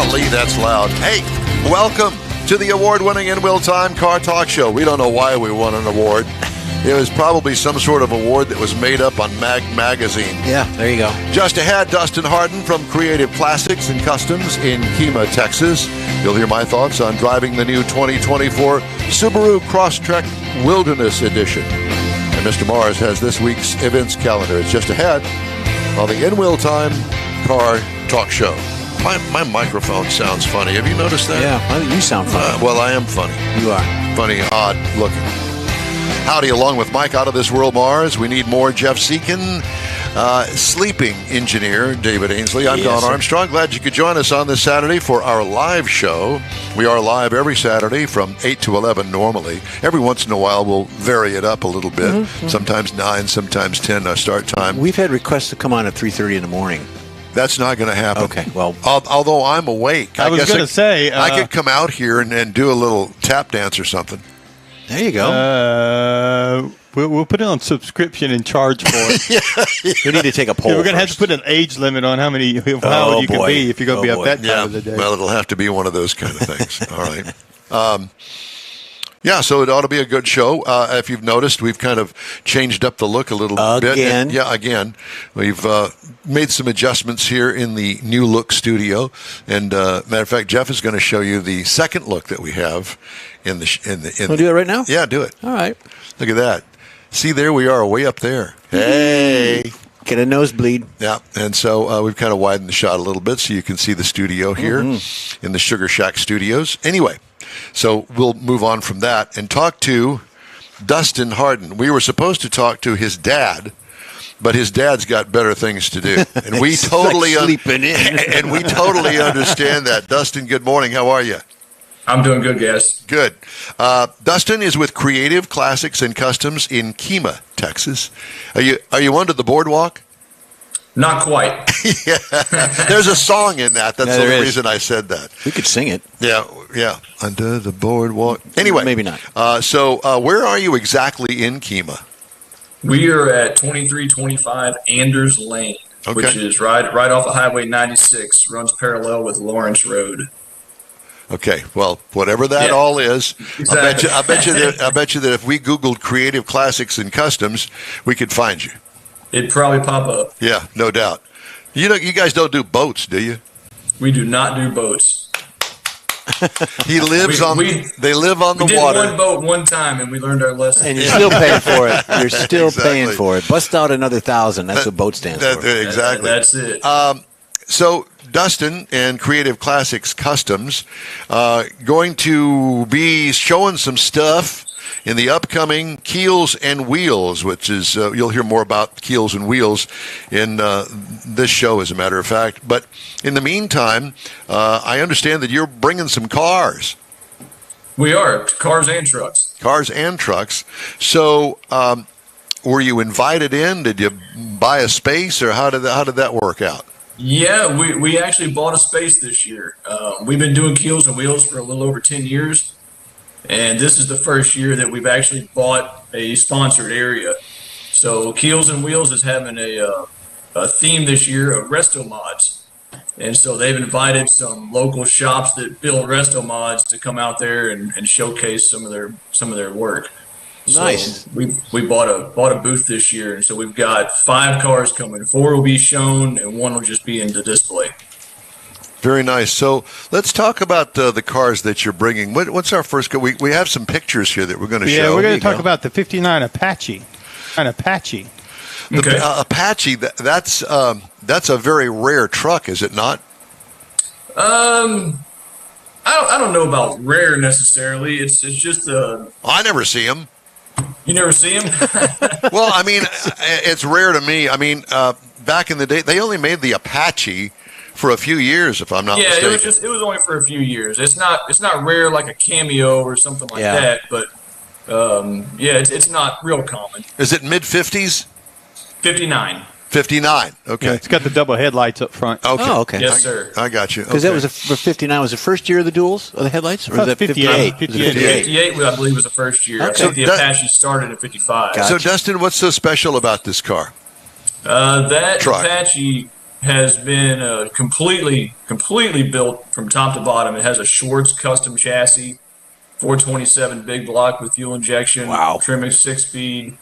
Golly, that's loud. Hey, welcome to the award-winning In Will Time Car Talk Show. We don't know why we won an award. It was probably some sort of award that was made up on Magazine. Yeah, there you go. Just ahead, Dustin Harden from Creative Classics and Customs in Kemah, Texas. You'll hear my thoughts on driving the new 2024 Subaru Crosstrek Wilderness Edition. And Mr. Mars has this week's events calendar. It's just ahead on the In Will Time Car Talk Show. My microphone sounds funny. Have you noticed that? Yeah, you sound funny. Well, I am funny. You are. Funny, odd looking. Howdy, along with Mike out of this world, Mars. We need more Jeff Seekin, sleeping engineer David Ainsley. I'm Don Armstrong. Glad you could join us on this Saturday for our live show. We are live every Saturday from 8 to 11 normally. Every once in a while, we'll vary it up a little bit. Mm-hmm. Sometimes 9, sometimes 10 our start time. We've had requests to come on at 3:30 in the morning. That's not going to happen. Okay, well. Although I'm awake. I was going to say. I could come out here and do a little tap dance or something. There you go. We'll put it on subscription and charge for it. We need to take a poll. We're going to have to put an age limit on how old you can be if you're going to be up that time of the day. Well, it'll have to be one of those kind of things. All right. Yeah, so it ought to be a good show. If you've noticed, we've kind of changed up the look a little bit. Again. We've made some adjustments here in the new look studio. And matter of fact, Jeff is going to show you the second look that we have in the. We'll do it right now? Yeah, do it. All right. Look at that. See, there we are, way up there. Hey. Get a nosebleed. Yeah, and so we've kind of widened the shot a little bit so you can see the studio here in the Sugar Shack Studios. Anyway, so we'll move on from that and talk to Dustin Harden. We were supposed to talk to his dad, but his dad's got better things to do, and we totally sleeping in. And we totally understand that. Dustin, good morning. How are you? I'm doing good, guys. Good. Dustin is with Creative Classics and Customs in Kemah, Texas. Are you under the boardwalk? Not quite. Yeah. There's a song in that. That's the only reason I said that. We could sing it. Yeah. Under the boardwalk. Anyway. Maybe not. So where are you exactly in Kemah? We are at 2325 Anders Lane, which is right off of Highway 96, runs parallel with Lawrence Road. Okay, well, whatever that all is, exactly. I bet you that if we Googled Creative Classics and Customs, we could find you. It'd probably pop up. Yeah, no doubt. You guys don't do boats, do you? We do not do boats. They live on the water. We did one boat one time, and we learned our lesson. And you're still paying for it. You're still paying for it. Bust out another 1,000. That's what boat stands for. Exactly. That's it. So Dustin and Creative Classics Customs going to be showing some stuff in the upcoming Keels and Wheels, which is you'll hear more about Keels and Wheels in this show, as a matter of fact. But in the meantime, I understand that you're bringing some cars. We are. Cars and trucks. Cars and trucks. So were you invited in? Did you buy a space, or how did that work out? Yeah, we actually bought a space this year. We've been doing Keels and Wheels for a little over 10 years, and this is the first year that we've actually bought a sponsored area. So Keels and Wheels is having a theme this year of resto mods, and so they've invited some local shops that build resto mods to come out there and showcase some of their work. Nice. So we bought a booth this year, and so we've got 5 cars coming. 4 will be shown, and 1 will just be in the display. Very nice. So let's talk about the cars that you're bringing. What's our first car? We have some pictures here that we're going to show. Yeah, we're going to talk about the 59 Apache. Okay. Apache. That's a very rare truck, is it not? I don't know about rare necessarily. It's just I never see them. You never see them? Well, I mean, it's rare to me. I mean, back in the day, they only made the Apache for a few years, if I'm not mistaken. Yeah, it was only for a few years. It's not rare like a Cameo or something like that, but it's not real common. Is it mid-50s? 59. 59. Okay. Yeah, it's got the double headlights up front. Okay. Oh, okay. Yes, sir. I got you. Because that was for 59. Was the first year of the duels of the headlights, or was that 58? 58, I believe, was the first year. Okay. I think the Apache started in 55. So, Dustin, what's so special about this car? That Truck. Apache, has been completely built from top to bottom. It has a Schwartz custom chassis, 427 big block with fuel injection. Wow. Trimming 6-speed.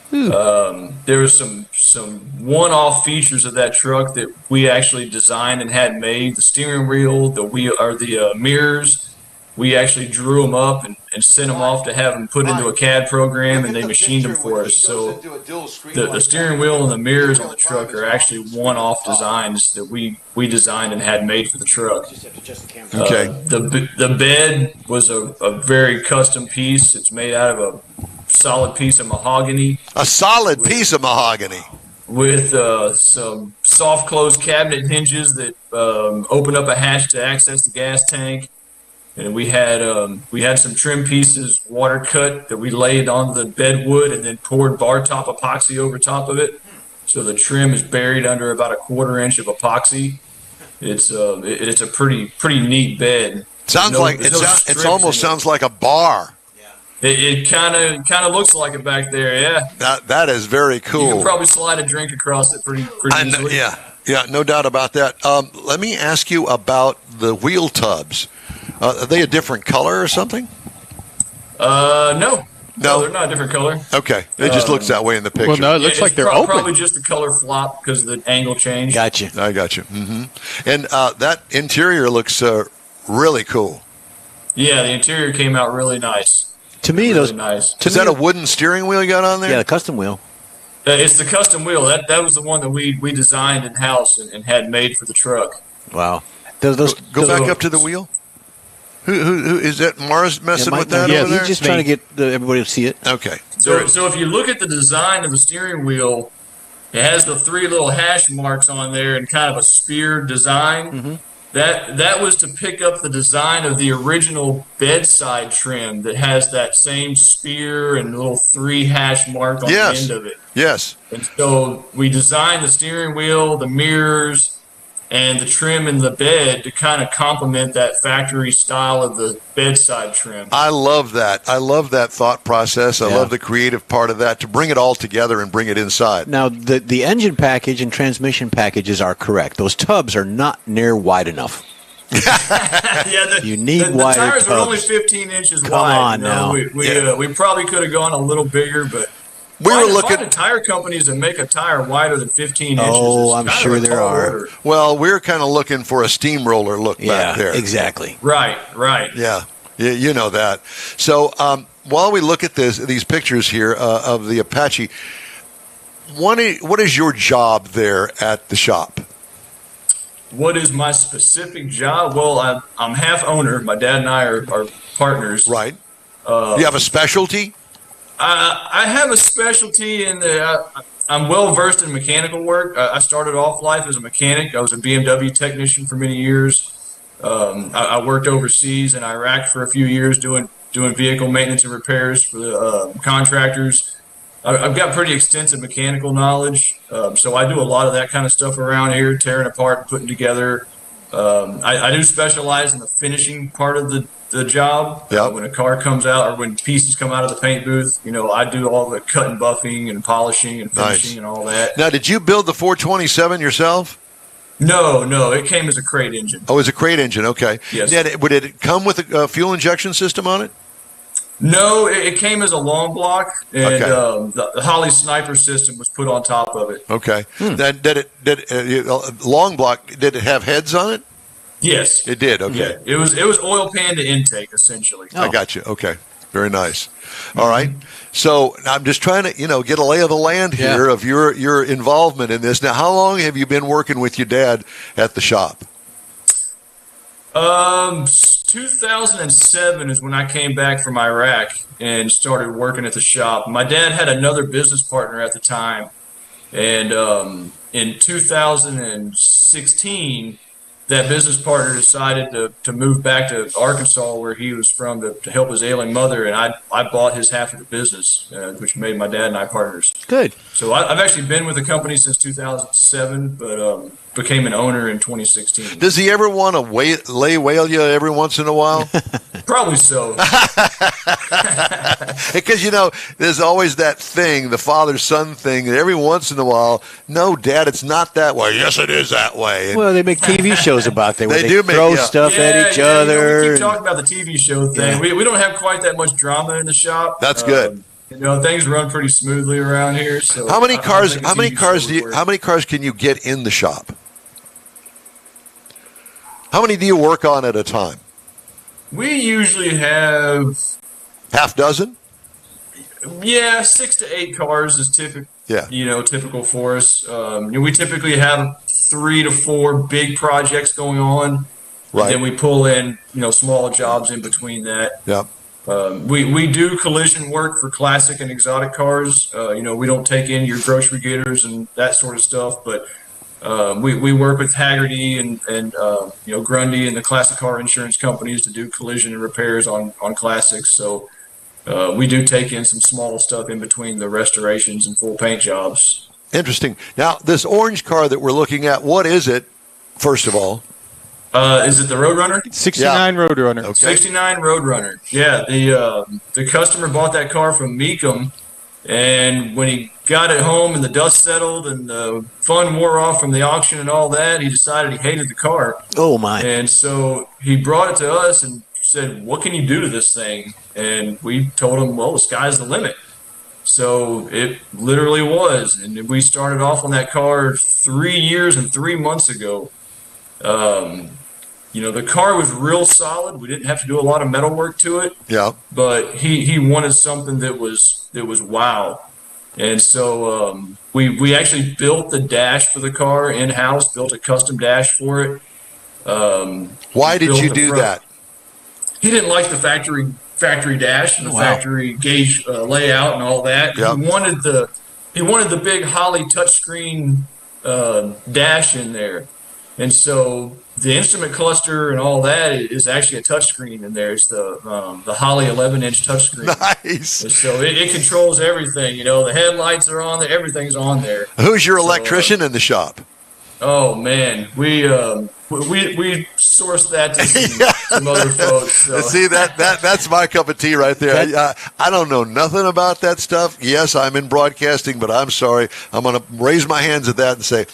There was some one-off features of that truck that we actually designed and had made. The steering wheel, the mirrors. We actually drew them up and sent them off to have them put into a CAD program, and they machined them for us. So the steering wheel and the mirrors on the truck are actually one-off designs that we designed and had made for the truck. Okay. The bed was a very custom piece. It's made out of a solid piece of mahogany. A solid piece of mahogany. With some soft close cabinet hinges that open up a hatch to access the gas tank. And we had some trim pieces water cut that we laid on the bed wood and then poured bar top epoxy over top of it. So the trim is buried under about a 1/4 inch of epoxy. It's a pretty neat bed. Sounds like it almost sounds like a bar. It kind of looks like it back there. Yeah. That is very cool. You can probably slide a drink across it pretty easily. Yeah, no doubt about that. Let me ask you about the wheel tubs. Are they a different color or something? No, they're not a different color. Okay, it just looks that way in the picture. Well, no, it looks like they're open. Probably just the color flop because of the angle change. Gotcha. I got you. Mm-hmm. And that interior looks really cool. Yeah, the interior came out really nice. To me, really nice. Is that a wooden steering wheel you got on there? Yeah, the custom wheel. It's the custom wheel. That was the one that we designed in house and had made for the truck. Wow. Go back up to the wheel. Who is that? Mars messing with that over there? He's just trying to get everybody to see it. Okay. So if you look at the design of the steering wheel, it has the 3 little hash marks on there and kind of a spear design. Mm-hmm. That was to pick up the design of the original bedside trim that has that same spear and little 3 hash mark on the end of it. Yes. And so we designed the steering wheel, the mirrors, and the trim in the bed to kind of complement that factory style of the bedside trim. I love that. I love that thought process. I love the creative part of that, to bring it all together and bring it inside. Now, the engine package and transmission packages are correct. Those tubs are not near wide enough. You need wider the tires tubs. are only 15 inches wide. Come on now. We probably could have gone a little bigger, but we were looking at tire companies that make a tire wider than 15 inches. Oh, I'm sure there are. Order. Well, we're kind of looking for a steamroller look back there. Exactly. Right. Yeah, you know that. So while we look at these pictures here of the Apache, what is your job there at the shop? What is my specific job? Well, I'm half owner. My dad and I are partners. Right. You have a specialty? I have a specialty in I'm well versed in mechanical work. I started off life as a mechanic. I was a BMW technician for many years. I worked overseas in Iraq for a few years doing vehicle maintenance and repairs for the contractors. I've got pretty extensive mechanical knowledge, so I do a lot of that kind of stuff around here, tearing apart, putting together. I do specialize in the finishing part of the job. When a car comes out or when pieces come out of the paint booth, I do all the cut and buffing and polishing and finishing and all that. Now, did you build the 427 yourself? No, it came as a crate engine. Oh, it's a crate engine. Okay. Yes. Would it come with a fuel injection system on it? No, it came as a long block, and the Holley Sniper system was put on top of it. Okay. Long block, did it have heads on it? Yes. It did, okay. Yeah, it was oil pan to intake, essentially. I got you. Okay. Very nice. All right. So I'm just trying to, get a lay of the land here of your involvement in this. Now, how long have you been working with your dad at the shop? 2007 is when I came back from Iraq and started working at the shop. My dad had another business partner at the time, and in 2016, that business partner decided to move back to Arkansas, where he was from, to help his ailing mother, and I bought his half of the business, which made my dad and I partners. Good. So I've actually been with the company since 2007, but became an owner in 2016. Does he ever want to lay whale you every once in a while? Probably so. Because, there's always that thing, the father-son thing, that every once in a while, no, Dad, it's not that way. Yes, it is that way. Well, they make TV shows about that, where they do throw stuff at each other. We keep talking about the TV show thing. We don't have quite that much drama in the shop. That's good. Things run pretty smoothly around here. So how many cars can you get in the shop? How many do you work on at a time? We usually have half dozen. Yeah, 6 to 8 cars is typical. Yeah, typical for us. We typically have 3 to 4 big projects going on, right? And then we pull in small jobs in between that. Yeah. We do collision work for classic and exotic cars. We don't take in your grocery getters and that sort of stuff, but we work with Haggerty and Grundy and the classic car insurance companies to do collision and repairs on classics. So we do take in some small stuff in between the restorations and full paint jobs. Interesting. Now, this orange car that we're looking at, what is it, first of all? Is it the Roadrunner? 69 Roadrunner. Okay. 69 Roadrunner. Yeah, the customer bought that car from Mecum, and when he got it home and the dust settled and the fun wore off from the auction and all that, he decided he hated the car. Oh, my. And so he brought it to us and said, what can you do to this thing? And we told him, well, the sky's the limit. So it literally was. And we started off on that car 3 years and 3 months ago. The car was real solid. We didn't have to do a lot of metal work to it. Yeah. But he wanted something that was wow. And so we actually built the dash for the car in-house, built a custom dash for it. Why did you do that? He didn't like the factory dash and the factory gauge layout and all that. Yep. He wanted the big Holley touchscreen dash in there. And so the instrument cluster and all that is actually a touchscreen in there. It's the Holley 11-inch touchscreen. Nice. And so it controls everything. The headlights are on there. Everything's on there. Who's your electrician in the shop? Oh man, we sourced that to some other folks. So. See that's my cup of tea right there. I don't know nothing about that stuff. Yes, I'm in broadcasting, but I'm sorry. I'm going to raise my hands at that and say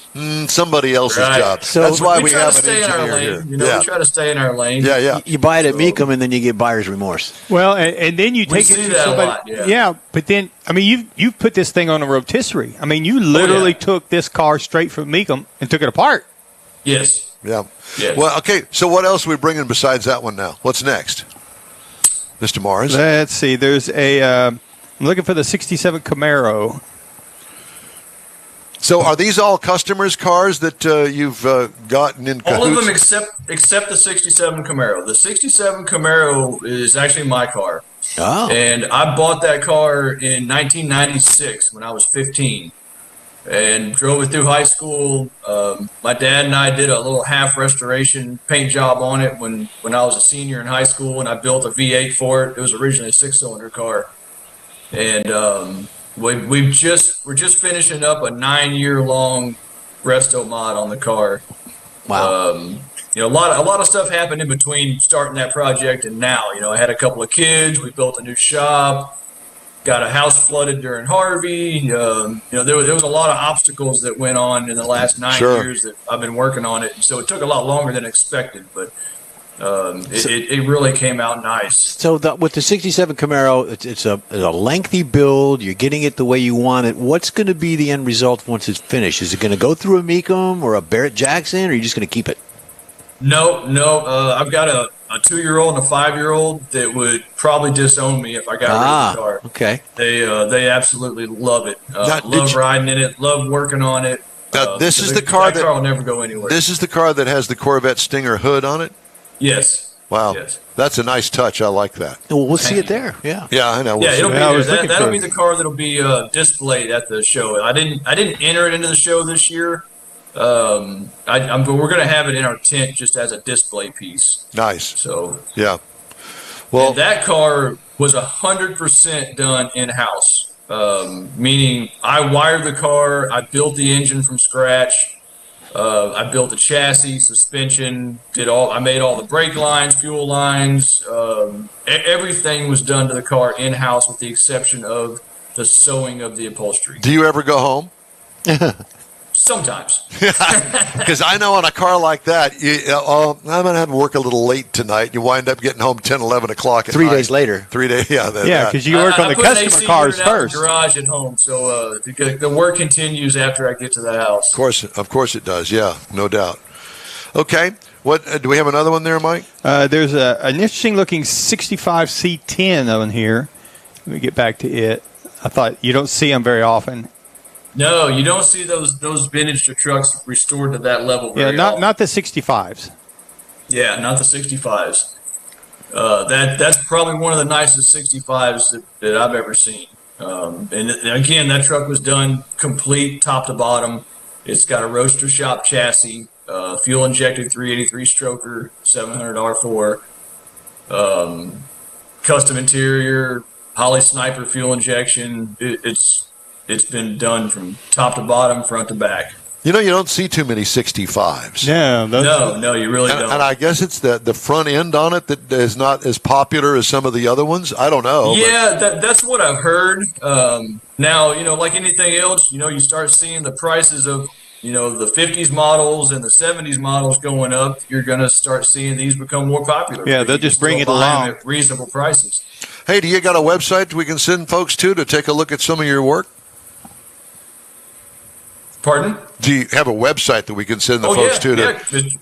somebody else's job. So that's why we have an engineer here. We try to stay in our lane. Yeah. You buy it at Mecum and then you get buyer's remorse. Well, and then you take it to somebody. Yeah, but then you've put this thing on a rotisserie. You literally took this car straight from Mecum and took it apart. Yes. Yeah. Yes. Well, okay. So what else are we bringing besides that one now? What's next, Mr. Mars? Let's see. There's I'm looking for the 67 Camaro. So are these all customers' cars that you've gotten in cahoots? All of them except the 67 Camaro. The 67 Camaro is actually my car. Oh. And I bought that car in 1996 when I was 15. And drove it through high school. My dad and I did a little half restoration paint job on it when I was a senior in high school, and I built a V8 for it. It was originally a 6-cylinder car, and we're just finishing up a 9-year-long resto mod on the car. Wow. A lot of stuff happened in between starting that project and now. I had a couple of kids. We built a new shop. Got a house flooded during Harvey. There was a lot of obstacles that went on in the last 9 years that I've been working on it. So it took a lot longer than expected, but it really came out nice. So with the 67 Camaro, it's a lengthy build. You're getting it the way you want it. What's going to be the end result once it's finished? Is it going to go through a Mecum or a Barrett Jackson, or are you just going to keep it? No. I've got a 2-year-old and a 5-year-old that would probably disown me if I got rid of the car. Okay. They absolutely love it. Love riding in it. Love working on it. This is the car that car will never go anywhere. This is the car that has the Corvette Stinger hood on it. Yes. Wow. Yes. That's a nice touch. I like that. Well, we'll see it there. Yeah. Yeah, I know. It'll be there. That'll be the car that'll be displayed at the show. I didn't enter it into the show this year. But we're going to have it in our tent just as a display piece. Nice. So yeah. Well, that car was 100% done in house. Meaning I wired the car, I built the engine from scratch. I built the chassis, suspension, I made all the brake lines, fuel lines. Everything was done to the car in-house with the exception of the sewing of the upholstery. Do you ever go home? Sometimes. Because I know on a car like that, I'm going to have to work a little late tonight. You wind up getting home 10, 11 o'clock at 3 night. days later. 3 days, yeah. Yeah, because you work on the customer cars first. In the garage at home, so the work continues after I get to the house. Of course it does, yeah, no doubt. Okay, what do we have another one there, Mike? There's an interesting-looking 65 C10 on here. Let me get back to it. I thought you don't see them very often. No, you don't see those vintage trucks restored to that level. Not the 65s. Yeah, not the 65s. That's probably one of the nicest 65s that I've ever seen. And again, that truck was done complete top to bottom. It's got a roadster shop chassis, fuel injected 383 stroker, 700 R4, custom interior, Holley Sniper fuel injection. It's been done from top to bottom, front to back. You don't see too many 65s. No, you really don't. And I guess it's the front end on it that is not as popular as some of the other ones. I don't know. Yeah, that's what I've heard. Now, like anything else, you start seeing the prices of, the 50s models and the 70s models going up. You're going to start seeing these become more popular. Yeah, they'll just bring it along at reasonable prices. Hey, do you got a website we can send folks to take a look at some of your work? Pardon? Do you have a website that we can send the folks to?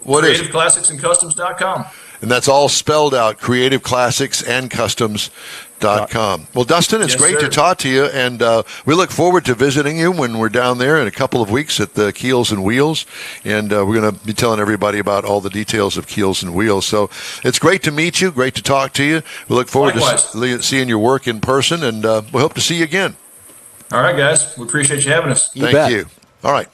What is it? CreativeClassicsAndCustoms.com. And that's all spelled out, CreativeClassicsAndCustoms.com. Well, Dustin, it's great to talk to you, and we look forward to visiting you when we're down there in a couple of weeks at the Keels and Wheels, and we're going to be telling everybody about all the details of Keels and Wheels. So it's great to meet you, great to talk to you. We look forward to seeing your work in person, and we hope to see you again. All right, guys. We appreciate you having us. Thank you. All right.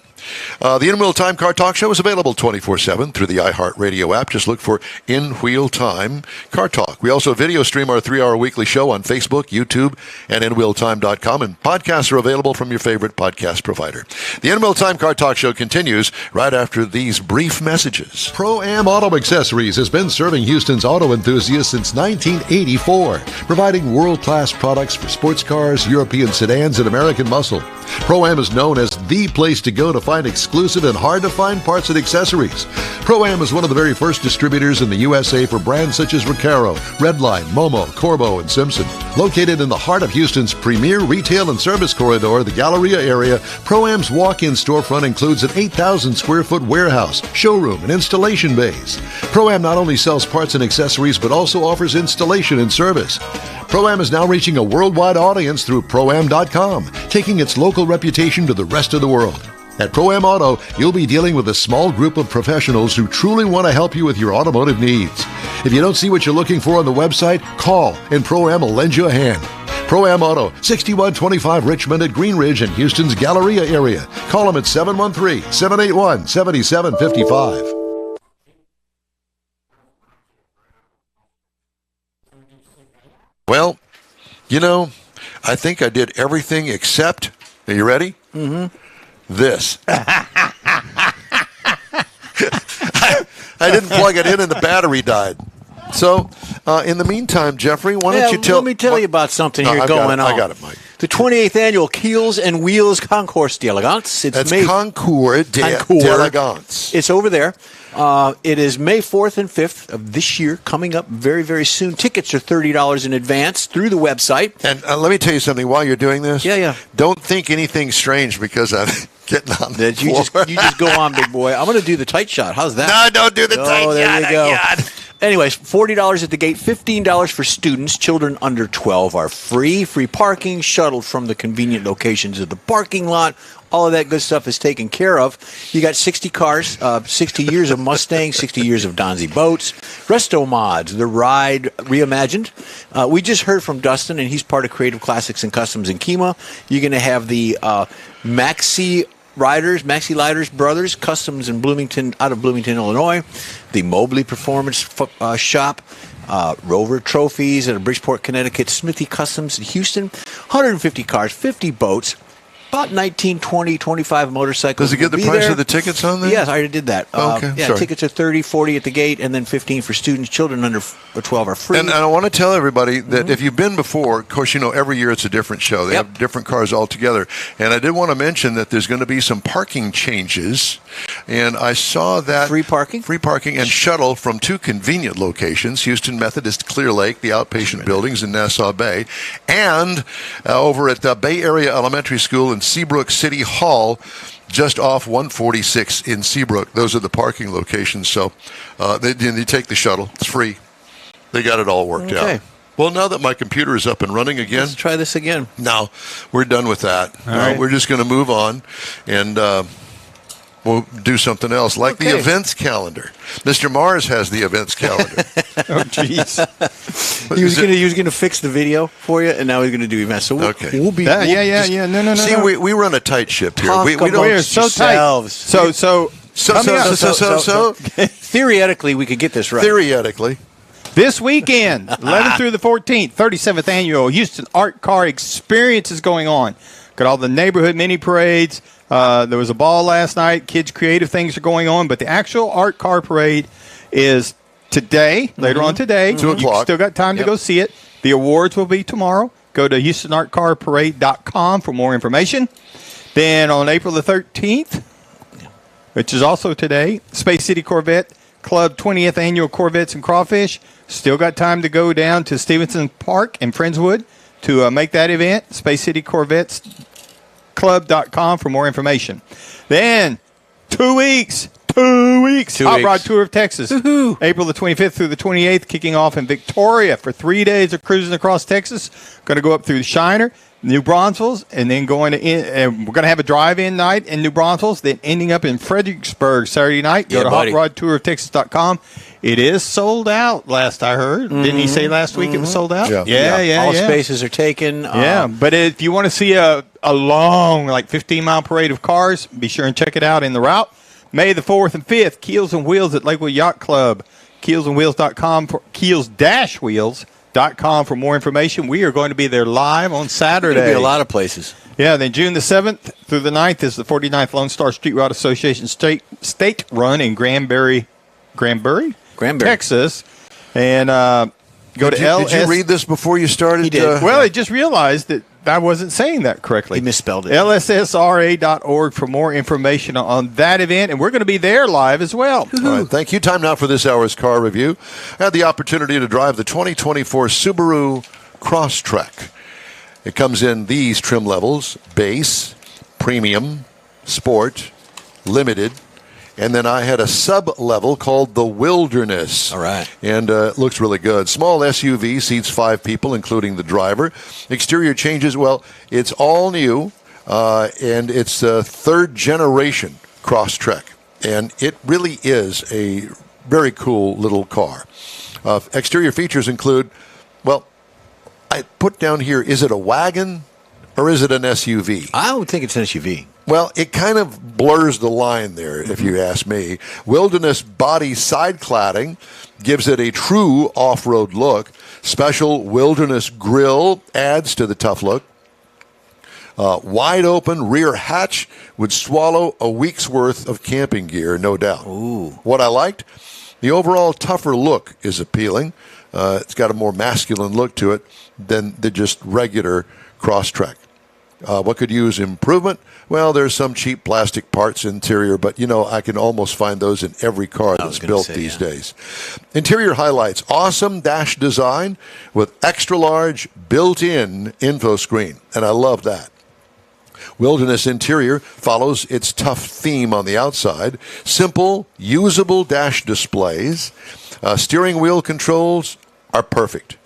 The In Wheel Time Car Talk Show is available 24/7 through the iHeartRadio app. Just look for In Wheel Time Car Talk. We also video stream our 3-hour weekly show on Facebook, YouTube, and InWheelTime.com, and podcasts are available from your favorite podcast provider. The In Wheel Time Car Talk Show continues right after these brief messages. Pro-Am Auto Accessories has been serving Houston's auto enthusiasts since 1984, providing world-class products for sports cars, European sedans, and American muscle. Pro-Am is known as the place to go to find exclusive and hard-to-find parts and accessories. Pro-Am is one of the very first distributors in the USA for brands such as Recaro, Redline, Momo, Corbo, and Simpson. Located in the heart of Houston's premier retail and service corridor, the Galleria area, Pro-Am's walk-in storefront includes an 8,000-square-foot warehouse, showroom, and installation bays. Pro-Am not only sells parts and accessories, but also offers installation and service. Pro-Am is now reaching a worldwide audience through Pro-Am.com, taking its local reputation to the rest of the world. At Pro-Am Auto, you'll be dealing with a small group of professionals who truly want to help you with your automotive needs. If you don't see what you're looking for on the website, call and Pro-Am will lend you a hand. Pro-Am Auto, 6125 Richmond at Green Ridge in Houston's Galleria area. Call them at 713-781-7755. Well, I think I did everything except, are you ready? Mm-hmm. This. I didn't plug it in and the battery died. So, in the meantime, Jeffrey, why don't you let me tell you about something going on. I got it, Mike. The 28th annual Keels and Wheels Concours d'Elegance. That's Concours d'Elegance. It's over there. It is May 4th and 5th of this year, coming up very, very soon. Tickets are $30 in advance through the website. And let me tell you something while you're doing this. Yeah. Don't think anything strange because I'm getting on the floor. You just go on, big boy. I'm going to do the tight shot. How's that? No, don't do the tight shot. There you go. Anyways, $40 at the gate, $15 for students. Children under 12 are free. Free parking, shuttled from the convenient locations of the parking lot. All of that good stuff is taken care of. You got 60 cars, 60 years of Mustang, 60 years of Donzi boats, Resto Mods, the ride reimagined. We just heard from Dustin, and he's part of Creative Classics and Customs in Kemah. You're going to have the Maxi Liders Brothers Customs in Bloomington, out of Bloomington, Illinois. The Mobley Performance Shop. Rover Trophies at Bridgeport, Connecticut. Smithy Customs in Houston. 150 cars, 50 boats. about 19, 20, 25 motorcycles. Does it get the price of the tickets on there? Yes, I already did that. Okay, sorry. Tickets are $30, $40 at the gate, and then $15 for students. Children under 12 are free. And I want to tell everybody that if you've been before, of course, every year it's a different show. They have different cars altogether. And I did want to mention that there's going to be some parking changes. And I saw that. Free parking? Free parking and shuttle from 2 convenient locations, Houston Methodist Clear Lake, the outpatient buildings in Nassau Bay, and over at Bay Area Elementary School in Seabrook City Hall, just off 146 in Seabrook. Those are the parking locations. So they take the shuttle. It's free. They got it all worked out. Well, now that my computer is up and running again. Let's try this again. Now, we're done with that. Right. We're just going to move on and we'll do something else, like the events calendar. Mr. Mars has the events calendar. Oh, jeez. He was going to fix the video for you, and now he's going to do events. So we'll be. No. See, we run a tight ship here. We don't. We're so tight. So. Theoretically, we could get this right. Theoretically. This weekend, 11th through the 14th, 37th annual Houston Art Car Experience is going on. Got all the neighborhood mini parades. There was a ball last night. Kids' creative things are going on. But the actual art car parade is today, later on today. 2 o'clock. You still got time to go see it. The awards will be tomorrow. Go to HoustonArtCarParade.com for more information. Then on April the 13th, which is also today, Space City Corvette Club 20th Annual Corvettes and Crawfish. Still got time to go down to Stevenson Park in Friendswood to make that event. Space City Corvettes Club.com for more information. Then 2 weeks. Hot Rod Tour of Texas. Woo-hoo. April the 25th through the 28th, kicking off in Victoria for 3 days of cruising across Texas. Going to go up through Shiner, New Braunfels, and then we're going to have a drive-in night in New Braunfels, then ending up in Fredericksburg Saturday night. Go to HotRodTourOfTexas.com. It is sold out, last I heard. Didn't he say last week it was sold out? Yeah. All spaces are taken. But if you want to see a long, 15-mile parade of cars, be sure and check it out in the route. May the 4th and 5th, Keels and Wheels at Lakewood Yacht Club. KeelsandWheels.com for Keels-Wheels.com for more information. We are going to be there live on Saturday. There'll be a lot of places. Yeah, then June the 7th through the 9th is the 49th Lone Star Street Rod Association State Run in Granbury, Texas. And go to LS. Did you read this before you started? He did. Well, I just realized that I wasn't saying that correctly. He misspelled it. LSSRA.org for more information on that event, and we're going to be there live as well. All right, thank you. Time now for this hour's car review. I had the opportunity to drive the 2024 Subaru Crosstrek. It comes in these trim levels: base, premium, sport, limited, and then I had a sub-level called the Wilderness. All right. And it looks really good. Small SUV, seats 5 people, including the driver. Exterior changes, well, it's all new, and it's a third-generation Crosstrek. And it really is a very cool little car. Exterior features include, well, I put down here, is it a wagon or is it an SUV? I would think it's an SUV. Well, it kind of blurs the line there, if you ask me. Wilderness body side cladding gives it a true off-road look. Special Wilderness grille adds to the tough look. Wide open rear hatch would swallow a week's worth of camping gear, no doubt. Ooh. What I liked, the overall tougher look is appealing. It's got a more masculine look to it than the just regular Crosstrek. What could use improvement? Well, there's some cheap plastic parts interior, but, I can almost find those in every car that's built these days. Interior highlights: awesome dash design with extra-large built-in info screen, and I love that. Wilderness interior follows its tough theme on the outside. Simple, usable dash displays. Steering wheel controls are perfect.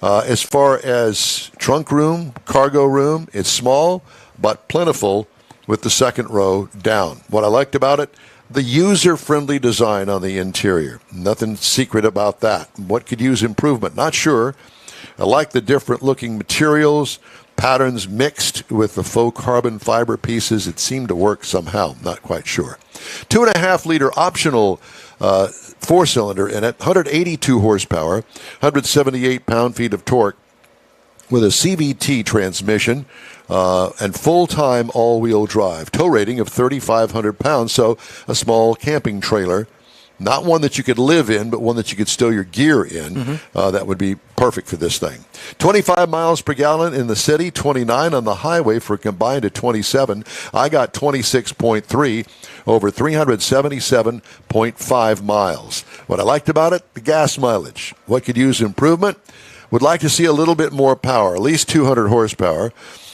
As far as trunk room, cargo room, it's small but plentiful with the second row down. What I liked about it, the user-friendly design on the interior. Nothing secret about that. What could use improvement? Not sure. I like the different-looking materials, patterns mixed with the faux carbon fiber pieces. It seemed to work somehow. Not quite sure. 2.5-liter optional four-cylinder in it, 182 horsepower, 178 pound-feet of torque. with a CVT transmission and full-time all-wheel drive. Tow rating of 3,500 pounds, so a small camping trailer. Not one that you could live in, but one that you could stow your gear in. That would be perfect for this thing. 25 miles per gallon in the city, 29 on the highway for a combined of 27. I got 26.3 over 377.5 miles. What I liked about it, the gas mileage. What could use improvement? Would like to see a little bit more power, at least 200 horsepower.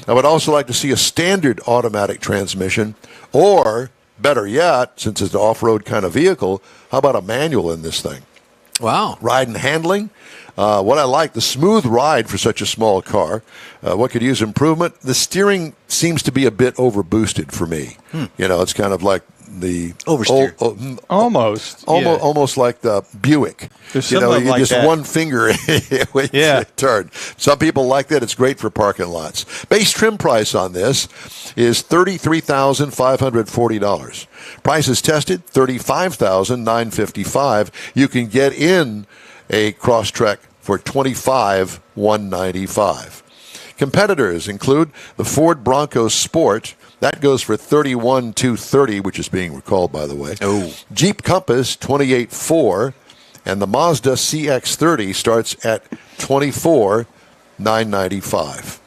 I would also like to see a standard automatic transmission, or better yet, since it's an off-road kind of vehicle, how about a manual in this thing? Wow. Ride and handling. What I like, the smooth ride for such a small car. What could use improvement? The steering seems to be a bit overboosted for me. You know, it's kind of like the Oversteer. Almost like the Buick. There's You know, something you like just that. one finger when you turn. Some people like that. It's great for parking lots. Base trim price on this is $33,540. Price is tested $35,955. You can get in a Crosstrek for $25,195. Competitors include the Ford Bronco Sport. That goes for $31,230, which is being recalled, by the way. Oh. Jeep Compass, $28,400. And the Mazda CX-30 starts at $24,995.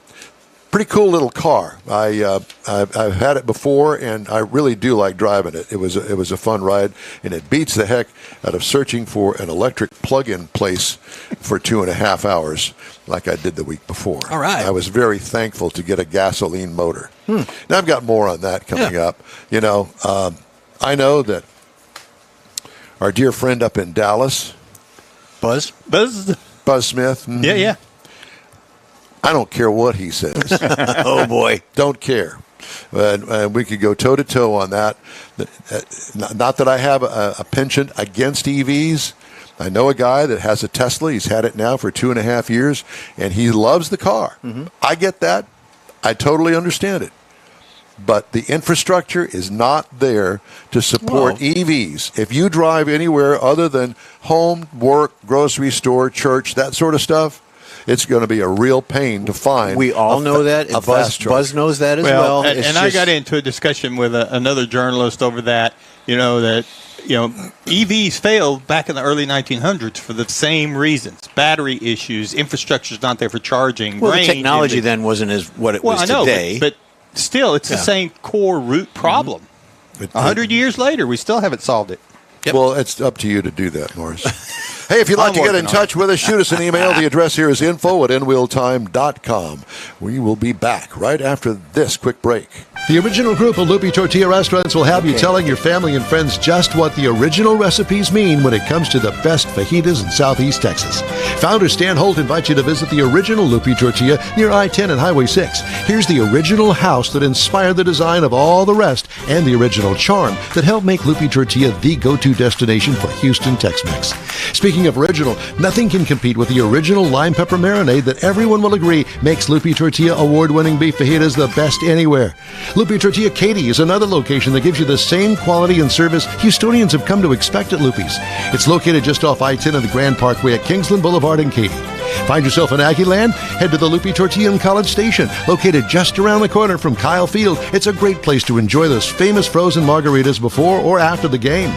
Pretty cool little car. I've had it before, and I really do like driving it. It was a fun ride, and it beats the heck out of searching for an electric plug-in place for 2.5 hours, like I did the week before. All right. I was very thankful to get a gasoline motor. Now I've got more on that coming up. You know, I know that our dear friend up in Dallas, Buzz? Buzz Smith. Yeah. I don't care what he says. Oh, boy. Don't care. And we could go toe-to-toe on that. Not that I have a penchant against EVs. I know a guy that has a Tesla. He's had it now for 2.5 years, and he loves the car. I get that. I totally understand it. But the infrastructure is not there to support EVs. If you drive anywhere other than home, work, grocery store, church, that sort of stuff, it's going to be a real pain to find. We all know that. A And fast charge. Buzz knows that as well. And It's I just- got into a discussion with another journalist over that, EVs failed back in the early 1900s for the same reasons. Battery issues, infrastructure's not there for charging. Well, the range, technology and then wasn't as what it Well, was I know, today. but still, it's the same core root problem. 100 years later, we still haven't solved it. Well, it's up to you to do that, Morris. Hey, if you'd like I'm to get in working on touch with us, shoot us an email. The address here is info@nwheeltime.com. We will be back right after this quick break. The original group of Lupi Tortilla Restaurants will have you telling your family and friends just what the original recipes mean when it comes to the best fajitas in Southeast Texas. Founder Stan Holt invites you to visit the original Lupi Tortilla near I-10 and Highway 6. Here's the original house that inspired the design of all the rest and the original charm that helped make Lupi Tortilla the go-to destination for Houston Tex-Mex. Speaking of original, nothing can compete with the original lime pepper marinade that everyone will agree makes Lupi Tortilla award-winning beef fajitas the best anywhere. Lupi Tortilla Katy is another location that gives you the same quality and service Houstonians have come to expect at Lupi's. It's located just off I-10 and the Grand Parkway at Kingsland Boulevard in Katy. Find yourself in Aggie Land? Head to the Lupi Tortilla in College Station, located just around the corner from Kyle Field. It's a great place to enjoy those famous frozen margaritas before or after the game.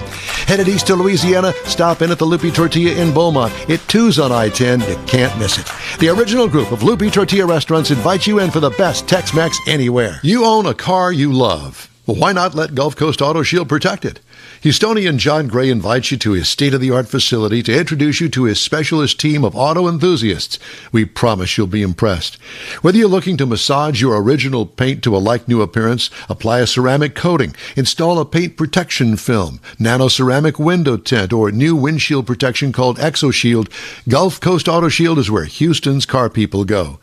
Headed east to Louisiana, stop in at the Lupi Tortilla in Beaumont. It too's on I-10. You can't miss it. The original group of Lupi Tortilla restaurants invites you in for the best Tex-Mex anywhere. You own a car you love. Well, why not let Gulf Coast Auto Shield protect it? Houstonian John Gray invites you to his state-of-the-art facility to introduce you to his specialist team of auto enthusiasts. We promise you'll be impressed. Whether you're looking to massage your original paint to a like-new appearance, apply a ceramic coating, install a paint protection film, nano-ceramic window tint, or new windshield protection called ExoShield, Gulf Coast Auto Shield is where Houston's car people go.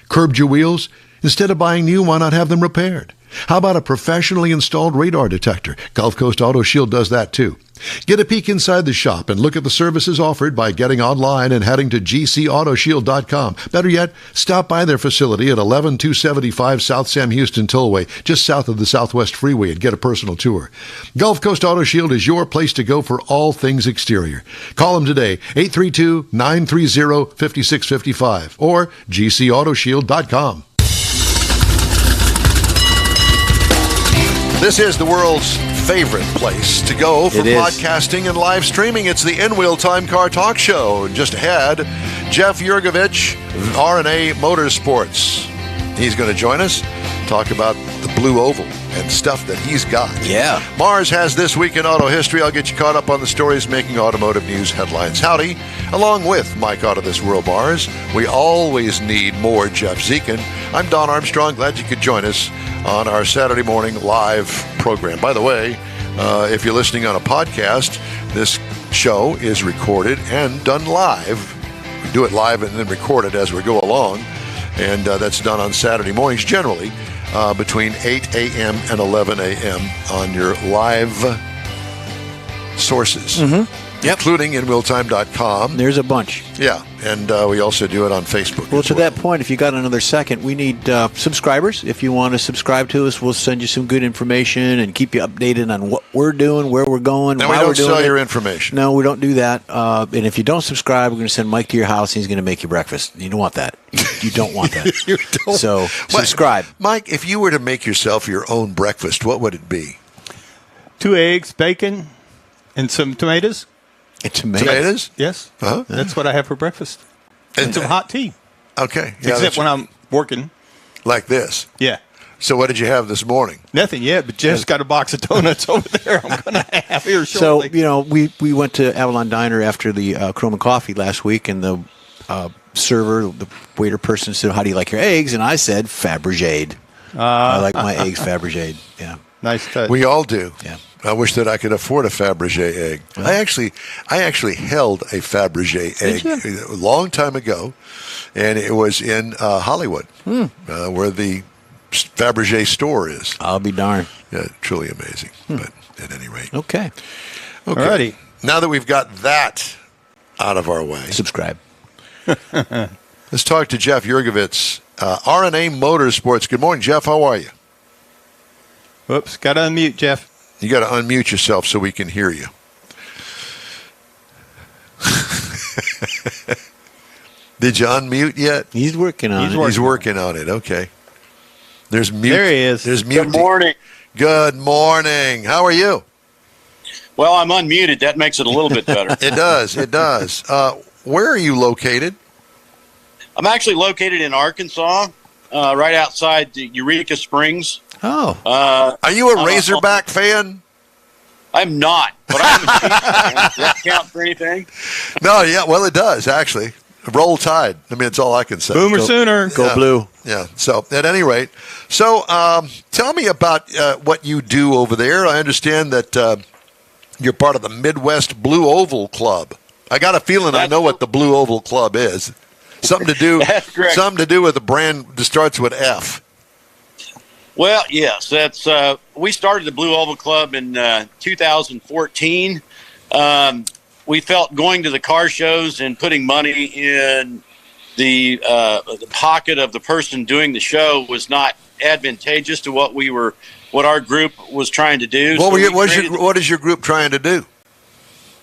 Curbed your wheels? Instead of buying new, why not have them repaired? How about a professionally installed radar detector? Gulf Coast Auto Shield does that too. Get a peek inside the shop and look at the services offered by getting online and heading to gcautoshield.com. Better yet, stop by their facility at 11275 South Sam Houston Tollway, just south of the Southwest Freeway, and get a personal tour. Gulf Coast Auto Shield is your place to go for all things exterior. Call them today, 832-930-5655 or gcautoshield.com. This is the world's favorite place to go for podcasting and live streaming. It's the In-Wheel Time Car Talk Show. Just ahead, Jeff Yurgovich, R&A Motorsports. He's going to join us, talk about the Blue Oval and stuff that he's got. Yeah. Mars has This Week in Auto History. I'll get you caught up on the stories making automotive news headlines. Howdy. Along with Mike Out of This World Mars, we always need more Jeff Zekin. I'm Don Armstrong. Glad you could join us on our Saturday morning live program. By the way, if you're listening on a podcast, this show is recorded and done live. We do it live and then record it as we go along. And that's done on Saturday mornings, generally between 8 a.m. and 11 a.m. on your live sources, including InWheelTime.com. There's a bunch. Yeah, and we also do it on Facebook. Well, to that point, if you got another second, we need subscribers. If you want to subscribe to us, we'll send you some good information and keep you updated on what we're doing, where we're going, and why we we're doing don't sell it. your information. No, we don't do that. And if you don't subscribe, we're going to send Mike to your house, and he's going to make you breakfast. You don't want that. You don't want that. You don't. So subscribe. Mike, if you were to make yourself your own breakfast, what would it be? 2 eggs, bacon, and some tomatoes. Tomatoes? Yes. Uh-huh. That's what I have for breakfast. And some hot tea. Okay. Yeah, Except when I'm working. like this. Yeah. So what did you have this morning? Nothing yet, but Jeff's got a box of donuts over there I'm going to have here So, shortly. we went to Avalon Diner after the Chroma Coffee last week, and the server, the waiter person said, "How do you like your eggs?" And I said, "Fabergé." I like my eggs Fabergé. Yeah. Nice touch. We all do. Yeah. I wish that I could afford a Fabergé egg. I actually held a Fabergé egg a long time ago, and it was in Hollywood, where the Fabergé store is. I'll be darned. Yeah, truly amazing. But at any rate, Okay. Alrighty. Now that we've got that out of our way, Subscribe. let's talk to Jeff Yurgovich, R&A Motorsports. Good morning, Jeff. How are you? Whoops. Got to unmute, Jeff. You got to unmute yourself so we can hear you. Did you unmute yet? He's working on it. He's working on it. Okay. There's mute. There he is. There's mute. Good morning. Good morning. How are you? Well, I'm unmuted. That makes it a little bit better. It does. It does. Where are you located? I'm actually located in Arkansas, right outside the Eureka Springs. Oh. Are you a Razorback fan? I'm not, but I'm a Chiefs fan. Does that count for anything? No. Yeah. Well, it does actually. Roll Tide. I mean, it's all I can say. Boomer Sooner. Go Blue. Yeah. So, at any rate, tell me about what you do over there. I understand that you're part of the Midwest Blue Oval Club. I got a feeling I know what the Blue Oval Club is. Something to do. That's correct. Something to do with a brand that starts with F. Well, yes. That's we started the Blue Oval Club in 2014. We felt going to the car shows and putting money in the pocket of the person doing the show was not advantageous to what our group was trying to do. What is your group trying to do?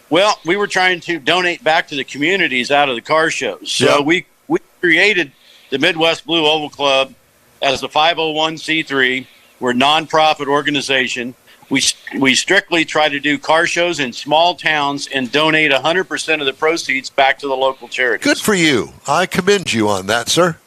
Well, we were trying to donate back to the communities out of the car shows. So Yeah. we created the Midwest Blue Oval Club as a 501c3. We're a nonprofit organization. We strictly try to do car shows in small towns and donate 100% of the proceeds back to the local charities. Good for you. I commend you on that, sir.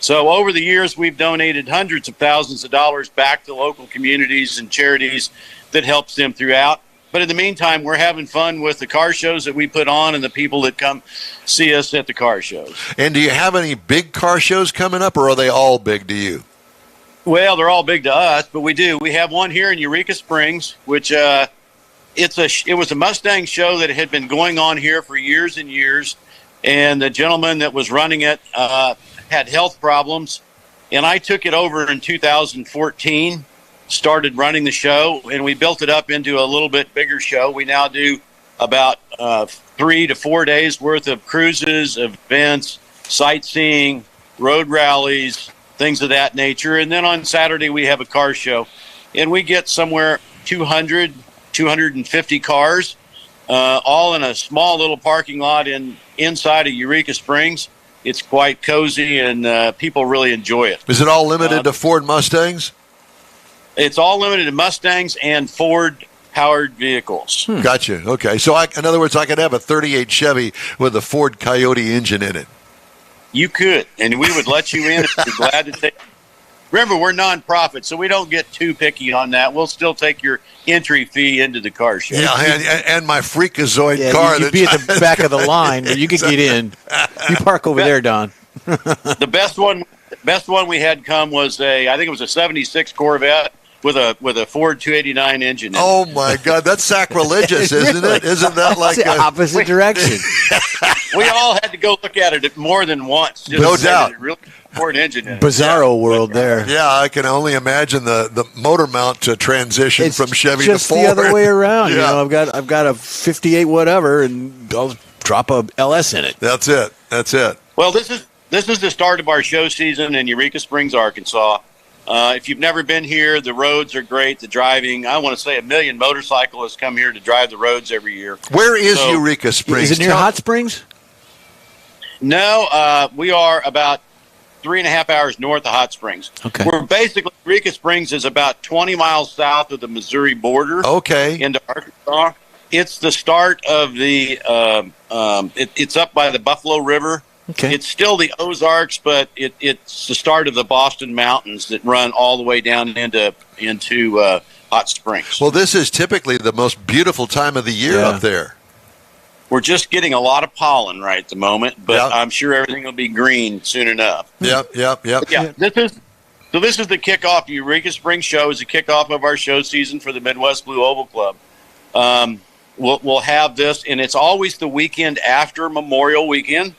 So over the years, we've donated hundreds of thousands of dollars back to local communities and charities that helps them throughout. But in the meantime, we're having fun with the car shows that we put on and the people that come see us at the car shows. And do you have any big car shows coming up, or are they all big to you? Well, they're all big to us, but we do. We have one here in Eureka Springs, which it was a Mustang show that had been going on here for years and years. And the gentleman that was running it had health problems and I took it over in 2014, started running the show, and we built it up into a little bit bigger show. We now do about 3 to 4 days worth of cruises, events, sightseeing, road rallies, things of that nature. And then on Saturday, we have a car show, and we get somewhere 200, 250 cars, all in a small little parking lot inside of Eureka Springs. It's quite cozy, and people really enjoy it. Is it all limited to Ford Mustangs? It's all limited to Mustangs and Ford-powered vehicles. Gotcha. Okay. So, in other words, I could have a 38 Chevy with a Ford Coyote engine in it. You could, and we would let you in if you're glad to take. Remember, we're nonprofit, so we don't get too picky on that. We'll still take your entry fee into the car show. Yeah, and my Freakazoid car. You'd be at the back of the line, but you could get in. You park over there, Don. The best one we had come was I think it was a '76 Corvette with a Ford 289 engine. In Oh my God, that's sacrilegious, isn't it? Isn't that like It's the opposite direction? We all had to go look at it more than once. Just No to say doubt. that it really Ford engine in it. Bizarro world there. Yeah, I can only imagine the motor mount to transition It's from Chevy just to Ford. the other way around. You Yeah. know, I've got a 58 whatever, and I'll drop a LS in it. That's it. Well, this is the start of our show season in Eureka Springs, Arkansas. If you've never been here, the roads are great. The driving, I want to say 1 million motorcyclists come here to drive the roads every year. Where is So- Eureka Springs? Is it near Hot Springs? No, we are about 3.5 hours north of Hot Springs. Okay. We're basically, Eureka Springs is about 20 miles south of the Missouri border Okay. into Arkansas. It's the start of the, it's up by the Buffalo River. Okay. It's still the Ozarks, but it's the start of the Boston Mountains that run all the way down into Hot Springs. Well, this is typically the most beautiful time of the year Yeah. up there. We're just getting a lot of pollen right at the moment, but Yeah. I'm sure everything will be green soon enough. Yep. Yeah, this is the kickoff. Eureka Springs show is the kickoff of our show season for the Midwest Blue Oval Club. We'll have this, and it's always the weekend after Memorial Weekend.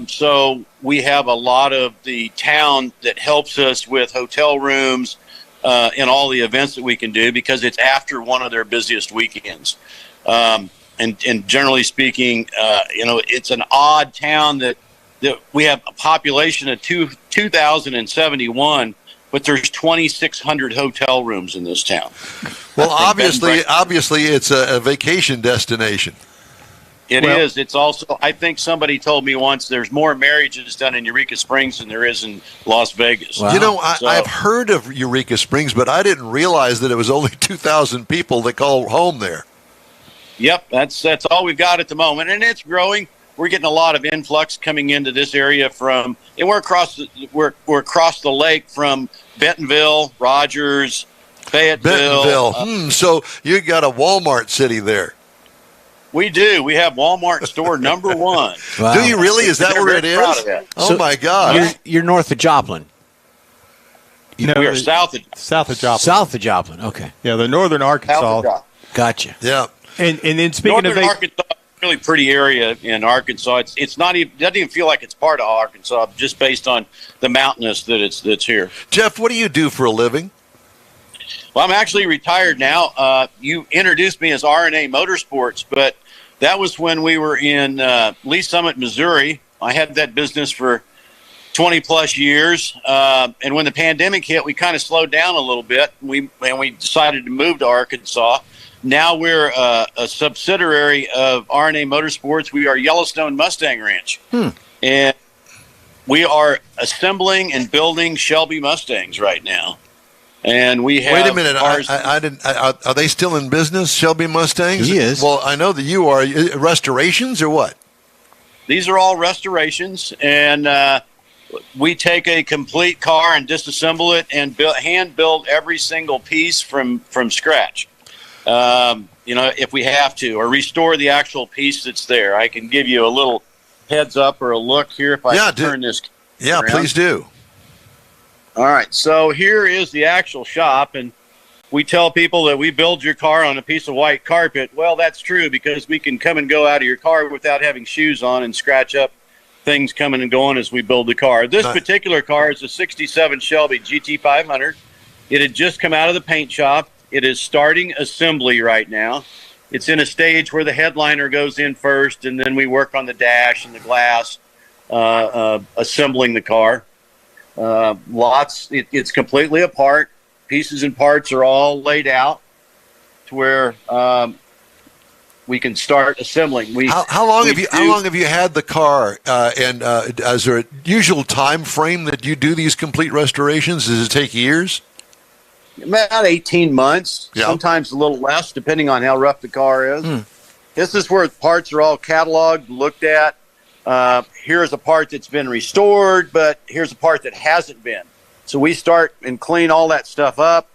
So we have a lot of the town that helps us with hotel rooms and all the events that we can do because it's after one of their busiest weekends. And generally speaking, it's an odd town that we have a population of 2,071, but there's 2,600 hotel rooms in this town. Well, obviously, it's a vacation destination. It is. It's also, I think somebody told me once, there's more marriages done in Eureka Springs than there is in Las Vegas. Wow. You know, So- I've heard of Eureka Springs, but I didn't realize that it was only 2,000 people that call home there. Yep, that's all we've got at the moment, and it's growing. We're getting a lot of influx coming into this area and we're across the lake from Bentonville, Rogers, Fayetteville. So you got a Walmart city there. We do. We have Walmart store number one. Wow. Do you really? Is that They're where it very is? proud of that. Oh, So my God. You're north of Joplin. No, We are south of south of Joplin. South of Joplin. Okay. Yeah, the northern Arkansas. Gotcha. Yeah. And then speaking Northern of Arkansas, is a really pretty area in Arkansas. It's not even doesn't even feel like it's part of Arkansas just based on the mountainous that's here. Jeff, what do you do for a living? Well, I'm actually retired now. You introduced me as RNA Motorsports, but that was when we were in Lee Summit, Missouri. I had that business for 20 plus years. And when the pandemic hit, we kind of slowed down a little bit. We decided to move to Arkansas. Now we're a subsidiary of RNA Motorsports. We are Yellowstone Mustang Ranch. And we are assembling and building Shelby Mustangs right now. And we have Wait a minute. ours- I didn't. Are they still in business, Shelby Mustangs? He is. Well, I know that you are. Restorations or what? These are all restorations, and we take a complete car and disassemble it and hand build every single piece from scratch. If we have to, or restore the actual piece that's there. I can give you a little heads up or a look here if I can turn this. Yeah, around. please do. All right, so here is the actual shop, and we tell people that we build your car on a piece of white carpet. Well, that's true because we can come and go out of your car without having shoes on and scratch up things coming and going as we build the car. This particular car is a 67 Shelby GT500. It had just come out of the paint shop. It is starting assembly right now. It's in a stage where the headliner goes in first, and then we work on the dash and the glass, assembling the car. It's completely apart. Pieces and parts are all laid out to where we can start assembling. How long have you had the car? And is there a usual time frame that you do these complete restorations? Does it take years? About 18 months, sometimes a little less, depending on how rough the car is. This is where parts are all cataloged, looked at. Here's a part that's been restored, but here's a part that hasn't been. So we start and clean all that stuff up.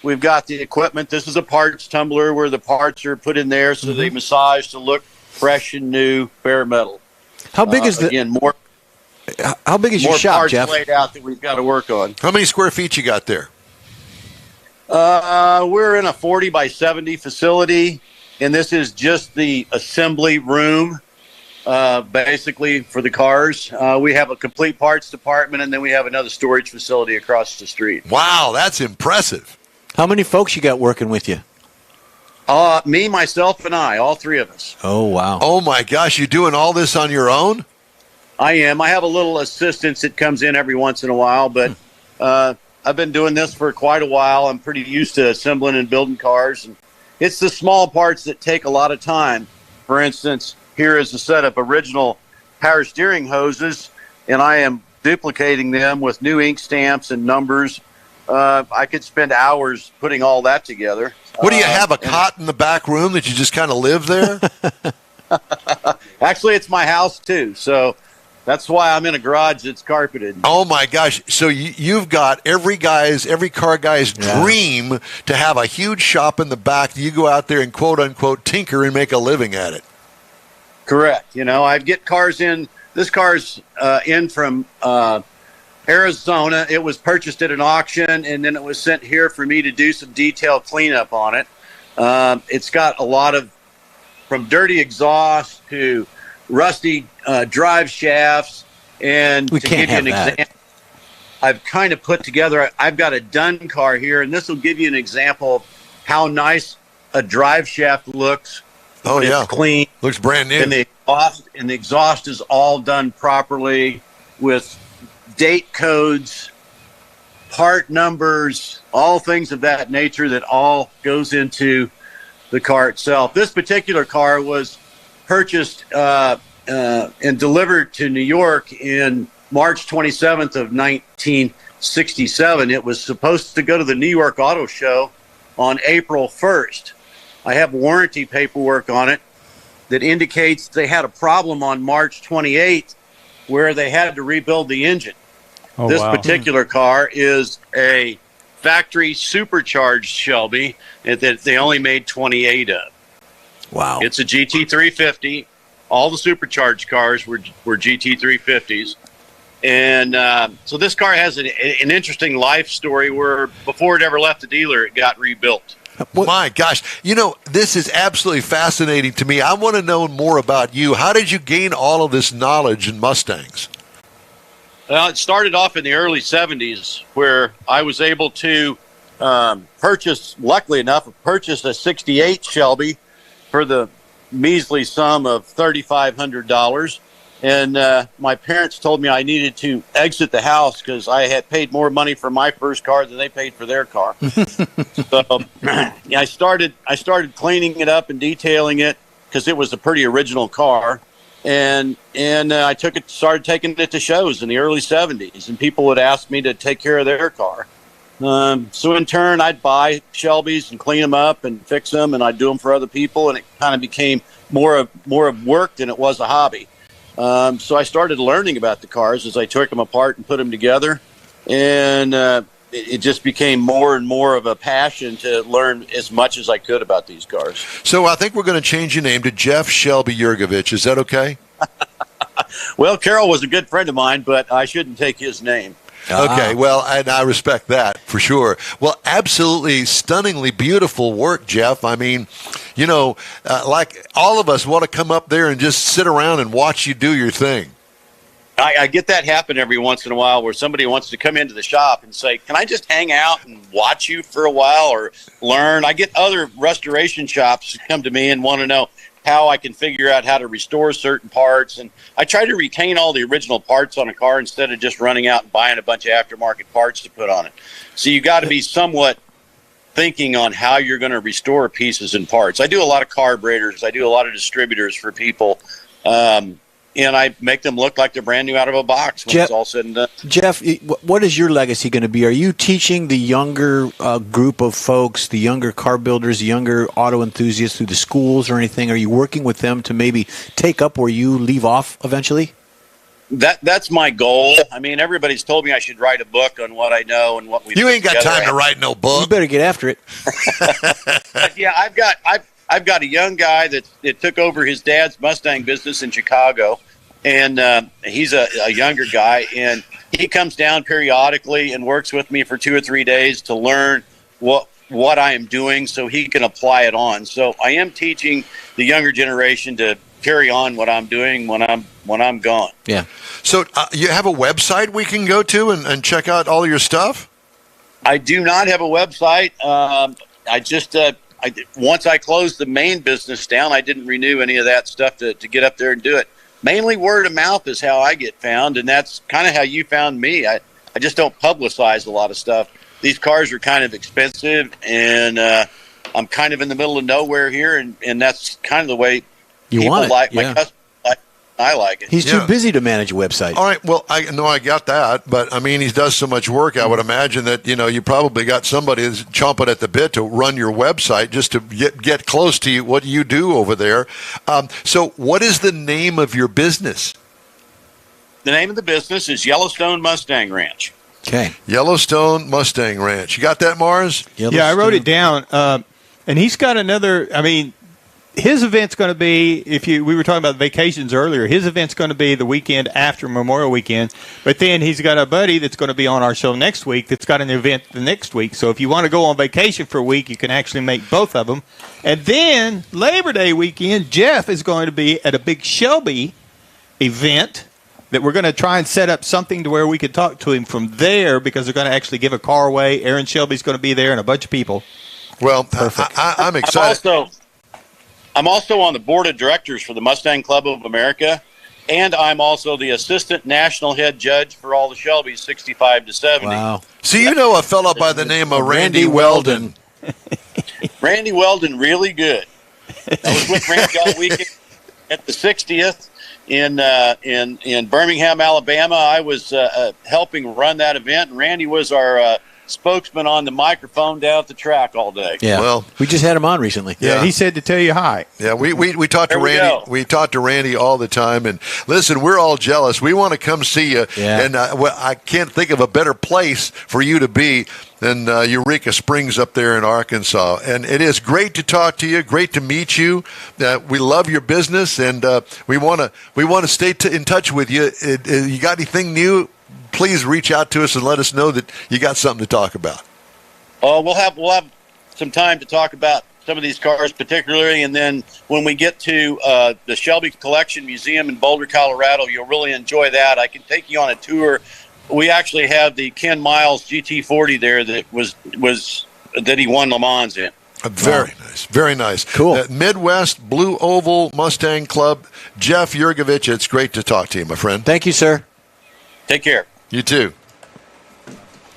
We've got the equipment. This is a parts tumbler where the parts are put in there so they massage to look fresh and new, bare metal. How big is How big is your shop, parts Jeff? Laid out that we've got to work on. How many square feet you got there? We're in a 40 by 70 facility, and this is just the assembly room, basically, for the cars. We have a complete parts department, and then we have another storage facility across the street. Wow, that's impressive. How many folks you got working with you? Me, myself, and I, all three of us. Oh, wow. Oh, my gosh, you're doing all this on your own? I am. I have a little assistance that comes in every once in a while, but I've been doing this for quite a while. I'm pretty used to assembling and building cars. And it's the small parts that take a lot of time. For instance, here is a set of original power steering hoses, and I am duplicating them with new ink stamps and numbers. I could spend hours putting all that together. What do you have, a cot in the back room that you just kind of live there? Actually, it's my house, too. So that's why I'm in a garage that's carpeted. Oh, my gosh. So you've got every car guy's dream to have a huge shop in the back. You go out there and, quote, unquote, tinker and make a living at it. Correct. You know, I get cars in. This car's in from Arizona. It was purchased at an auction, and then it was sent here for me to do some detailed cleanup on it. It's got a lot of, from dirty exhaust to rusty drive shafts, and we to can't give you an have example, I've kind of put together, I've got a done car here, and this will give you an example of how nice a drive shaft looks. Oh, yeah. It's clean. Looks brand new. And the exhaust is all done properly with date codes, part numbers, all things of that nature that all goes into the car itself. This particular car was purchased and delivered to New York in March 27th of 1967. It was supposed to go to the New York Auto Show on April 1st. I have warranty paperwork on it that indicates they had a problem on March 28th where they had to rebuild the engine. Oh, this wow. particular car is a factory supercharged Shelby that they only made 28 of. Wow. It's a GT350. All the supercharged cars were GT350s. And so this car has an interesting life story where before it ever left the dealer, it got rebuilt. My gosh. You know, this is absolutely fascinating to me. I want to know more about you. How did you gain all of this knowledge in Mustangs? Well, it started off in the early 70s where I was able to luckily enough, purchase a 68 Shelby for the measly sum of $3,500. And my parents told me I needed to exit the house because I had paid more money for my first car than they paid for their car. So I started cleaning it up and detailing it because it was a pretty original car. And I started taking it to shows in the early 70s, and people would ask me to take care of their car. So in turn, I'd buy Shelbys and clean them up and fix them, and I'd do them for other people, and it kind of became more of work than it was a hobby. So I started learning about the cars as I took them apart and put them together, and it just became more and more of a passion to learn as much as I could about these cars. So I think we're going to change your name to Jeff Shelby Yurgovich. Is that okay? Well, Carroll was a good friend of mine, but I shouldn't take his name. Okay, well, and I respect that for sure. Well, absolutely stunningly beautiful work, Jeff. I mean, you know, like all of us want to come up there and just sit around and watch you do your thing. I get that happen every once in a while where somebody wants to come into the shop and say, can I just hang out and watch you for a while or learn? I get other restoration shops come to me and want to know how I can figure out how to restore certain parts. And I try to retain all the original parts on a car instead of just running out and buying a bunch of aftermarket parts to put on it. So you got to be somewhat thinking on how you're going to restore pieces and parts. I do a lot of carburetors. I do a lot of distributors for people. And I make them look like they're brand new out of a box when it's all said and done. Jeff, what is your legacy going to be? Are you teaching the younger group of folks, the younger car builders, the younger auto enthusiasts through the schools or anything? Are you working with them to maybe take up where you leave off eventually? That's my goal. I mean, everybody's told me I should write a book on what I know and what we. You ain't got time to write no book. You better get after it. Yeah, I've got a young guy that took over his dad's Mustang business in Chicago, and he's a younger guy, and he comes down periodically and works with me for 2 or 3 days to learn what I am doing so he can apply it on. So I am teaching the younger generation to carry on what I'm doing when I'm gone. Yeah. So you have a website we can go to and check out all your stuff? I do not have a website. I just once I closed the main business down, I didn't renew any of that stuff to get up there and do it. Mainly word of mouth is how I get found, and that's kind of how you found me. I just don't publicize a lot of stuff. These cars are kind of expensive, and I'm kind of in the middle of nowhere here, and that's kind of the way people like my customers. I like it. He's too busy to manage a website. All right. Well, I got that, but I mean, he does so much work. I would imagine that you probably got somebody that's chomping at the bit to run your website just to get close to what you do over there. So, what is the name of your business? The name of the business is Yellowstone Mustang Ranch. Okay. Yellowstone Mustang Ranch. You got that, Mars? Yeah, I wrote it down. And he's got another. I mean, his event's going to be, we were talking about vacations earlier, his event's going to be the weekend after Memorial Weekend, but then he's got a buddy that's going to be on our show next week that's got an event the next week. So if you want to go on vacation for a week, you can actually make both of them. And then Labor Day weekend, Jeff is going to be at a big Shelby event that we're going to try and set up something to where we can talk to him from there, because they're going to actually give a car away. Aaron Shelby's going to be there and a bunch of people. Well, I'm excited. I'm also on the board of directors for the Mustang Club of America, and I'm also the assistant national head judge for all the Shelbys 65 to 70. Wow. So you know a fellow by the name of Randy Weldon. Randy Weldon, really good. I was with Randy all weekend at the 60th in Birmingham, Alabama. I was helping run that event, and Randy was our spokesman on the microphone down at the track all day. Yeah. Well, we just had him on recently. Yeah, he said to tell you hi. Yeah, we talked to Randy. We talked to Randy all the time, and listen, we're all jealous. We want to come see you, and I can't think of a better place for you to be than Eureka Springs up there in Arkansas. And it is great to talk to you. Great to meet you. We love your business, and we want to stay in touch with you. You got anything new? Please reach out to us and let us know that you got something to talk about. Oh, we'll have some time to talk about some of these cars particularly, and then when we get to the Shelby Collection Museum in Boulder, Colorado, you'll really enjoy that. I can take you on a tour. We actually have the Ken Miles GT40 there that he won Le Mans in. Very nice. Very nice. Cool. Midwest Blue Oval Mustang Club. Jeff Yurgovich, it's great to talk to you, my friend. Thank you, sir. Take care. You too.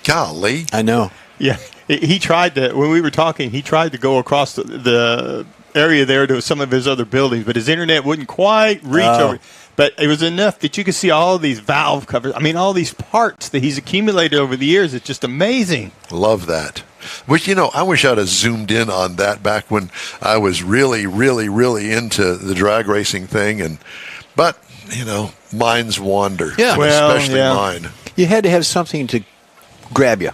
Golly. I know. Yeah, he tried to, when we were talking, he tried to go across the area there to some of his other buildings, but his internet wouldn't quite reach over. But it was enough that you could see all of these valve covers. I mean, all these parts that he's accumulated over the years. It's just amazing. Love that. Which, I wish I'd have zoomed in on that back when I was really, really, really into the drag racing thing. But minds wander. Yeah. Especially mine. You had to have something to grab you.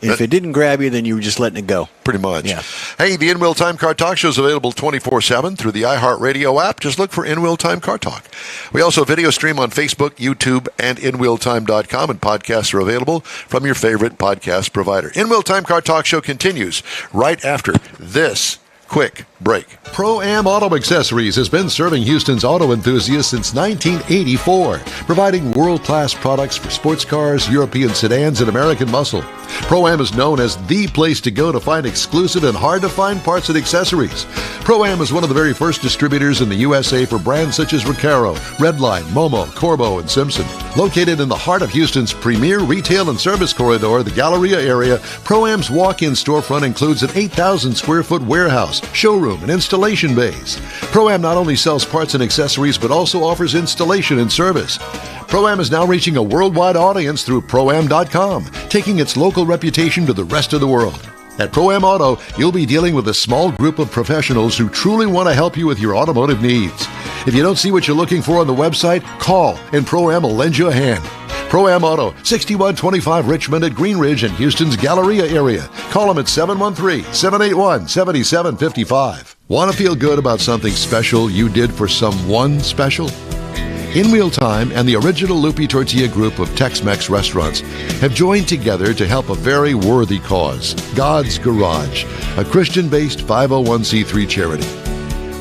If it didn't grab you, then you were just letting it go. Pretty much. Yeah. Hey, the In-Wheel Time Car Talk Show is available 24/7 through the iHeartRadio app. Just look for In-Wheel Time Car Talk. We also video stream on Facebook, YouTube, and InWheelTime.com, and podcasts are available from your favorite podcast provider. In-Wheel Time Car Talk Show continues right after this quick break. Pro-Am Auto Accessories has been serving Houston's auto enthusiasts since 1984, providing world-class products for sports cars, European sedans, and American muscle. Pro-Am is known as the place to go to find exclusive and hard-to-find parts and accessories. Pro-Am is one of the very first distributors in the USA for brands such as Recaro, Redline, Momo, Corbo, and Simpson. Located in the heart of Houston's premier retail and service corridor, the Galleria area, Pro-Am's walk-in storefront includes an 8,000 square foot warehouse, showroom, and installation bays. Pro-Am not only sells parts and accessories, but also offers installation and service. Pro-Am is now reaching a worldwide audience through Pro-Am.com, taking its local reputation to the rest of the world. At Pro-Am Auto, you'll be dealing with a small group of professionals who truly want to help you with your automotive needs. If you don't see what you're looking for on the website, call and Pro-Am will lend you a hand. Pro-Am Auto, 6125 Richmond at Green Ridge in Houston's Galleria area. Call them at 713-781-7755. Want to feel good about something special you did for someone special? In Wheel Time and the original Lupi Tortilla group of Tex-Mex restaurants have joined together to help a very worthy cause, God's Garage, a Christian-based 501c3 charity.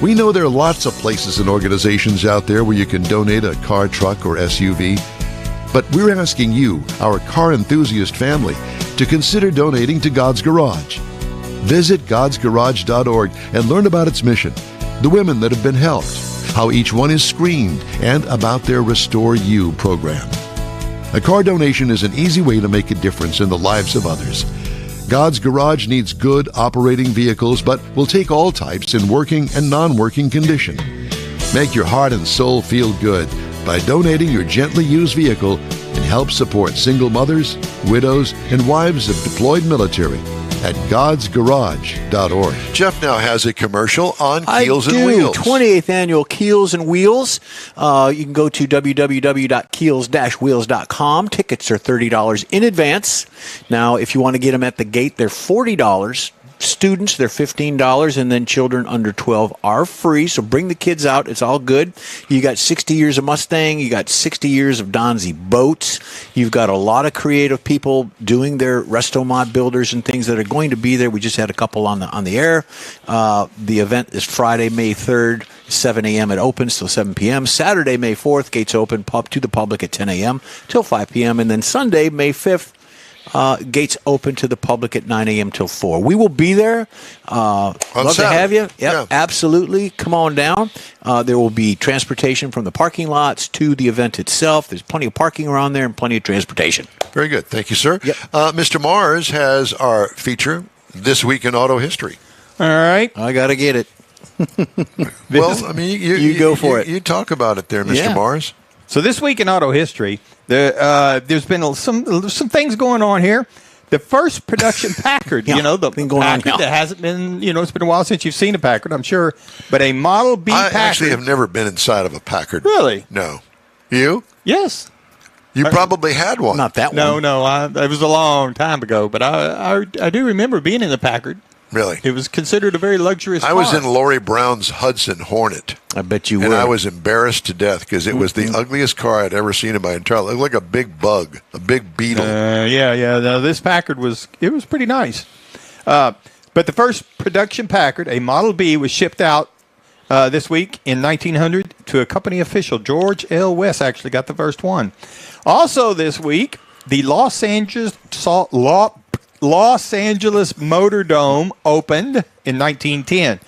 We know there are lots of places and organizations out there where you can donate a car, truck, or SUV, but we're asking you, our car enthusiast family, to consider donating to God's Garage. Visit godsgarage.org and learn about its mission, the women that have been helped, how each one is screened, and about their Restore You program. A car donation is an easy way to make a difference in the lives of others. God's Garage needs good operating vehicles, but will take all types in working and non-working condition. Make your heart and soul feel good by donating your gently used vehicle and help support single mothers, widows, and wives of deployed military at godsgarage.org. Jeff now has a commercial on I Keels do. and Wheels. 28th annual Keels and Wheels. You can go to www.keels-wheels.com. Tickets are $30 in advance. Now, if you want to get them at the gate, they're $40. Students, they're $15, and then children under 12 are free. So bring the kids out. It's all good. You got 60 years of Mustang. You got 60 years of Donzi boats. You've got a lot of creative people doing their resto mod builders and things that are going to be there. We just had a couple on the air. The event is Friday, May 3rd, 7 a.m. It opens till 7 p.m. Saturday, May 4th, gates open to the public at 10 a.m. till 5 p.m. And then Sunday, May 5th, gates open to the public at 9 a.m. till 4. We will be there. Love Saturday. to have you. Yep, Yeah. Absolutely. Come on down. There will be transportation from the parking lots to the event itself. There's plenty of parking around there and plenty of transportation. Very good. Thank you, sir. Yep. Mr. Mars has our feature, This Week in Auto History. All right. I got to get it. Well, I mean, You go for it. You talk about it there, Mr. Yeah. Mars. So this week in auto history, there's been some things going on here. The first production Packard, Yeah, the been going on Packard now. that hasn't been, it's been a while since you've seen a Packard, I'm sure, but a Model B I Packard. actually have never been inside of a Packard. Really? No. You? Yes. You probably had one. Not that No, one. it was a long time ago, but I do remember being in the Packard. Really? It was considered a very luxurious I was car. in Lori Brown's Hudson Hornet. I bet you And were. I was embarrassed to death because it was the ugliest car I'd ever seen in my entire life. It looked like a big bug, a big beetle. Yeah. No, this Packard was pretty nice. But the first production Packard, a Model B, was shipped out this week in 1900 to a company official. George L. West actually got the first one. Also this week, the Los Angeles Motor Dome opened in 1910.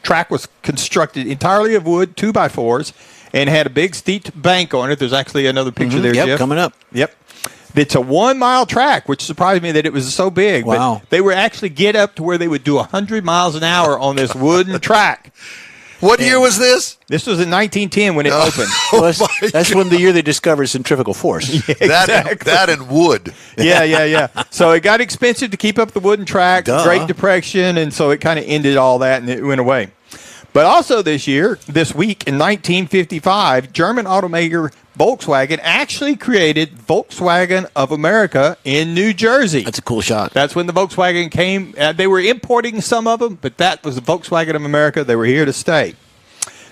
Track was constructed entirely of wood, 2x4s, and had a big steep bank on it. There's actually another picture there, Yep, Jeff. coming up. Yep. It's a 1 mile track, which surprised me that it was so big. Wow. But they were actually get up to where they would do 100 miles an hour on this wooden track. What year was this? This was in 1910 when it opened. Well, that's when the year they discovered centrifugal force. That and wood. Yeah. So it got expensive to keep up the wooden track, Duh. Great Depression, and so it kind of ended all that and it went away. But also this week in 1955, German automaker Volkswagen actually created Volkswagen of America in New Jersey. That's a cool shot. That's when the Volkswagen came. They were importing some of them, but that was the Volkswagen of America. They were here to stay.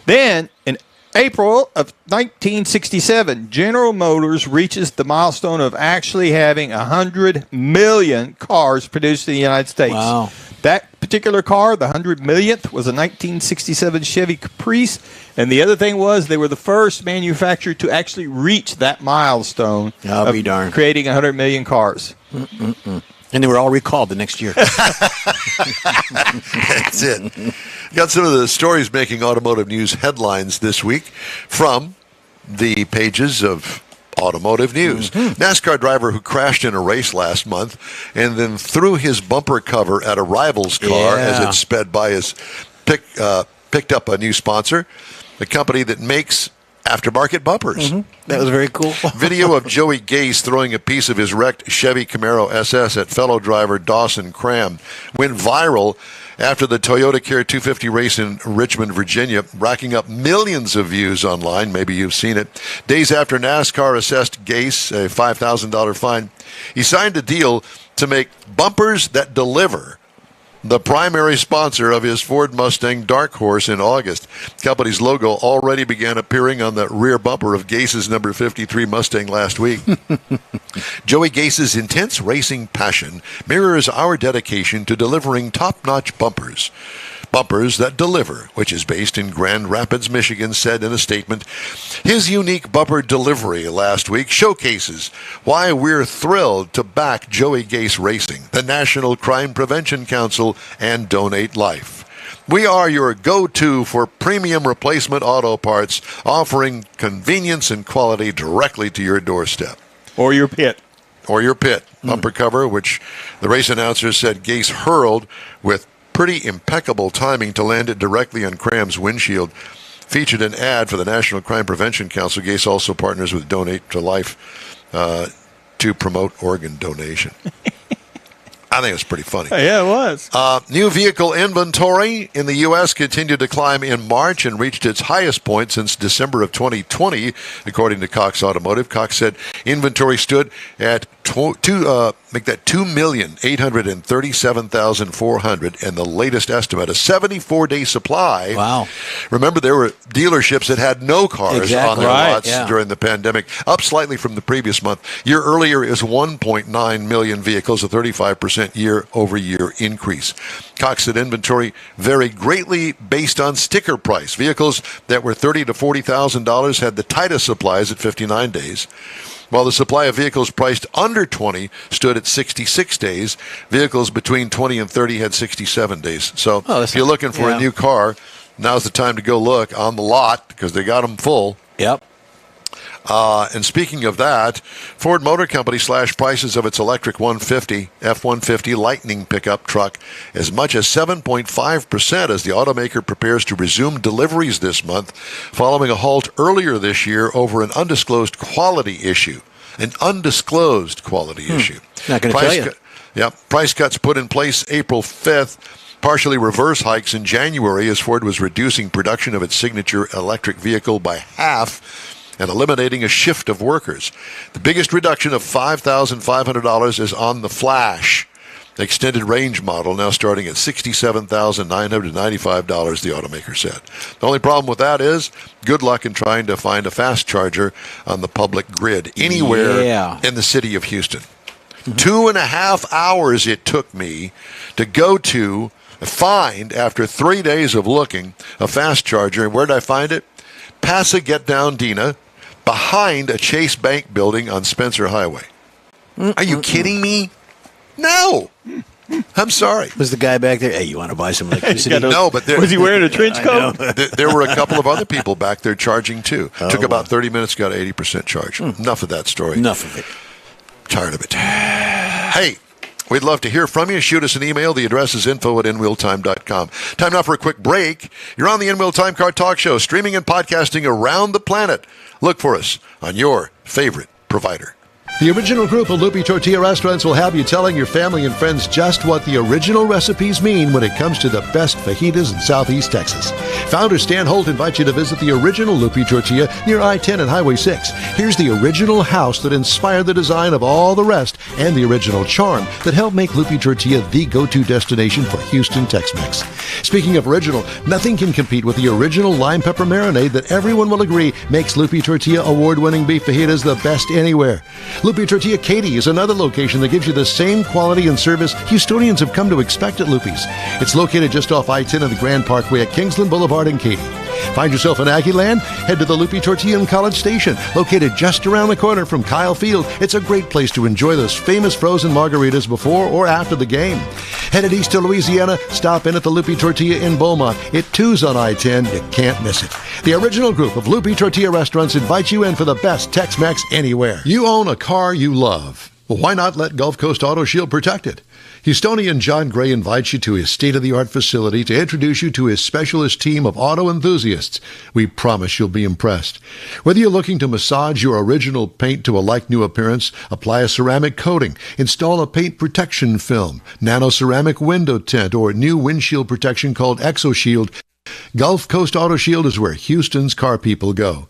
Then, in April of 1967, General Motors reaches the milestone of actually having 100 million cars produced in the United States. Wow. That particular car, the 100 millionth, was a 1967 Chevy Caprice. And the other thing was they were the first manufacturer to actually reach that milestone I'll be darned. creating 100 million cars. And they were all recalled the next year. That's it. Got some of the stories making automotive news headlines this week from the pages of Automotive News. NASCAR driver who crashed in a race last month and then threw his bumper cover at a rival's car as it sped by his picked up a new sponsor, the company that makes aftermarket bumpers. That was very cool. Video of Joey Gase throwing a piece of his wrecked Chevy Camaro SS at fellow driver Dawson Cram went viral after the Toyota Care 250 race in Richmond, Virginia, racking up millions of views online. Maybe you've seen it. Days after NASCAR assessed Gase a $5,000 fine, he signed a deal to make bumpers that deliver the primary sponsor of his Ford Mustang Dark Horse in August. The company's logo already began appearing on the rear bumper of Gase's number 53 Mustang last week. Joey Gase's intense racing passion mirrors our dedication to delivering top-notch bumpers. Bumpers that deliver, which is based in Grand Rapids, Michigan, said in a statement. His unique bumper delivery last week showcases why we're thrilled to back Joey Gase Racing, the National Crime Prevention Council, and Donate Life. We are your go-to for premium replacement auto parts, offering convenience and quality directly to your doorstep. Or your pit. Bumper cover, which the race announcer said Gase hurled with pretty impeccable timing to land it directly on Cram's windshield, featured an ad for the National Crime Prevention Council. Gase also partners with Donate to Life to promote organ donation. I think it was pretty funny. Yeah, it was. New vehicle inventory in the U.S. continued to climb in March and reached its highest point since December of 2020, according to Cox Automotive. Cox said inventory stood at 2,837,400, and the latest estimate, a 74-day supply. Wow. Remember, there were dealerships that had no cars on their lots during the pandemic, up slightly from the previous month. Year earlier is 1.9 million vehicles, a 35% year-over-year increase. Cox said inventory varied greatly based on sticker price. Vehicles that were $30,000 to $40,000 had the tightest supplies at 59 days, while the supply of vehicles priced under 20 stood at 66 days. Vehicles between 20 and 30 had 67 days. So if you're looking for a new car, now's the time to go look on the lot because they got them full. Yep. And speaking of that, Ford Motor Company slashed prices of its electric F-150 Lightning pickup truck as much as 7.5% as the automaker prepares to resume deliveries this month following a halt earlier this year over an undisclosed quality issue. Not going to tell you. Price cuts put in place April 5th. Partially reverse hikes in January as Ford was reducing production of its signature electric vehicle by half and eliminating a shift of workers. The biggest reduction of $5,500 is on the Flash extended range model, now starting at $67,995, the automaker said. The only problem with that is good luck in trying to find a fast charger on the public grid anywhere in the city of Houston. 2.5 hours it took me to go to find, after 3 days of looking, a fast charger. And where did I find it? Pasadena, behind a Chase Bank building on Spencer Highway. Are you kidding me? No. I'm sorry. Was the guy back there? Hey, you want to buy some electricity? No, but was he wearing a trench coat? There were a couple of other people back there charging too. Took about 30 minutes, got an 80% charge. Enough of that story. Enough of it. Tired of it. Hey, we'd love to hear from you. Shoot us an email. The address is info@inwheeltime.com. Time now for a quick break. You're on the In-Wheel Time Car Talk Show, streaming and podcasting around the planet. Look for us on your favorite provider. The original group of Loopy Tortilla restaurants will have you telling your family and friends just what the original recipes mean when it comes to the best fajitas in Southeast Texas. Founder Stan Holt invites you to visit the original Loopy Tortilla near I-10 and Highway 6. Here's the original house that inspired the design of all the rest and the original charm that helped make Loopy Tortilla the go-to destination for Houston Tex-Mex. Speaking of original, nothing can compete with the original lime pepper marinade that everyone will agree makes Loopy Tortilla award-winning beef fajitas the best anywhere. Lupi Tortilla Katy is another location that gives you the same quality and service Houstonians have come to expect at Lupi's. It's located just off I-10 of the Grand Parkway at Kingsland Boulevard in Katy. Find yourself in Aggie Land? Head to the Lupi Tortilla in College Station, located just around the corner from Kyle Field. It's a great place to enjoy those famous frozen margaritas before or after the game. Headed east to Louisiana, stop in at the Lupi Tortilla in Beaumont. It too's on I-10. You can't miss it. The original group of Lupi Tortilla restaurants invites you in for the best Tex-Mex anywhere. You own a car you love. Well, why not let Gulf Coast Auto Shield protect it? Houstonian John Gray invites you to his state-of-the-art facility to introduce you to his specialist team of auto enthusiasts. We promise you'll be impressed. Whether you're looking to massage your original paint to a like-new appearance, apply a ceramic coating, install a paint protection film, nano-ceramic window tint, or new windshield protection called ExoShield, Gulf Coast Auto Shield is where Houston's car people go.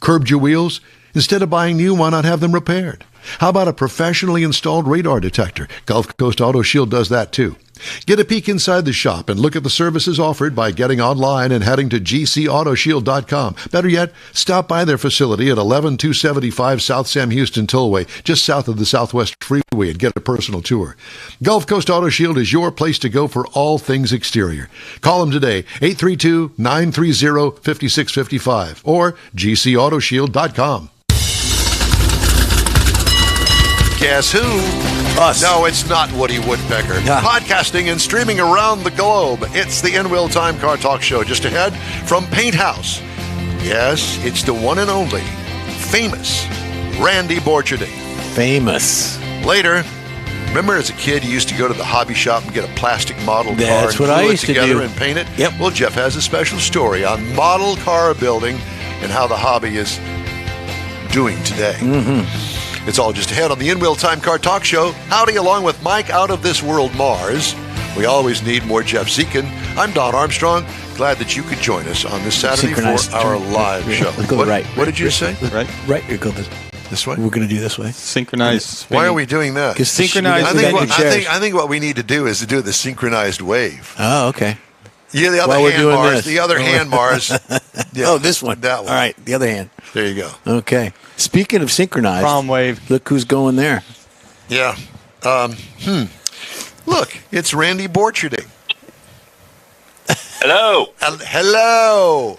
Curbed your wheels? Instead of buying new, why not have them repaired? How about a professionally installed radar detector? Gulf Coast Auto Shield does that too. Get a peek inside the shop and look at the services offered by getting online and heading to gcautoshield.com. Better yet, stop by their facility at 11275 South Sam Houston Tollway, just south of the Southwest Freeway, and get a personal tour. Gulf Coast Auto Shield is your place to go for all things exterior. Call them today, 832-930-5655 or gcautoshield.com. Guess who? Us. No, it's not Woody Woodpecker. Yeah. Podcasting and streaming around the globe. It's the In-Wheel Time Car Talk Show just ahead from Paint House. Yes, it's the one and only famous Randy Borcherding. Famous. Later, remember as a kid you used to go to the hobby shop and get a plastic model car That's and what I glue it used to together do. and paint it? Yep. Well, Jeff has a special story on model car building and how the hobby is doing today. Mm-hmm. It's all just ahead on the In-Wheel Time Car Talk Show. Howdy, along with Mike Out of This World Mars. We always need more Jeff Zekin. I'm Don Armstrong. Glad that you could join us on this Saturday for our live show. Let's go What, right. what did you say? Right? Right. Here goes This way? We're going to do this way. Synchronized. Why are we doing that? Because Synchronized I with think, that what, new I think what we need to do is to do the synchronized wave. Oh, okay. Yeah, the other While we're hand doing Mars. this. The other hand Mars. Yeah, Oh, this one. That one. All right. The other hand. There you go. Okay. Speaking of synchronized. Prom wave. Look who's going there. Yeah. Look, it's Randy Borcherding. Hello. Hello.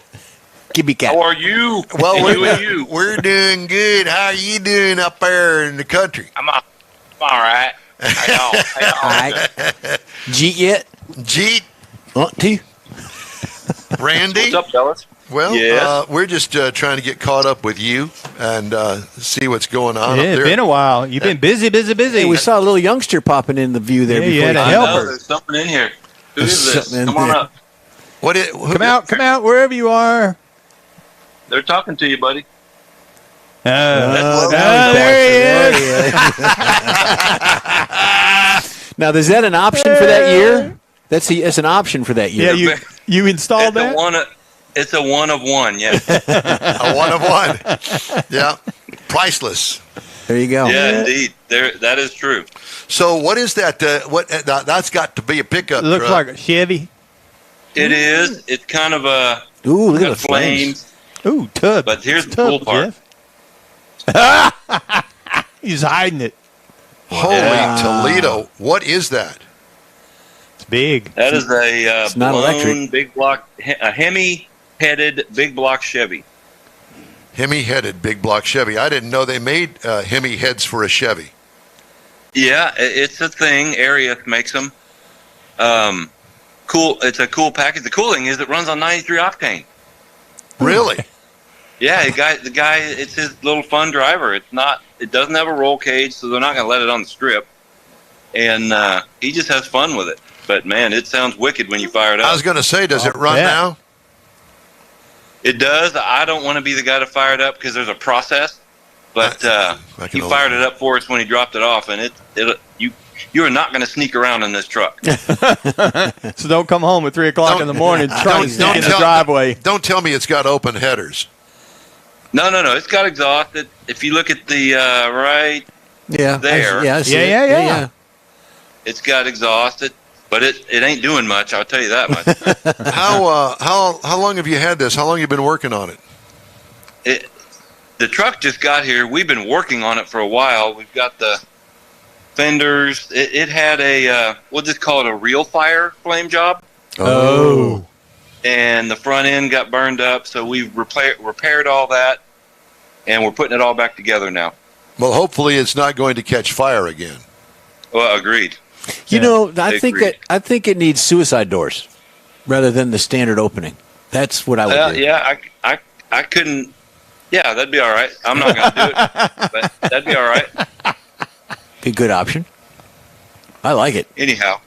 Gibby cat. How are you? Well, And you and you. we're doing good. How are you doing up there in the country? I'm all right. How y'all? All right. Jeet yet? Jeet, T? Randy. What's up, fellas? Well, Yes. we're just trying to get caught up with you and see what's going on Yeah, up it's there. been a while. You've been busy. Hey, we saw a little youngster popping in the view there Yeah, before you had you a I came. know helper. there's something in here. Who There's is this? something in Come on there. up. Come out, wherever you are. They're talking to you, buddy. Oh, there he is. Now, is that an option for that year? That's an option for that year. Yeah, you installed that? It's a one of one. Yeah. A one of one. Yeah. Priceless. There you go. Yeah, indeed. That is true. So what is that? That's got to be a pickup Looks truck. like a Chevy. It is. It's kind of a Ooh, look at got the flames. Ooh, tub. But here's the Tub, cool part. Jeff. He's hiding it. Holy Wow. Toledo. What is that? It's big. That is a It's not blown electric. big block, a Hemi-headed big block Chevy. Hemi-headed big block Chevy. I didn't know they made Hemi heads for a Chevy. Yeah, it's a thing. Area makes them. Cool. It's a cool package. The cool thing is it runs on 93 octane. Really? Yeah, the guy. It's his little fun driver. It doesn't have a roll cage, so they're not going to let it on the strip. And he just has fun with it. But man, it sounds wicked when you fire it up. I was going to say, does it run yeah. now? It does. I don't want to be the guy to fire it up because there's a process. But I can he fired it up for us when he dropped it off, and you are not going to sneak around in this truck. So don't come home at 3 o'clock in the morning trying to sneak in the driveway. Don't tell me it's got open headers. No. It's got exhaust. If you look at the right, Yeah. There. I see Yeah, it. yeah. it's got exhaust. But it ain't doing much. I'll tell you that much. How long have you had this? How long have you been working on it? the truck just got here. We've been working on it for a while. We've got the fenders. It had a, we'll just call it a real fire flame job. Oh. And the front end got burned up, so we've repaired all that, and we're putting it all back together now. Well, hopefully it's not going to catch fire again. Well, agreed. You know, I Agreed. think it needs suicide doors rather than the standard opening. That's what I would do. Yeah, I couldn't. Yeah, that'd be all right. I'm not going to do it, but that'd be all right. Be a good option. I like it. Anyhow,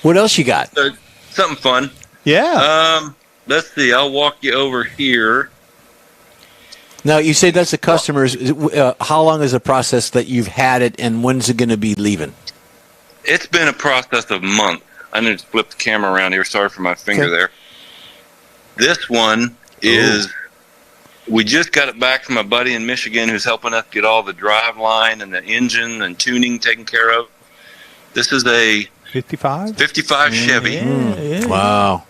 What else you got? so, something fun. Yeah. Let's see. I'll walk you over here. Now, you say that's the customers. How long is the process that you've had it, and when's it going to be leaving? It's been a process of months. I need to flip the camera around here. Sorry for my finger Okay. there. This one is, we just got it back from a buddy in Michigan who's helping us get all the drive line and the engine and tuning taken care of. This is a 55? 55 Chevy Yeah. Wow.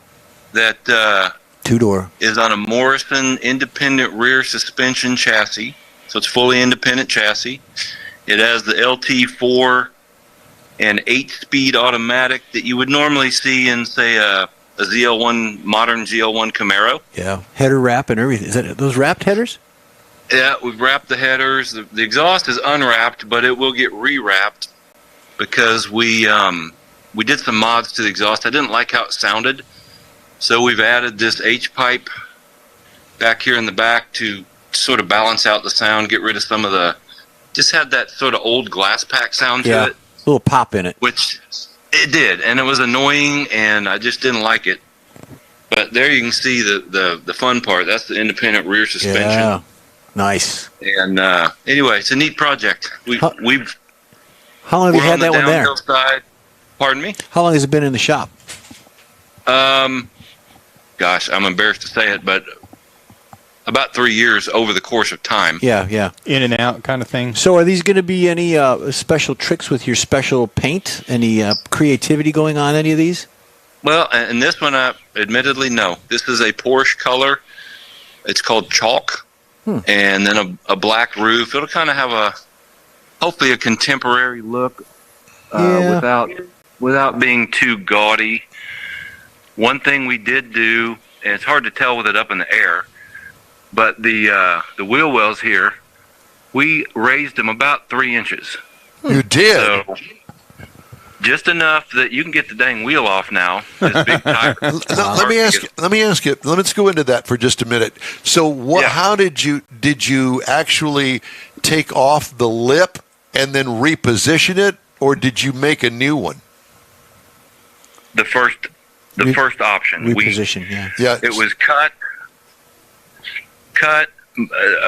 that Two-door. is on a Morrison independent rear suspension chassis. So it's fully independent chassis. It has the LT4 and 8-speed automatic that you would normally see in, say, a ZL1, modern ZL1 Camaro. Yeah. Header wrap and everything. Is that those wrapped headers? Yeah, we've wrapped the headers. The exhaust is unwrapped, but it will get rewrapped because we did some mods to the exhaust. I didn't like how it sounded, so we've added this H-pipe back here in the back to sort of balance out the sound, get rid of some of the, just had that sort of old glass pack sound to it, A little pop in it. which it did, and it was annoying, and I just didn't like it. But there you can see the fun part. That's the independent rear suspension. Yeah. Nice. And anyway, it's a neat project. We've How long have you we're had on the that one there? downhill side. Pardon me? How long has it been in the shop? Gosh, I'm embarrassed to say it, but about 3 years over the course of time. Yeah, yeah. In and out kind of thing. So are these going to be any special tricks with your special paint? Any creativity going on any of these? Well, and this one, admittedly, no. This is a Porsche color. It's called chalk, and then a black roof. It'll kind of have hopefully a contemporary look without being too gaudy. One thing we did do, and it's hard to tell with it up in the air, but the wheel wells here, we raised them about 3 inches. You did? So just enough that you can get the dang wheel off now. This big tire. Let me ask you. Let's go into that for just a minute. So, what? Yeah. How did you actually take off the lip and then reposition it, or did you make a new one? The first option. Reposition, yeah. Yeah, It was cut.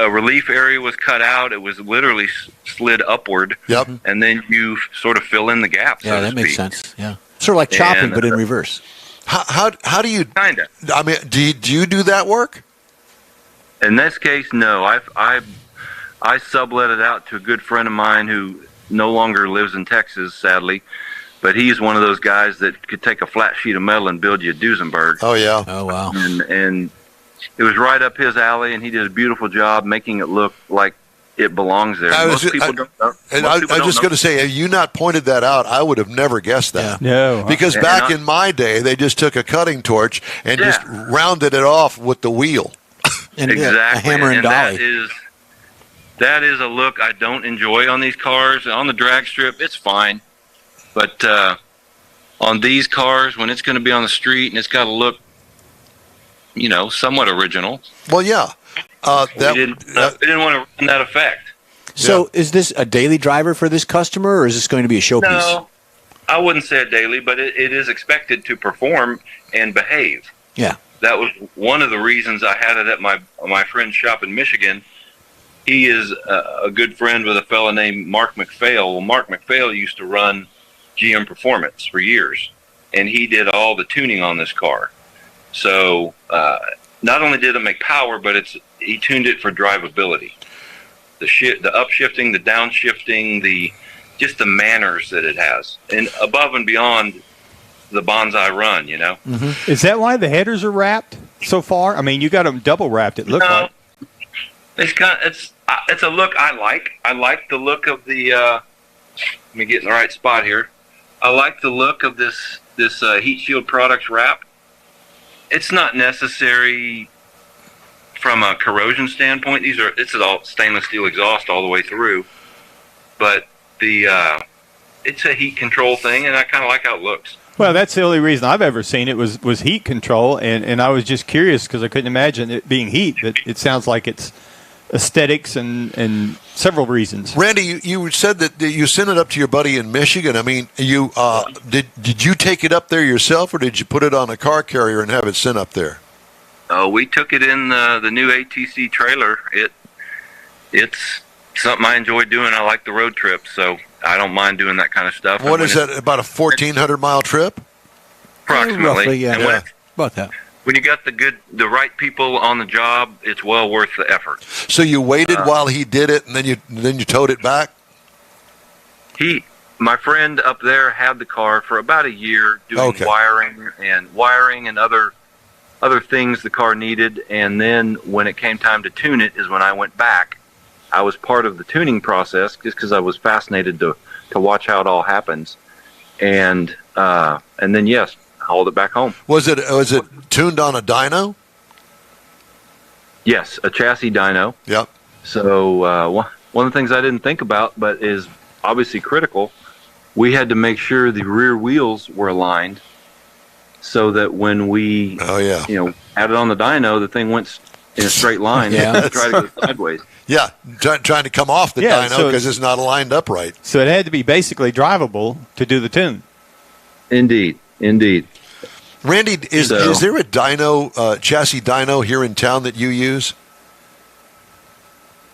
A relief area was cut out. It was literally slid upward. Yep. And then you sort of fill in the gaps. Yeah, so that to makes speak. sense. Yeah. Sort of like chopping, And, but in reverse. How do you? Kinda. I mean, do you do that work? In this case, no. I sublet it out to a good friend of mine who no longer lives in Texas, sadly. But he's one of those guys that could take a flat sheet of metal and build you a Duesenberg. Oh yeah. Oh, wow. And it was right up his alley, and he did a beautiful job making it look like it belongs there. Most people don't know. And Most I'm people don't just know. going to say, had you not pointed that out, I would have never guessed that. No. Because Yeah, back and in my day, they just took a cutting torch and Yeah. just rounded it off with the wheel. And Exactly. a hammer and dolly. That is a look I don't enjoy on these cars. On the drag strip, it's fine. But on these cars, when it's going to be on the street and it's got to look, somewhat original, Well, yeah. we didn't want to run that effect. So is this a daily driver for this customer, or is this going to be a showpiece? No, I wouldn't say it daily, but it is expected to perform and behave. Yeah. That was one of the reasons I had it at my friend's shop in Michigan. He is a good friend with a fellow named Mark McPhail. Well, Mark McPhail used to run GM Performance for years, and he did all the tuning on this car. So not only did it make power, but he tuned it for drivability. The upshifting, the downshifting, just the manners that it has, and above and beyond the Bonsai run, Is that why the headers are wrapped so far? I mean, you got them double wrapped, it looked like. It's a look I like. I like the look of the. Let me get in the right spot here. I like the look of this Heat Shield Products wrap. It's not necessary from a corrosion standpoint. It's all stainless steel exhaust all the way through, but it's a heat control thing, and I kind of like how it looks. Well, that's the only reason I've ever seen it was heat control, and I was just curious because I couldn't imagine it being heat, but it sounds like it's aesthetics and several reasons. Randy, you said that you sent it up to your buddy in Michigan. I mean, you did you take it up there yourself, or did you put it on a car carrier and have it sent up there? We took it in the new ATC trailer. It's something I enjoy doing. I like the road trips, so I don't mind doing that kind of stuff. What is that, about a 1,400-mile trip? Approximately. Roughly, yeah. And About that. when you got the right people on the job, it's well worth the effort. So you waited while he did it, and then you towed it back? My friend up there had the car for about a year doing wiring and other things the car needed, and then when it came time to tune it is when I went back. I was part of the tuning process just because I was fascinated to watch how it all happens, and then yes, hauled it back home. Was it tuned on a dyno? Yes, a chassis dyno. Yep. So one of the things I didn't think about, but is obviously critical, we had to make sure the rear wheels were aligned so that when we added on the dyno, the thing went in a straight line. Yeah. Try to go sideways. Yeah, trying to come off the dyno because it's not aligned up right. So it had to be basically drivable to do the tune. Indeed. Randy, is there a dyno chassis dyno here in town that you use?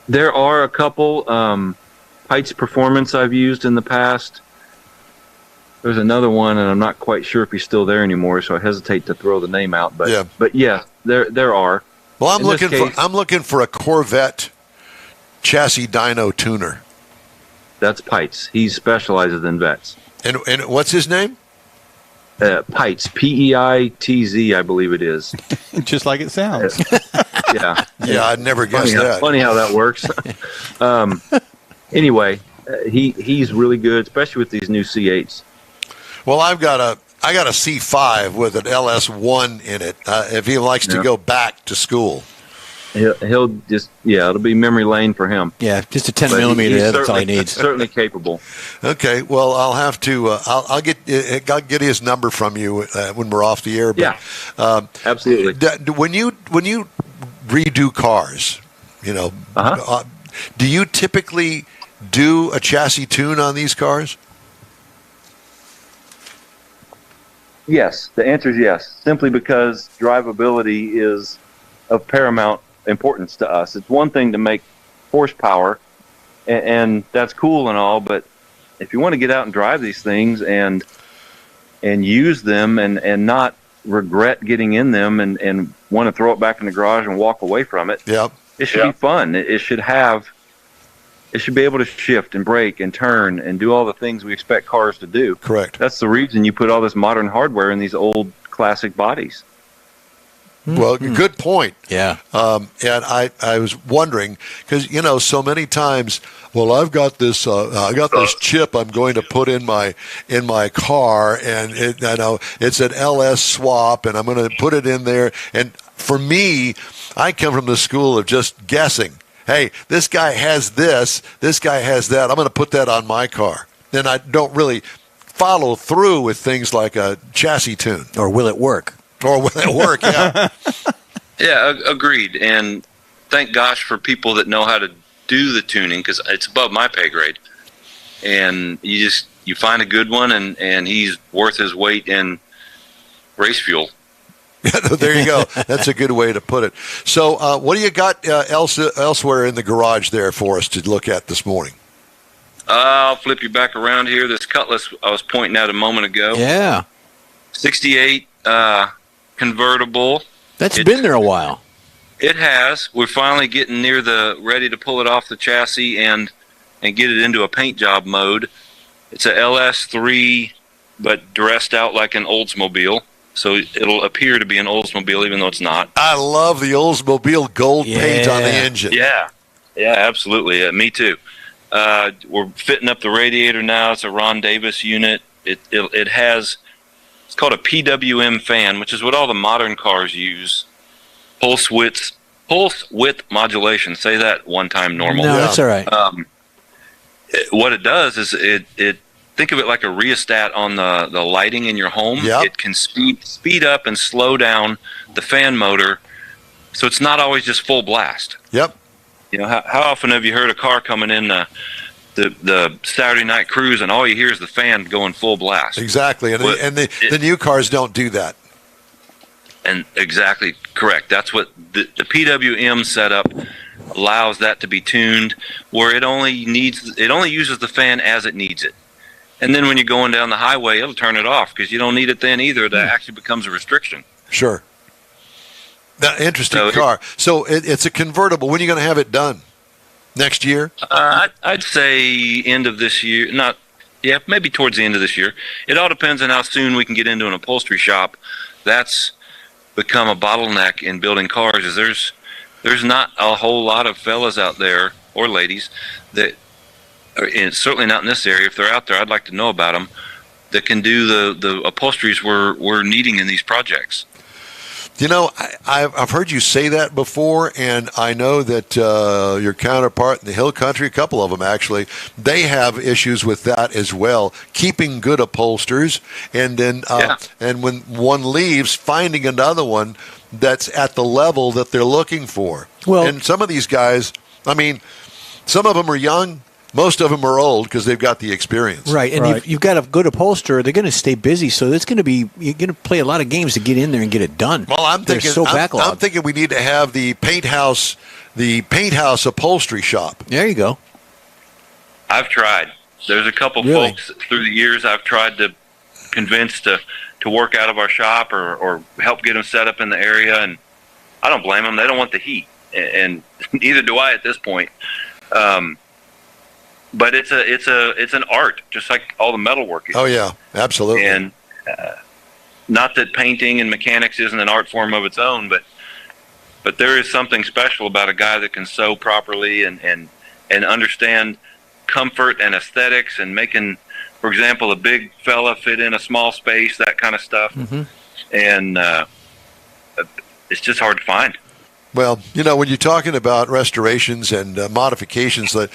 There are a couple. Pikes Performance I've used in the past. There's another one, and I'm not quite sure if he's still there anymore, so I hesitate to throw the name out. But yeah, there are. Well, I'm looking for a Corvette chassis dyno tuner. That's Pites. He specializes in vets. And what's his name? Pites, Peitz, I believe it is. Just like it sounds. Yeah. Yeah, I'd never guessed that. Funny how that works. Anyway, he's really good, especially with these new C8s. Well, I got a C5 with an LS1 in it. If he likes to go back to school, he'll just it'll be memory lane for him. Yeah, just a 10 millimeter. That's all he needs. Certainly capable. Okay, well, I'll have to. I'll get his number from you when we're off the air. But, absolutely. When you redo cars, do you typically do a chassis tune on these cars? Yes, the answer is yes. Simply because drivability is of paramount importance to us. It's one thing to make horsepower, and that's cool and all, but if you want to get out and drive these things and use them and not regret getting in them and want to throw it back in the garage and walk away from it, it should be fun. It should be able to shift and brake and turn and do all the things we expect cars to do. Correct. That's the reason you put all this modern hardware in these old classic bodies. Well, good point. Yeah. And I was wondering because so many times, well, I've got this this chip I'm going to put in my car, and it's an LS swap, and I'm going to put it in there. And for me, I come from the school of just guessing. Hey, this guy has this guy has that. I'm going to put that on my car. Then I don't really follow through with things like a chassis tune. Or will it work? Or will it work, yeah. Yeah, agreed. And thank gosh for people that know how to do the tuning, because it's above my pay grade. And you find a good one, and he's worth his weight in race fuel. There you go. That's a good way to put it. So what do you got elsewhere in the garage there for us to look at this morning? I'll flip you back around here. This Cutlass I was pointing out a moment ago. Yeah. 68 convertible. It's been there a while. It has. We're finally getting near ready to pull it off the chassis and get it into a paint job mode. It's a LS3, but dressed out like an Oldsmobile. so it'll appear to be an Oldsmobile even though it's not. I love the Oldsmobile gold paint on the engine. Yeah, absolutely. Me too. We're fitting up the radiator now. It's a Ron Davis unit. It has, it's called a PWM fan, which is what all the modern cars use. Pulse width modulation. Say that one time normal. No, that's all right. What it does is it think of it like a rheostat on the lighting in your home. Yep. It can speed up and slow down the fan motor, so it's not always just full blast. Yep. You know, how often have you heard a car coming in the Saturday night cruise and all you hear is the fan going full blast? Exactly, and the new cars don't do that. And exactly correct. That's what the PWM setup allows that to be tuned, where it only uses the fan as it needs it. And then when you're going down the highway, it'll turn it off because you don't need it then either. That actually becomes a restriction. Sure. That interesting car. So it's a convertible. When are you going to have it done? Next year? I'd say end of this year. Maybe towards the end of this year. It all depends on how soon we can get into an upholstery shop. That's become a bottleneck in building cars. Is there's not a whole lot of fellas out there or ladies that, and certainly not in this area. If they're out there, I'd like to know about them that can do the upholsteries we're needing in these projects. You know, I've heard you say that before, and I know that your counterpart in the Hill Country, a couple of them actually, they have issues with that as well, keeping good upholsters, and then and when one leaves, finding another one that's at the level that they're looking for. Well, and some of these guys, I mean, some of them are young. Most of them are old because they've got the experience. Right, and you've got a good upholsterer. They're going to stay busy, so it's going to be you're going to play a lot of games to get in there and get it done. Well, I'm thinking we need to have the paint house upholstery shop. There you go. I've tried. There's a couple folks through the years I've tried to convince to work out of our shop or help get them set up in the area, and I don't blame them. They don't want the heat, and neither do I at this point. But it's an art, just like all the metal work is. Oh yeah, absolutely. And not that painting and mechanics isn't an art form of its own, but there is something special about a guy that can sew properly and understand comfort and aesthetics and making, for example, a big fella fit in a small space, that kind of stuff. Mm-hmm. And it's just hard to find. Well, you know, when you're talking about restorations and modifications at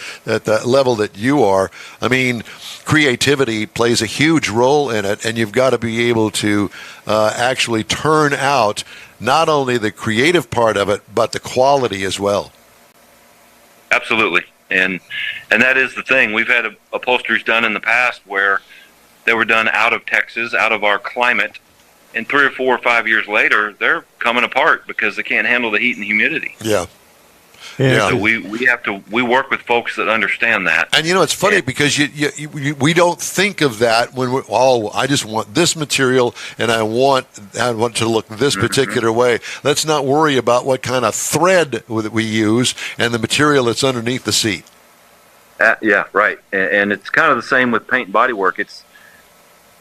the level that you are, I mean, creativity plays a huge role in it, and you've got to be able to actually turn out not only the creative part of it, but the quality as well. Absolutely. And that is the thing. We've had upholsteries done in the past where they were done out of Texas, out of our climate, and 3 or 4 or 5 years later, they're coming apart because they can't handle the heat and humidity. Yeah. So we work with folks that understand that. And you know, it's funny because we don't think of that when I just want this material and I want to look this particular way. Let's not worry about what kind of thread that we use and the material that's underneath the seat. Yeah, right. And it's kind of the same with paint and body work. It's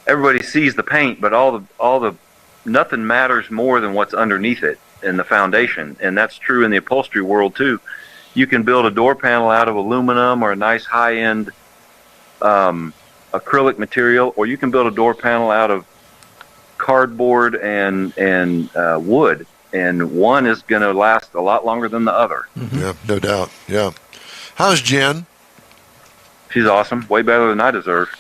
everybody sees the paint, but all the nothing matters more than what's underneath it in the foundation, and that's true in the upholstery world too. You can build a door panel out of aluminum or a nice high-end acrylic material, or you can build a door panel out of cardboard and wood, and one is going to last a lot longer than the other. Mm-hmm. Yeah, no doubt. Yeah. How's Jen? She's awesome. Way better than I deserve.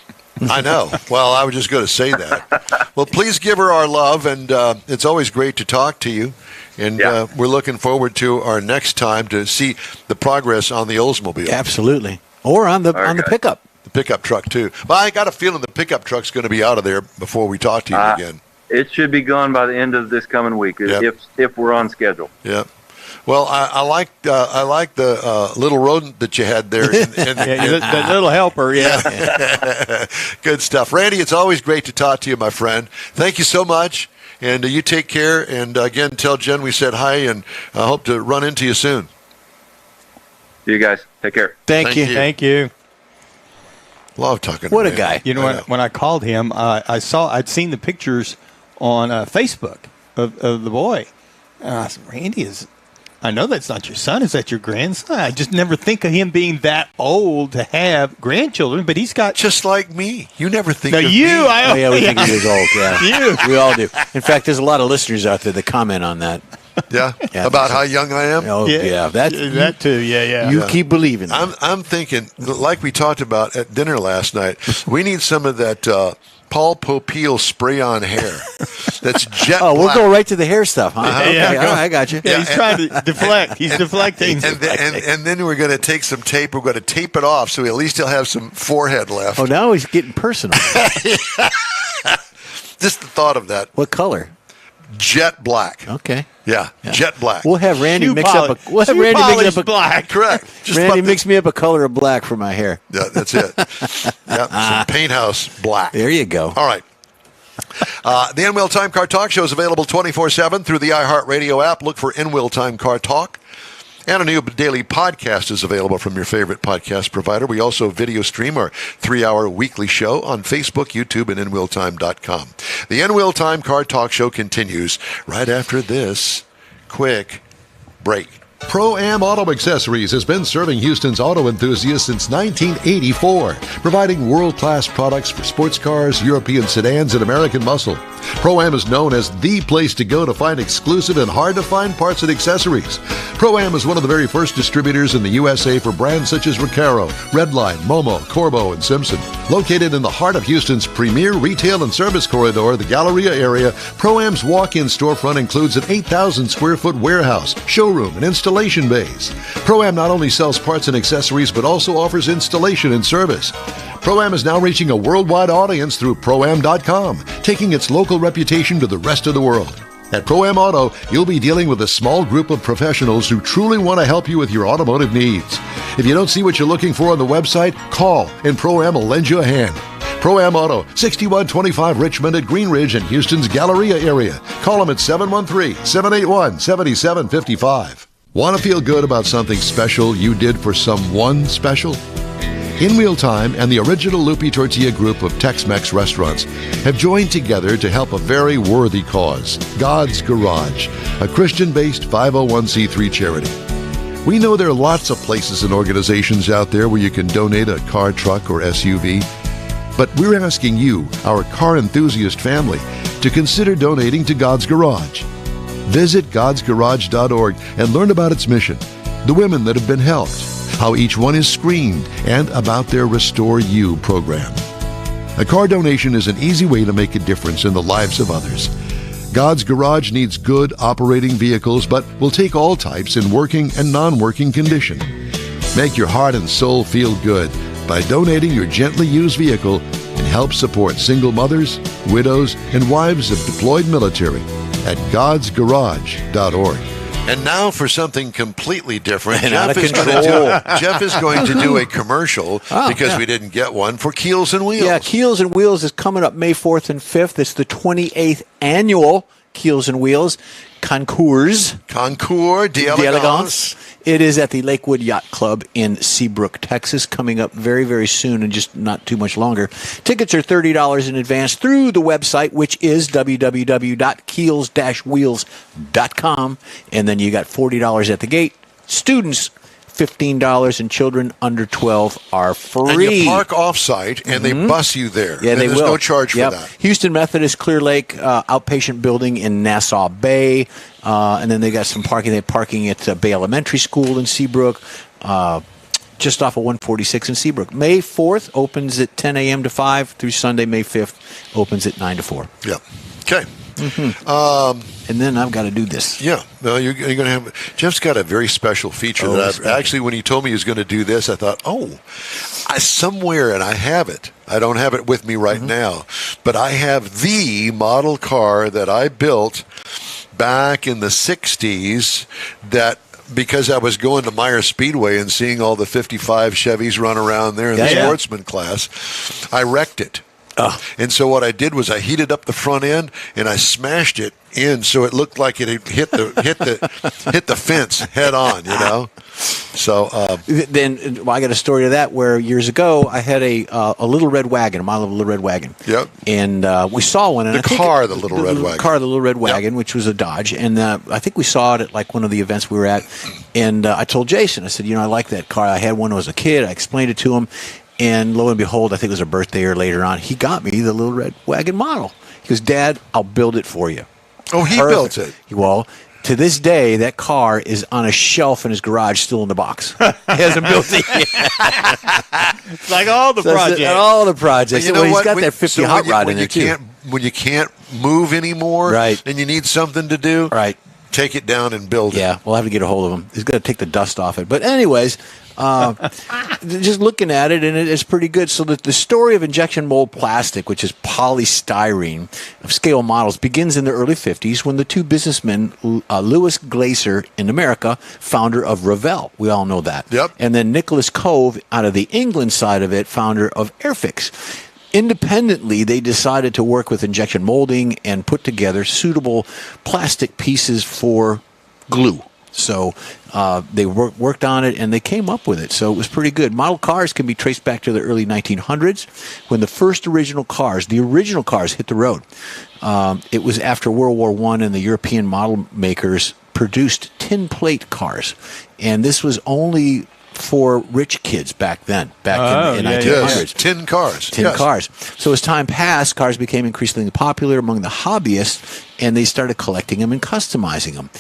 I know. Well, I was just going to say that. Well, please give her our love, and it's always great to talk to you. And we're looking forward to our next time to see the progress on the Oldsmobile. Absolutely. Or on the pickup. The pickup truck, too. Well, I got a feeling the pickup truck's going to be out of there before we talk to you again. It should be gone by the end of this coming week, if we're on schedule. Yeah. Well, I like the little rodent that you had there. The little helper, yeah. Good stuff. Randy, it's always great to talk to you, my friend. Thank you so much, and you take care. And, again, tell Jen we said hi, and I hope to run into you soon. See you guys. Take care. Thank you. Thank you. Love talking to What a Randy. guy. You know, when I called him, I'd seen the pictures on Facebook of the boy. And I said, Randy, I know that's not your son. Is that your grandson? I just never think of him being that old to have grandchildren, but he's got... Just like me. You never think of you, me. Oh, yeah, we think he was old. Yeah, You. We all do. In fact, there's a lot of listeners out there that comment on that. Yeah? Yeah. About how young I am? Oh, yeah. that too, yeah. You keep believing that. I'm thinking, like we talked about at dinner last night, we need some of that Paul Popeil spray-on hair that's jet Oh, we'll black. go right to the hair stuff, huh? Yeah, Okay, yeah, all go. right, I got you. Yeah, he's trying to deflect. He's deflecting. And then we're going to take some tape. We're going to tape it off so at least he'll have some forehead left. Oh, now he's getting personal. Just the thought of that. What color? Jet black. Okay. Yeah, jet black. We'll have Randy Shoe mix polish. up a. We'll have Shoe Randy mix polish up a black. Correct. Just Randy about mix me up a color of black for my hair. Yeah, that's it. Yeah, some paint house black. There you go. All right. The In Wheel Time Car Talk Show is available 24/7 through the iHeartRadio app. Look for In Wheel Time Car Talk. And a new daily podcast is available from your favorite podcast provider. We also video stream our 3-hour weekly show on Facebook, YouTube, and InWheelTime.com. The In Wheel Time Car Talk Show continues right after this quick break. Pro-Am Auto Accessories has been serving Houston's auto enthusiasts since 1984, providing world-class products for sports cars, European sedans, and American muscle. Pro-Am is known as the place to go to find exclusive and hard-to-find parts and accessories. Pro-Am is one of the very first distributors in the USA for brands such as Recaro, Redline, Momo, Corbo, and Simpson. Located in the heart of Houston's premier retail and service corridor, the Galleria area, Pro-Am's walk-in storefront includes an 8,000-square-foot warehouse, showroom, and installation bays. Pro-Am not only sells parts and accessories, but also offers installation and service. Pro-Am is now reaching a worldwide audience through Pro-Am.com, taking its local reputation to the rest of the world. At Pro-Am Auto, you'll be dealing with a small group of professionals who truly want to help you with your automotive needs. If you don't see what you're looking for on the website, call and Pro-Am will lend you a hand. Pro-Am Auto, 6125 Richmond at Green Ridge in Houston's Galleria area. Call them at 713-781-7755. Want to feel good about something special you did for someone special? In Wheel Time and the original Lupi Tortilla group of Tex-Mex restaurants have joined together to help a very worthy cause, God's Garage, a Christian-based 501c3 charity. We know there are lots of places and organizations out there where you can donate a car, truck, or SUV, but we're asking you, our car enthusiast family, to consider donating to God's Garage. Visit godsgarage.org and learn about its mission, the women that have been helped, how each one is screened, and about their Restore You program. A car donation is an easy way to make a difference in the lives of others. God's Garage needs good operating vehicles, but will take all types in working and non-working condition. Make your heart and soul feel good by donating your gently used vehicle and help support single mothers, widows, and wives of deployed military at godsgarage.org. And now for something completely different. And out of Jeff is going to do a commercial because we didn't get one for Keels and Wheels. Yeah, Keels and Wheels is coming up May 4th and 5th. It's the 28th annual Keels and Wheels Concours d'Elegance. It is at the Lakewood Yacht Club in Seabrook, Texas, coming up very, very soon and just not too much longer. Tickets are $30 in advance through the website, which is www.keels-wheels.com. And then you got $40 at the gate. Students, $15, and children under 12 are free. And you park off-site, and they bus you there. Yeah, and they there's will. no charge for that. Houston Methodist Clear Lake outpatient building in Nassau Bay. And then they got some parking. They're parking at Bay Elementary School in Seabrook, just off of 146 in Seabrook. May 4th opens at 10 a.m. to 5 through Sunday, May 5th opens at 9 to 4. Yeah. Okay. And then I've got to do this. Yeah. No, you're going to have. Jeff's got a very special feature that I've actually, when he told me he was going to do this, I thought, somewhere, and I have it. I don't have it with me right now, but I have the model car that I built back in the 60s that, because I was going to Meyer Speedway and seeing all the 55 Chevys run around there in the sportsman class, I wrecked it. And so what I did was I heated up the front end and I smashed it in so it looked like it had hit the fence head on, you know. So then I got a story to that where years ago I had a little red wagon, a model of a little red wagon. Yep. And we saw one. And The Little Red Wagon. Car, the little red wagon, which was a Dodge. And I think we saw it at like one of the events we were at. And I told Jason, I said, I like that car. I had one when I was a kid. I explained it to him. And lo and behold, I think it was a birthday or later on, he got me the little red wagon model. He goes, Dad, I'll build it for you. Oh, he Perfect. built it. Well, to this day, that car is on a shelf in his garage, still in the box. He hasn't built it yet. It's like all the projects. All the projects. You know He's what? got that 50 hot rod in there, too. When you can't move anymore, Right. and you need something to do, Right. take it down and build it. Yeah, we'll have to get a hold of him. He's got to take the dust off it. But anyways, just looking at it, and it's pretty good. So the story of injection mold plastic, which is polystyrene of scale models, begins in the early 50s when the two businessmen, Louis Glaser in America, founder of Revell. We all know that. Yep. And then Nicholas Cove, out of the England side of it, founder of Airfix. Independently, they decided to work with injection molding and put together suitable plastic pieces for glue. So they worked on it, and they came up with it. So it was pretty good. Model cars can be traced back to the early 1900s when the first original cars hit the road. It was after World War I, and the European model makers produced tin plate cars. And this was only for rich kids back then, in the 1900s. Yes. Tin cars. Tin cars. So as time passed, cars became increasingly popular among the hobbyists, and they started collecting them and customizing them.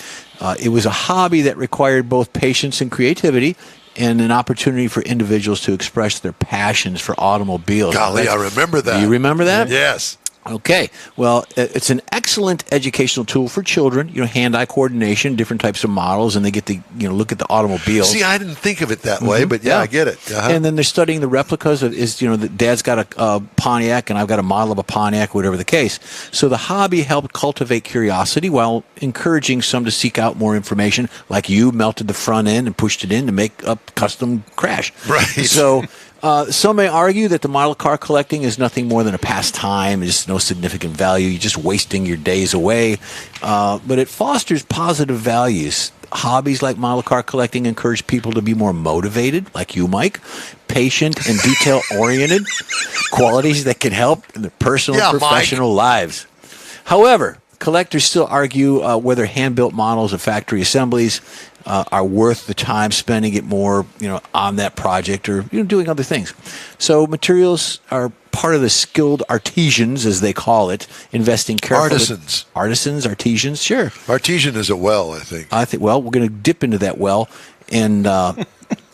It was a hobby that required both patience and creativity, and an opportunity for individuals to express their passions for automobiles. Golly, I remember that. Do you remember that? Yes. Okay. Well, it's an excellent educational tool for children. Hand-eye coordination, different types of models, and they get to look at the automobiles. See, I didn't think of it that way, but yeah, I get it. Uh-huh. And then they're studying the replicas of Dad's got a Pontiac and I've got a model of a Pontiac, whatever the case. So the hobby helped cultivate curiosity while encouraging some to seek out more information, like you melted the front end and pushed it in to make a custom crash. Right. So some may argue that the model car collecting is nothing more than a pastime. There's no significant value. You're just wasting your days away. But it fosters positive values. Hobbies like model car collecting encourage people to be more motivated, like you, Mike, patient and detail-oriented, qualities that can help in their personal and professional lives. However, collectors still argue whether hand-built models of factory assemblies are worth the time spending it more, on that project or doing other things. So materials are part of the skilled artisans, as they call it, investing carefully. Artisans, sure. Artesian is a well, I think. Well, we're going to dip into that well and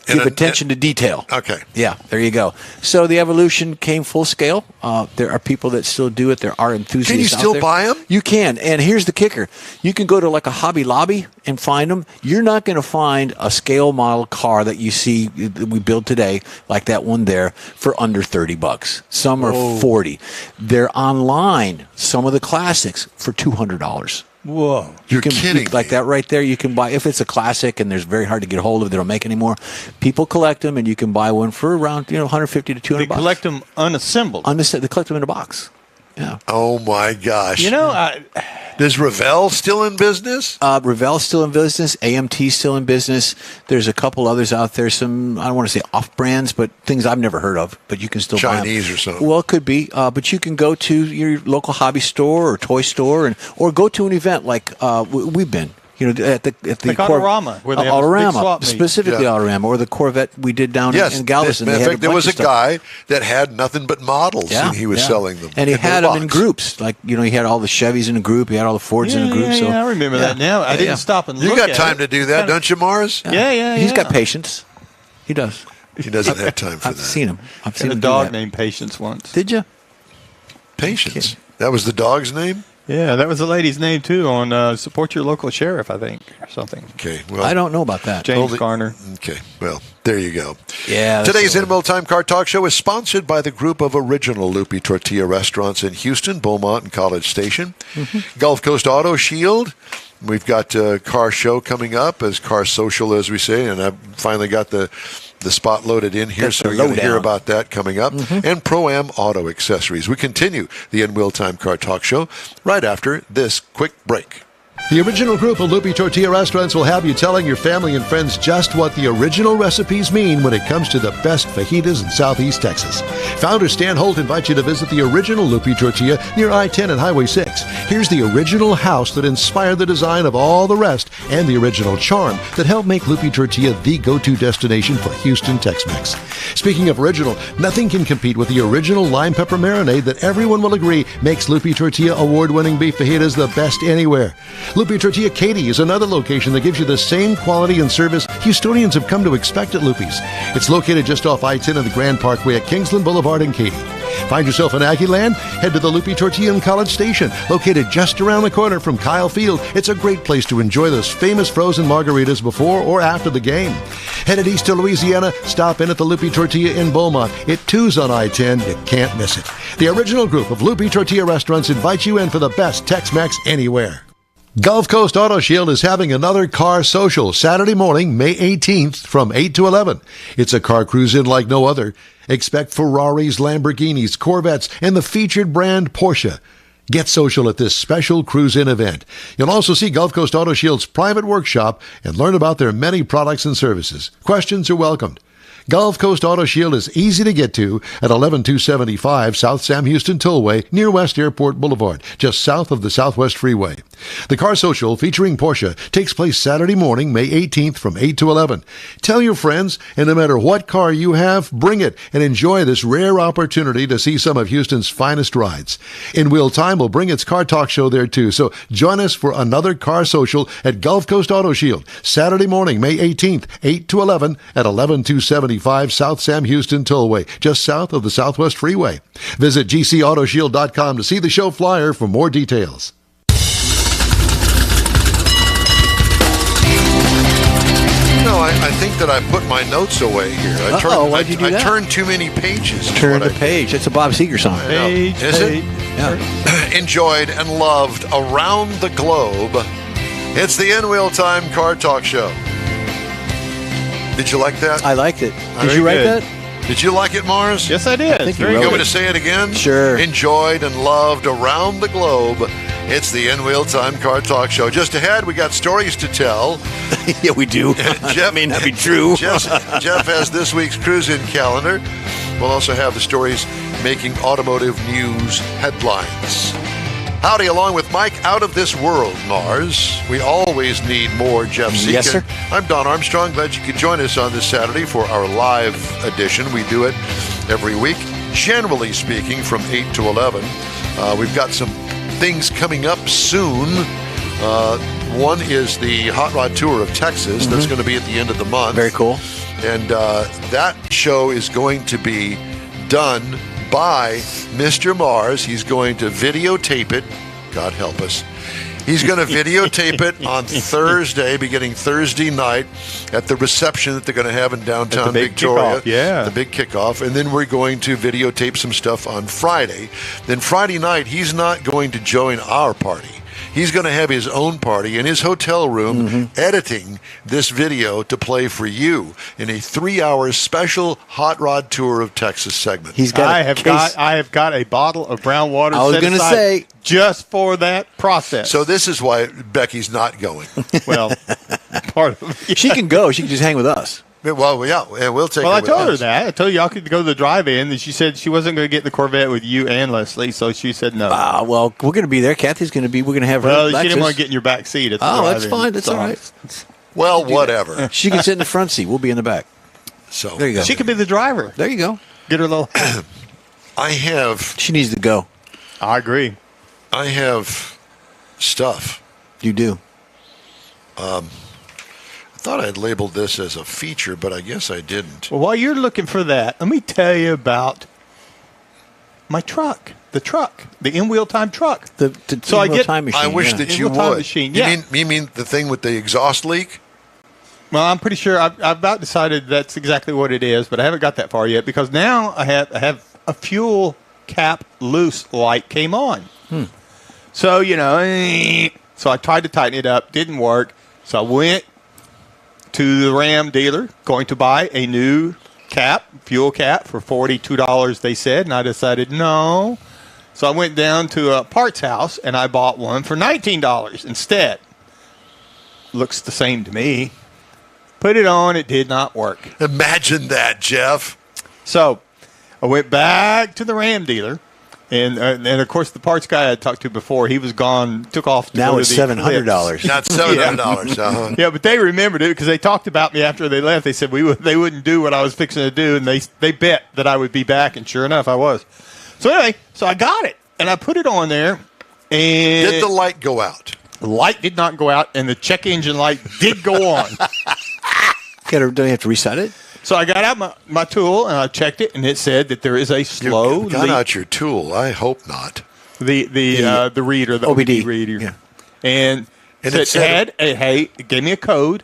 give attention to detail. Okay. Yeah, there you go. So the evolution came full scale. There are people that still do it. There are enthusiasts Can you out still there. buy them? You can. And here's the kicker. You can go to like a Hobby Lobby and find them. You're not going to find a scale model car that you see that we build today, like that one there, for under $30. Some are $40. They're online, some of the classics, for $200. Whoa. You're kidding me. Like that right there, you can buy, if it's a classic and there's very hard to get hold of, they don't make anymore. People collect them, and you can buy one for around $150 to $200. They collect them unassembled. They collect them in a box. Yeah. Oh my gosh. Is Revell still in business? Revell's still in business. AMT's still in business. There's a couple others out there. Some, I don't want to say off brands, but things I've never heard of. But you can still buy them. Chinese or something. Well, it could be. But you can go to your local hobby store or toy store, or go to an event like we've been. At the like Autorama, where they have a big swap meet. Specifically Autorama, or the Corvette we did down in Galveston. In fact, there was a guy that had nothing but models, and he was selling them. And he had them in groups. Like, he had all the Chevys in a group, he had all the Fords in a group. So I remember that now. I didn't stop and look at it. You got time to do that, don't you, Mars? Yeah. He's got patience. He does. He doesn't have time for that. I've seen him. I've seen a him dog named Patience once. Did you? Patience. That was the dog's name? Yeah, that was the lady's name, too, on Support Your Local Sheriff, I think, or something. Okay, well. I don't know about that. James Garner. Okay, well, there you go. Yeah. Today's In Mill Time Car Talk Show is sponsored by the group of original Loopy Tortilla restaurants in Houston, Beaumont, and College Station. Mm-hmm. Gulf Coast Auto Shield. We've got a car show coming up, as car social, as we say, and I've finally got the the spot loaded in here, Got so the you're going to hear lowdown. about that coming up. And Pro-Am Auto Accessories. We continue the In Wheel Time Car Talk Show right after this quick break. The original group of Lupi Tortilla restaurants will have you telling your family and friends just what the original recipes mean when it comes to the best fajitas in Southeast Texas. Founder Stan Holt invites you to visit the original Lupi Tortilla near I-10 and Highway 6. Here's the original house that inspired the design of all the rest and the original charm that helped make Lupi Tortilla the go-to destination for Houston Tex-Mex. Speaking of original, nothing can compete with the original lime pepper marinade that everyone will agree makes Lupi Tortilla award-winning beef fajitas the best anywhere. Lupi Tortilla Katy is another location that gives you the same quality and service Houstonians have come to expect at Lupi's. It's located just off I-10 and the Grand Parkway at Kingsland Boulevard in Katy. Find yourself in Aggieland? Head to the Lupi Tortilla in College Station, located just around the corner from Kyle Field. It's a great place to enjoy those famous frozen margaritas before or after the game. Headed east to Louisiana? Stop in at the Lupi Tortilla in Beaumont. It too's on I-10. You can't miss it. The original group of Lupi Tortilla restaurants invites you in for the best Tex-Mex anywhere. Gulf Coast Auto Shield is having another car social Saturday morning, May 18th from 8 to 11. It's a car cruise-in like no other. Expect Ferraris, Lamborghinis, Corvettes, and the featured brand Porsche. Get social at this special cruise-in event. You'll also see Gulf Coast Auto Shield's private workshop and learn about their many products and services. Questions are welcomed. Gulf Coast Auto Shield is easy to get to at 11275 South Sam Houston Tollway near West Airport Boulevard, just south of the Southwest Freeway. The Car Social featuring Porsche takes place Saturday morning, May 18th from 8 to 11. Tell your friends, and no matter what car you have, bring it and enjoy this rare opportunity to see some of Houston's finest rides. In Wheel Time will bring its Car Talk show there too, so join us for another Car Social at Gulf Coast Auto Shield, Saturday morning, May 18th, 8 to 11 at 11275 South Sam Houston Tollway, just south of the Southwest Freeway. Visit gcautoshield.com to see the show flyer for more details. I think that I put my notes away here. Why'd you do that? I turned too many pages. Turn the page. It's a Bob Seger song. Page, Is it? Yeah. Enjoyed and loved around the globe. It's the In Wheel Time Car Talk Show. Did you like that? I liked it. Did Very you write good. that? Did you like it, Mars? Yes, I did. think you Very wrote You good. want me to say it again? Sure. Enjoyed and loved around the globe. It's the In Wheel Time Car Talk Show. Just ahead, we got stories to tell. Yeah, we do. Jeff may not be true. Jeff has this week's cruise-in calendar. We'll also have the stories making automotive news headlines. Howdy, along with Mike Out of This World, Mars. We always need more Jeff Seekin. Yes, sir. I'm Don Armstrong. Glad you could join us on this Saturday for our live edition. We do it every week, generally speaking, from 8 to 11. We've got some things coming up soon. One is the Hot Rod Tour of Texas. That's going to be at the end of the month. Very cool. And that show is going to be done by Mr. Mars. He's going to videotape it. God help us. He's going to videotape it on Thursday, beginning Thursday night, at the reception that they're going to have in downtown big Victoria. kickoff, yeah. The big kickoff. And then we're going to videotape some stuff on Friday. Then Friday night, he's not going to join our party. He's going to have his own party in his hotel room, editing this video to play for you in a 3-hour special Hot Rod Tour of Texas segment. He's got I a have case. got a bottle of brown water. I was set gonna aside say- just for that process. So this is why Becky's not going. well, part of it. She can go. She can just hang with us. Well, yeah, and we'll take Well, her I with told her us. that. I told y'all could go to the drive-in, and she said she wasn't going to get in the Corvette with you and Leslie, so she said no. Well, we're going to be there. Kathy's going to be. We're going to have her. Well, she didn't Lexus. want to get in your back seat at the Oh, drive-in. that's fine. That's so. all right. Well, whatever. She can sit in the front seat. We'll be in the back. So There you go. She could be the driver. There you go. Get her little. I have She needs to go. I agree. stuff. You do. I thought I'd labeled this as a feature, but I guess I didn't. Well, while you're looking for that, let me tell you about my truck. The in-wheel time truck. So I get- time machine. I wish yeah. that you In-wheel time would. machine, You yeah. mean the thing with the exhaust leak? Well, I'm pretty sure I've about decided that's exactly what it is, but I haven't got that far yet because now I have a fuel cap loose light came on. So, so I tried to tighten it up, didn't work. So I went to the Ram dealer, going to buy a new fuel cap for $42, they said, and I decided no. So I went down to a parts house, and I bought one for $19 instead. Looks the same to me. Put it on, it did not work. Imagine that, Jeff. So I went back to the Ram dealer, and of course the parts guy I had talked to before, he was gone, took off to Now go it's to the $700. Eclipse. Not $700. Uh-huh. Yeah, but they remembered it because they talked about me after they left. They said they wouldn't do what I was fixing to do, and they bet that I would be back, and sure enough, I was. So anyway, so I got it, and I put it on there, and Did the light go out? the light did not go out, and the check engine light did go on. Don't you have to reset it? So I got out my tool, and I checked it, and it said that there is a slow You got leak. out your tool. I hope not. The reader, the OBD. OBD reader. Yeah. And it gave me a code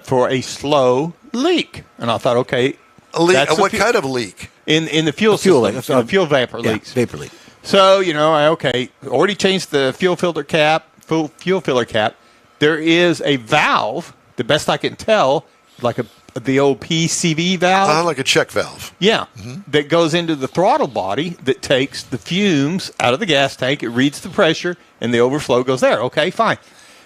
for a slow leak. And I thought, okay. A leak? that's What kind of leak? In the fuel fuel system, leak. the fuel vapor Yeah, leaks. vapor leak. So, already changed the fuel filler cap. There is a valve, the best I can tell, like the old PCV valve. Like a check valve. Yeah, that goes into the throttle body that takes the fumes out of the gas tank. It reads the pressure, and the overflow goes there. Okay, fine.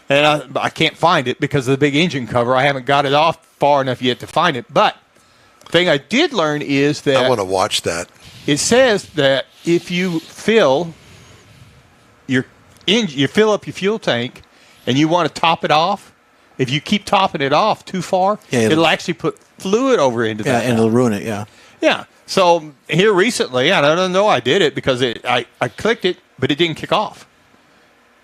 And I can't find it because of the big engine cover. I haven't got it off far enough yet to find it. But the thing I did learn is that I want to watch that. it says that if you fill you fill up your fuel tank and you want to top it off, if you keep topping it off too far, it'll actually put fluid over into Yeah, that. and it'll ruin it, yeah. Yeah. So here recently, I don't know I did it because I clicked it, but it didn't kick off.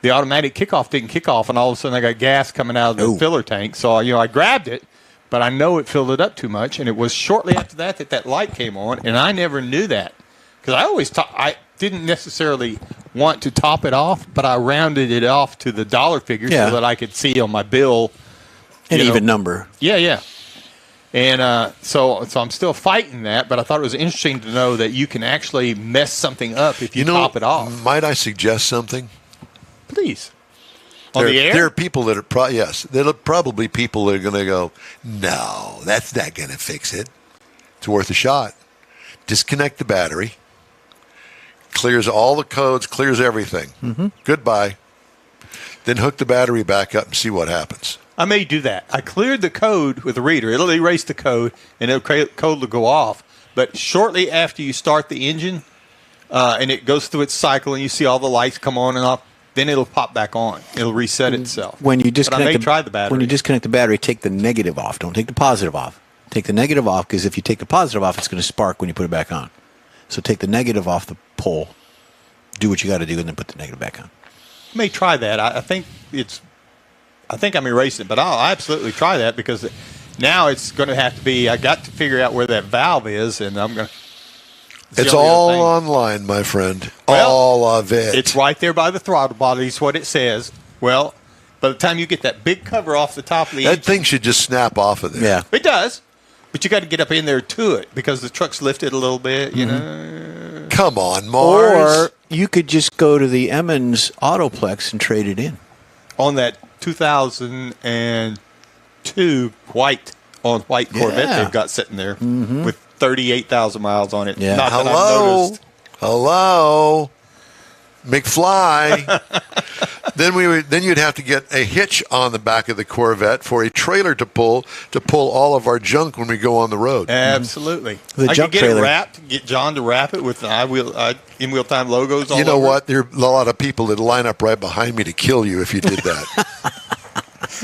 The automatic kickoff didn't kick off, and all of a sudden I got gas coming out of the filler tank. So I grabbed it, but I know it filled it up too much, and it was shortly after that light came on, and I never knew that because I always I didn't necessarily want to top it off, but I rounded it off to the dollar figure Yeah. so that I could see on my bill An you know, even number. Yeah. And so I'm still fighting that, but I thought it was interesting to know that you can actually mess something up if you top it off. Might I suggest something? Please. On the air? There are people that are there are probably people that are going to go, no, that's not going to fix it. It's worth a shot. Disconnect the battery. Clears all the codes, clears everything. Mm-hmm. Goodbye. Then hook the battery back up and see what happens. I may do that. I cleared the code with the reader. It'll erase the code, and the code will go off. But shortly after you start the engine, and it goes through its cycle, and you see all the lights come on and off, then it'll pop back on. It'll reset itself. When you But I disconnect may try the battery. When you disconnect the battery, take the negative off. Don't take the positive off. Take the negative off because if you take the positive off, it's going to spark when you put it back on. So take the negative off the pole, do what you got to do, and then put the negative back on. I may try that. I think I'm erasing it, but I'll absolutely try that because now it's going to have to be. I got to figure out where that valve is, and I'm going to. It's all online, my friend. Well, all of it. It's right there by the throttle body. Is what it says. Well, by the time you get that big cover off the top of the that engine, thing should just snap off of there. Yeah. it does. But you got to get up in there to it because the truck's lifted a little bit. You know. Come on, Mars. Or you could just go to the Emmons Autoplex and trade it in. On that 2002 white Corvette Yeah. they've got sitting there with 38,000 miles on it. Yeah. Not that I've Hello. noticed. Hello. McFly. Then you'd have to get a hitch on the back of the Corvette for a trailer to pull all of our junk when we go on the road. Absolutely. The I jump could get trailer. it wrapped, get John to wrap it with the in-wheel time logos all You know over what? There are a lot of people that line up right behind me to kill you if you did that.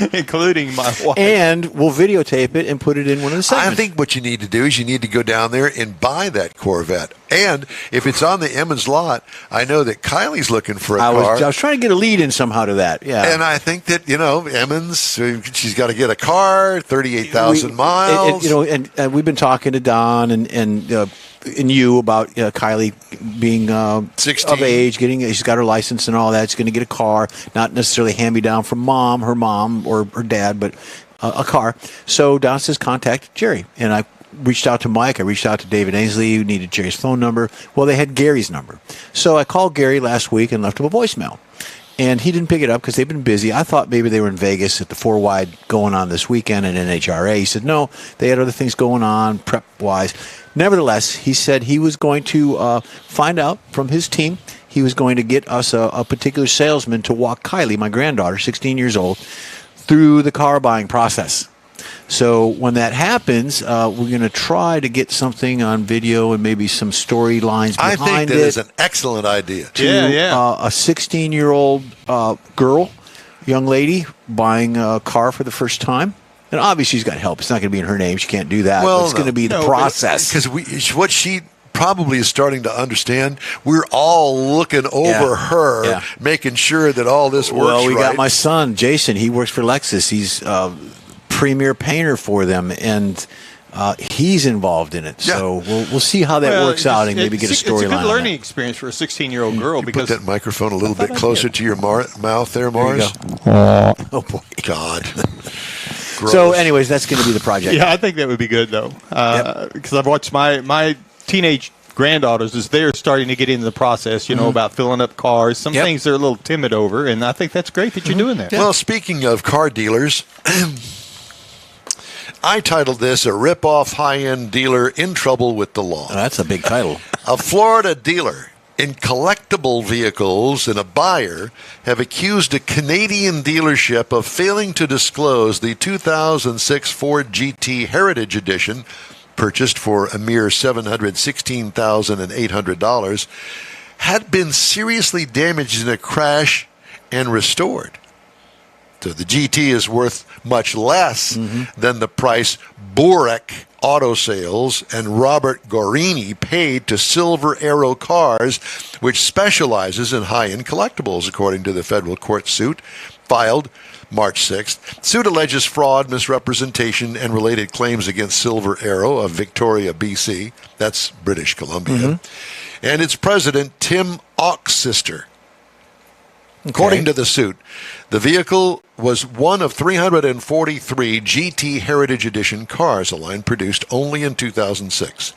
it, including my wife. And we'll videotape it and put it in one of the segments. I think what you need to do is you need to go down there and buy that Corvette. And if it's on the Emmons lot, I know that Kylie's looking for a car. I was trying to get a lead in somehow to that. Yeah. And I think that, Emmons, she's got to get a car, 38,000 miles. And we've been talking to Don and you about Kylie being 16. of age, she's got her license and all that. She's going to get a car, not necessarily hand me down from her mom or her dad, but a car. So Don says contact Jerry, and I reached out to Mike. I reached out to David Ainsley, who needed Jerry's phone number. Well, they had Gary's number, so I called Gary last week and left him a voicemail. And he didn't pick it up because they've been busy. I thought maybe they were in Vegas at the 4-Wide going on this weekend at NHRA. He said, no, they had other things going on prep-wise. Nevertheless, he said he was going to find out from his team. He was going to get us a particular salesman to walk Kylie, my granddaughter, 16 years old, through the car buying process. So when that happens, we're going to try to get something on video and maybe some storylines behind it. I think that is an excellent idea. To a 16-year-old girl, young lady, buying a car for the first time. And obviously she's got help. It's not going to be in her name. She can't do that. Well, it's going to be the process. Because what she probably is starting to understand, we're all looking over her, making sure that all this works. Well, we got my son, Jason. He works for Lexus. He's premier painter for them, and he's involved in it. So we'll see how that works out and maybe get a storyline. It's a good learning experience for a 16-year-old girl. Because put that microphone a little bit closer to your mouth there, Mars. Oh, boy. God. So, anyways, that's going to be the project. Yeah, I think that would be good, though, because I've watched my teenage granddaughters as they're starting to get into the process, about filling up cars. Some things they're a little timid over, and I think that's great that you're doing that. Well, speaking of car dealers, I titled this, A Rip-Off High-End Dealer in Trouble with the Law. Oh, that's a big title. A Florida dealer in collectible vehicles and a buyer have accused a Canadian dealership of failing to disclose the 2006 Ford GT Heritage Edition, purchased for a mere $716,800, had been seriously damaged in a crash and restored. So the GT is worth much less than the price Burek Auto Sales and Robert Gorini paid to Silver Arrow Cars, which specializes in high-end collectibles, according to the federal court suit filed March 6th. Suit alleges fraud, misrepresentation, and related claims against Silver Arrow of Victoria, BC. That's British Columbia. And its president, Tim Oxister. According to the suit, the vehicle was one of 343 GT Heritage Edition cars, a line produced only in 2006.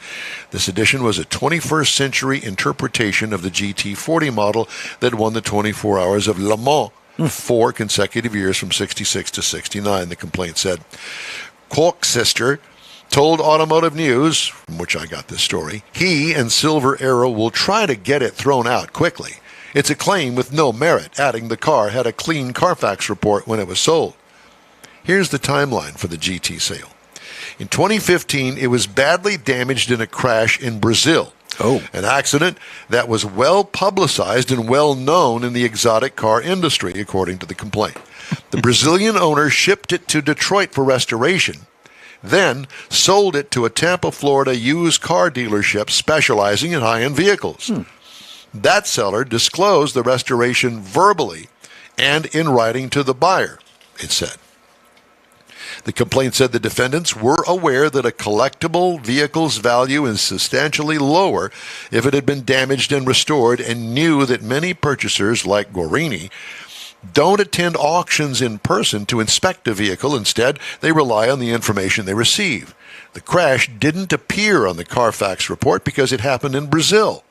This edition was a 21st century interpretation of the GT40 model that won the 24 Hours of Le Mans 4 consecutive years from 66 to 69, the complaint said. Oxister told Automotive News, from which I got this story, he and Silver Arrow will try to get it thrown out quickly. It's a claim with no merit, adding the car had a clean Carfax report when it was sold. Here's the timeline for the GT sale. In 2015, it was badly damaged in a crash in Brazil. An accident that was well publicized and well known in the exotic car industry, according to the complaint. The Brazilian owner shipped it to Detroit for restoration, then sold it to a Tampa, Florida used car dealership specializing in high-end vehicles. That seller disclosed the restoration verbally and in writing to the buyer, it said. The complaint said the defendants were aware that a collectible vehicle's value is substantially lower if it had been damaged and restored, and knew that many purchasers, like Gorini, don't attend auctions in person to inspect a vehicle. Instead, they rely on the information they receive. The crash didn't appear on the Carfax report because it happened in Brazil.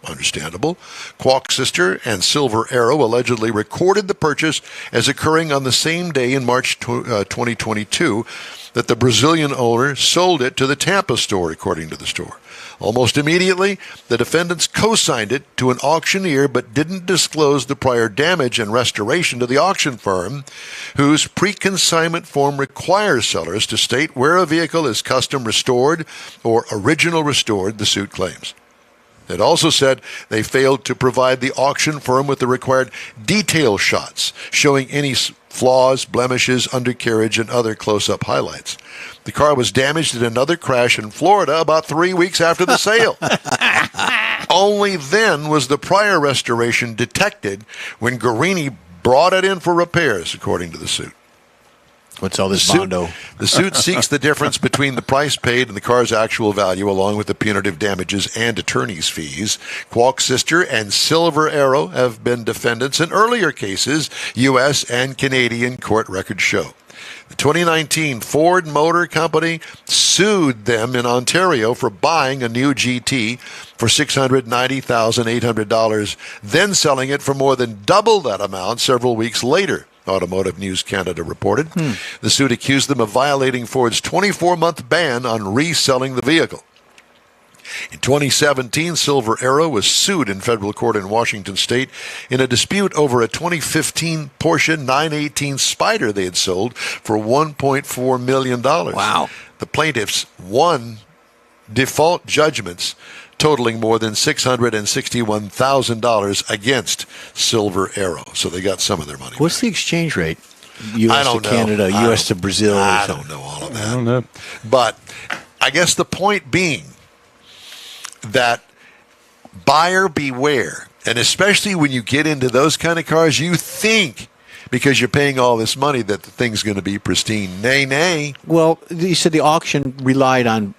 Understandable. Oxister and Silver Arrow allegedly recorded the purchase as occurring on the same day in March 2022 that the Brazilian owner sold it to the Tampa store, according to the store. Almost immediately, the defendants co-signed it to an auctioneer but didn't disclose the prior damage and restoration to the auction firm, whose pre-consignment form requires sellers to state where a vehicle is custom restored or original restored, the suit claims. It also said they failed to provide the auction firm with the required detail shots showing any flaws, blemishes, undercarriage, and other close-up highlights. The car was damaged in another crash in Florida about 3 weeks after the sale. Only then was the prior restoration detected when Gorini brought it in for repairs, according to the suit. What's all this bondo? The suit seeks the difference between the price paid and the car's actual value, along with the punitive damages and attorney's fees. Oxister and Silver Arrow have been defendants in earlier cases, U.S. and Canadian court records show. The 2019 Ford Motor Company sued them in Ontario for buying a new GT for $690,800, then selling it for more than double that amount several weeks later, Automotive News Canada reported. The suit accused them of violating Ford's 24-month ban on reselling the vehicle. In 2017, Silver Arrow was sued in federal court in Washington state in a dispute over a 2015 Porsche 918 Spyder they had sold for $1.4 million. Wow. The plaintiffs won default judgments totaling more than $661,000 against Silver Arrow. So they got some of their money What's back. the exchange rate? U.S. to Canada, U.S. to Brazil. I don't know all of that. I don't know. But I guess the point being that buyer beware. And especially when you get into those kind of cars, you think because you're paying all this money that the thing's going to be pristine. Nay. Well, you said the auction relied on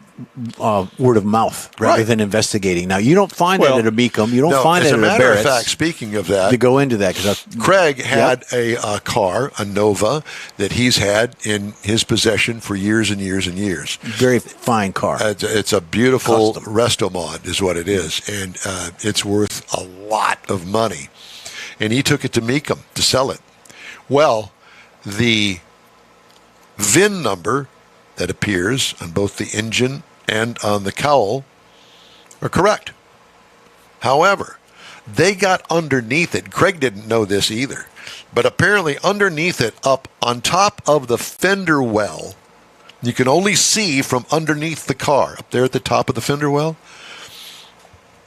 word of mouth rather Right. than investigating. Now, you don't find Well, that at a Mecum. You don't No, find as that a at a matter of Barrett's. fact, speaking of that, To go into that, because Craig had a car, a Nova, that he's had in his possession for years and years and years. very fine car. It's a beautiful Custom. resto mod is what it is, and it's worth a lot of money. And he took it to Mecum to sell it. Well, the VIN number that appears on both the engine and on the cowl are correct. However, they got underneath it. Craig didn't know this either, but apparently underneath it, up on top of the fender well, you can only see from underneath the car, up there at the top of the fender well,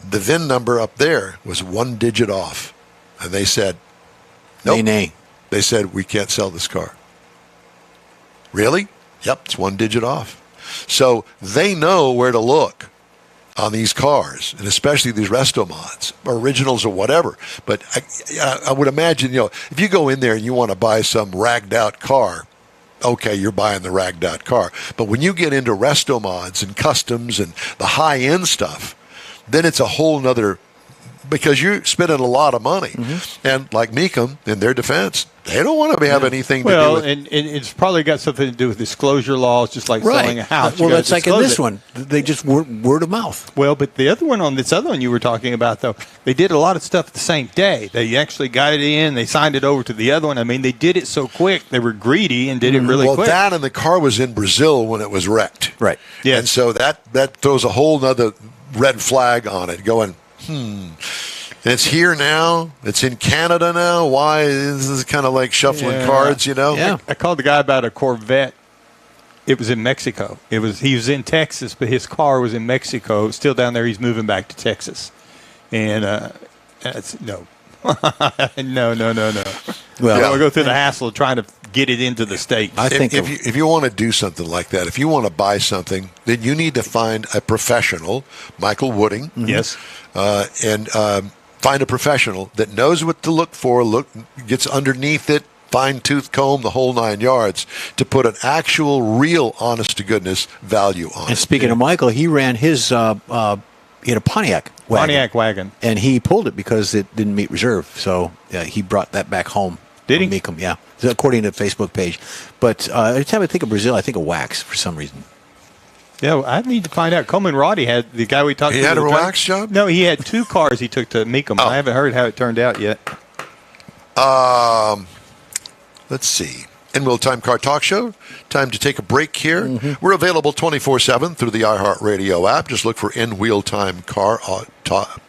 the VIN number up there was one digit off. And they said, nope. Nay. They said, we can't sell this car. Really? Yep, it's one digit off. So they know where to look on these cars, and especially these resto mods, originals or whatever. But I would imagine, if you go in there and you want to buy some ragged out car, okay, you're buying the ragged out car. But when you get into resto mods and customs and the high end stuff, then it's a whole nother, because you're spending a lot of money. And like Mecum, in their defense, they don't want to have anything to do Well, with and it's probably got something to do with disclosure laws, just like selling a house. Well, You gotta that's like in disclose this it. one. They just word of mouth. Well, but the other one this other one you were talking about, though, they did a lot of stuff the same day. They actually got it in. They signed it over to the other one. I mean, they did it so quick. They were greedy and did it really well, quick. that and the car was in Brazil when it was wrecked. Right. Yeah. And so that throws a whole nother red flag on it, going, It's here now. It's in Canada now. Why? This is kind of like shuffling Yeah. cards, Yeah. I called the guy about a Corvette. It was in Mexico. He was in Texas, but his car was in Mexico. Still down there. He's moving back to Texas, and that's no, no. Well, I'll go through the hassle of trying to get it into the States. I think if you want to do something like that, if you want to buy something, then you need to find a professional, Michael Wooding. Yes. And find a professional that knows what to look for, gets underneath it, fine-tooth comb, the whole 9 yards, to put an actual, real, honest-to-goodness value on and it. speaking of Michael, he ran his he had a Pontiac wagon. Pontiac wagon. And he pulled it because it didn't meet reserve. So he brought that back home. Did he? Mecum, yeah. So according to the Facebook page. But every time I think of Brazil, I think of wax for some reason. Yeah, I need to find out. Coleman Roddy had the guy we talked to. He had a the wax job? No, he had 2 cars he took to Mecum. Oh. I haven't heard how it turned out yet. Let's see. In Real Time Car Talk Show. Time to take a break here. We're available 24/7 through the iHeartRadio app. Just look for In Real Time Car Talk.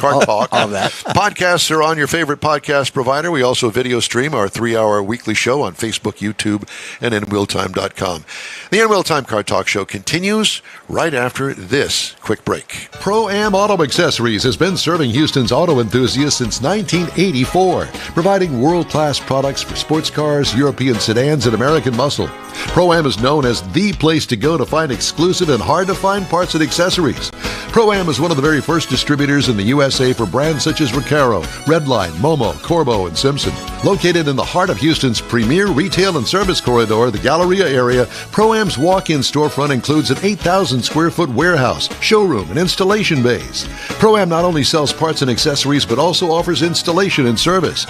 All of that. Podcasts are on your favorite podcast provider. We also video stream our 3-hour weekly show on Facebook, YouTube, and InRealTime.com. The In Real Time Car Talk Show continues right after this quick break. Pro-Am Auto Accessories has been serving Houston's auto enthusiasts since 1984, providing world-class products for sports cars, European sedans, and American muscle. Pro-Am is known as the place to go to find exclusive and hard-to-find parts and accessories. Pro-Am is one of the very first distributors in the USA for brands such as Recaro, Redline, Momo, Corbo, and Simpson. Located in the heart of Houston's premier retail and service corridor, the Galleria area, Pro-Am's walk-in storefront includes an 8,000-square-foot warehouse, showroom, and installation bays. Pro-Am not only sells parts and accessories, but also offers installation and service.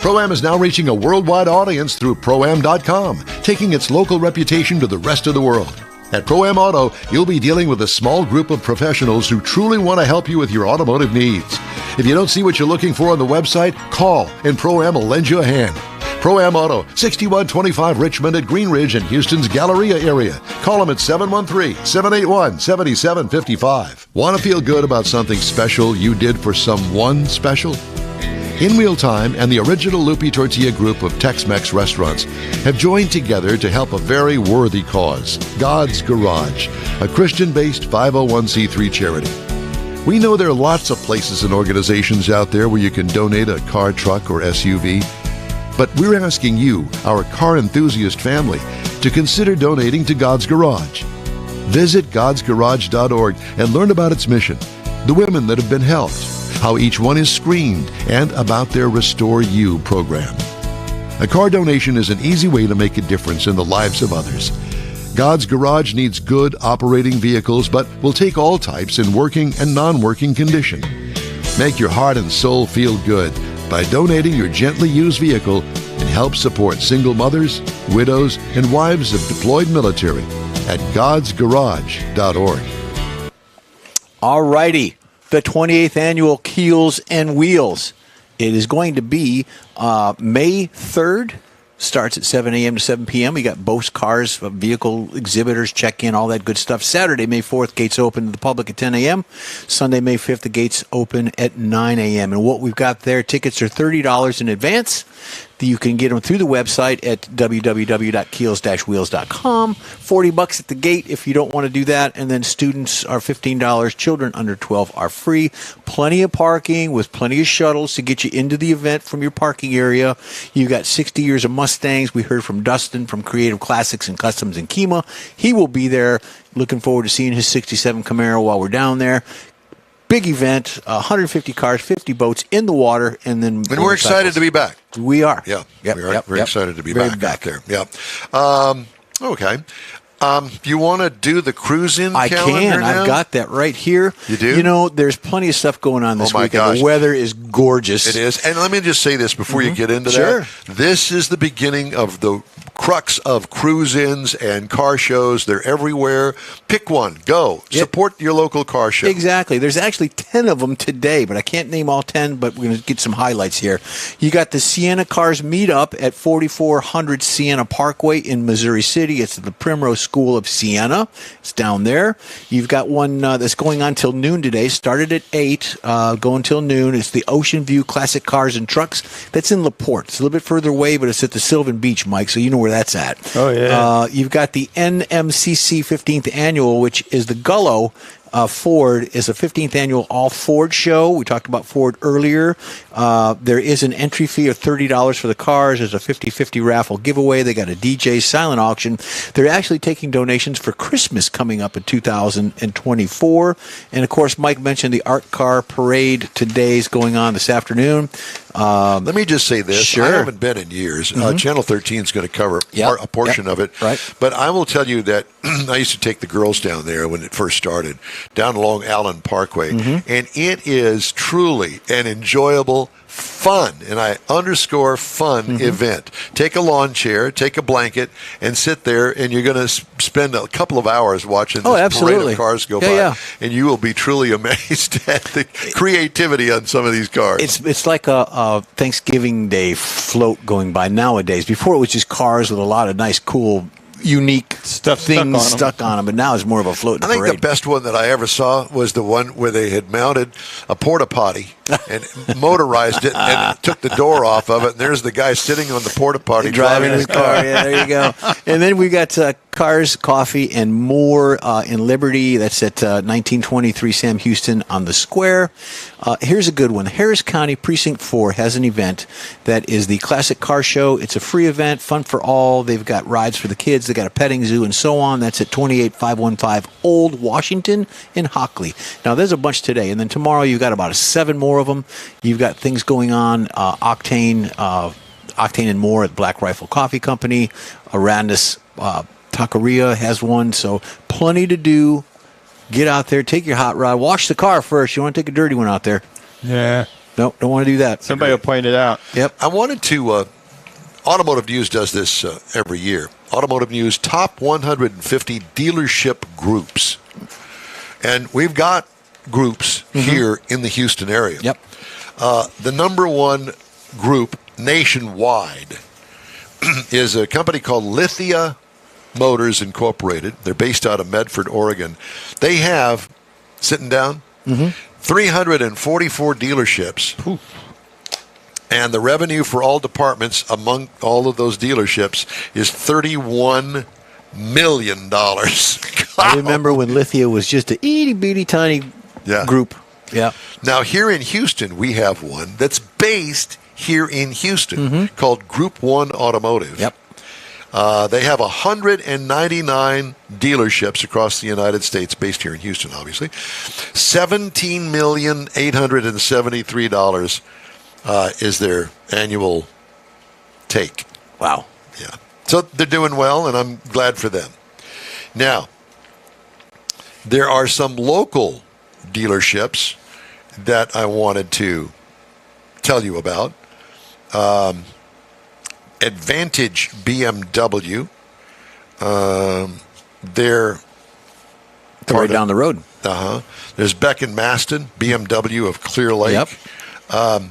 Pro-Am is now reaching a worldwide audience through Pro-Am.com, taking its local reputation to the rest of the world. At Pro-Am Auto, you'll be dealing with a small group of professionals who truly want to help you with your automotive needs. If you don't see what you're looking for on the website, call and Pro-Am will lend you a hand. Pro-Am Auto, 6125 Richmond at Green Ridge in Houston's Galleria area. Call them at 713-781-7755. Want to feel good about something special you did for someone special? In Wheel Time and the original Lupi Tortilla group of Tex-Mex restaurants have joined together to help a very worthy cause, God's Garage, a Christian-based 501c3 charity. We know there are lots of places and organizations out there where you can donate a car, truck, or SUV, but we're asking you, our car enthusiast family, to consider donating to God's Garage. Visit godsgarage.org and learn about its mission, the women that have been helped, how each one is screened, and about their Restore You program. A car donation is an easy way to make a difference in the lives of others. God's Garage needs good operating vehicles, but will take all types in working and non-working condition. Make your heart and soul feel good by donating your gently used vehicle and help support single mothers, widows, and wives of deployed military at godsgarage.org. All righty. The 28th annual Keels and Wheels. It is going to be May 3rd. Starts at 7 a.m. to 7 p.m. We got Bose cars, vehicle exhibitors, check-in, all that good stuff. Saturday, May 4th, gates open to the public at 10 a.m. Sunday, May 5th, the gates open at 9 a.m. And what we've got there, tickets are $30 in advance. You can get them through the website at www.keels-wheels.com. $40 at the gate if you don't want to do that. And then students are $15. Children under 12 are free. Plenty of parking with plenty of shuttles to get you into the event from your parking area. You got 60 years of Mustangs. We heard from Dustin from Creative Classics and Customs in Kemah. He will be there. Looking forward to seeing his 67 Camaro while we're down there. Big event, 150 cars, 50 boats in the water, and then... And we're excited to be back. We are. Yeah, yep, we are yep, very yep. excited to be Very back there. Yeah. Okay. You want to do the cruise-in I calendar can. now? I've got that right here. You do? You know, there's plenty of stuff going on this Oh, my weekend. gosh. The weather is gorgeous. It is. And let me just say this before you get into Sure. that. This is the beginning of the crux of cruise-ins and car shows. They're everywhere. Pick one. Go. Yep. Support your local car show. Exactly. There's actually 10 of them today, but I can't name all 10, but we're going to get some highlights here. You got the Sienna Cars Meetup at 4400 Sienna Parkway in Missouri City. It's at the Primrose School of Sienna. It's down there. You've got one that's going on till noon today. Started at 8, going till noon. It's the Ocean View Classic Cars and Trucks. That's in LaPorte. It's a little bit further away, but it's at the Sylvan Beach, Mike, so you know where that's at. Oh, yeah. You've got the NMCC 15th Annual, which is the Gullo. Ford is a 15th annual all Ford show. We talked about Ford earlier. There is an entry fee of $30 for the cars. There's a 50-50 raffle giveaway. They got a DJ silent auction. They're actually taking donations for Christmas coming up in 2024. And, of course, Mike mentioned the Art Car Parade today is going on this afternoon. Let me just say this. Sure. I haven't been in years. Channel 13 is going to cover a portion of it. Right. But I will tell you that I used to take the girls down there when it first started, down along Allen Parkway. And it is truly an enjoyable, fun, and I underscore fun event. Take a lawn chair, take a blanket, and sit there, and you're going to spend a couple of hours watching this parade of cars go by. Yeah. And you will be truly amazed at the creativity on some of these cars. It's like a Thanksgiving Day float going by nowadays. Before it was just cars with a lot of nice, cool, unique things stuck on them, but now it's more of a float and I think parade. the best one that I ever saw was the one where they had mounted a porta potty and motorized it and took the door off of it. And there's the guy sitting on the porta potty driving his car. Yeah, there you go. And then we got Cars, Coffee, and More in Liberty. That's at 1923 Sam Houston on the Square. Here's a good one. Harris County Precinct 4 has an event that is the Classic Car Show. It's a free event, fun for all. They've got rides for the kids. They got a petting zoo and so on. That's at 28515 Old Washington in Hockley. Now, there's a bunch today. And then tomorrow you've got about 7 more of them. You've got things going on. Octane and More at Black Rifle Coffee Company. Arandis Taqueria has one. So plenty to do. Get out there, take your hot rod, wash the car first. You want to take a dirty one out there. Yeah. Nope, don't want to do that. Somebody will point it out. Yep. I wanted to. Automotive News does this every year. Automotive News top 150 dealership groups, and we've got groups here in the Houston area. Yep. The number one group nationwide is a company called Lithia Motors Incorporated. They're based out of Medford, Oregon. They have, sitting down, 344 dealerships. Ooh. And the revenue for all departments among all of those dealerships is $31 million. I remember when Lithia was just a itty-bitty tiny group. Yeah. Now, here in Houston, we have one that's based here in Houston called Group 1 Automotive. Yep. They have 199 dealerships across the United States, based here in Houston, obviously. $17,873 is their annual take. Wow. Yeah. So they're doing well, and I'm glad for them. Now, there are some local dealerships that I wanted to tell you about. Advantage BMW. They're right down the road. There's Beck and Maston, BMW of Clear Lake. Yep.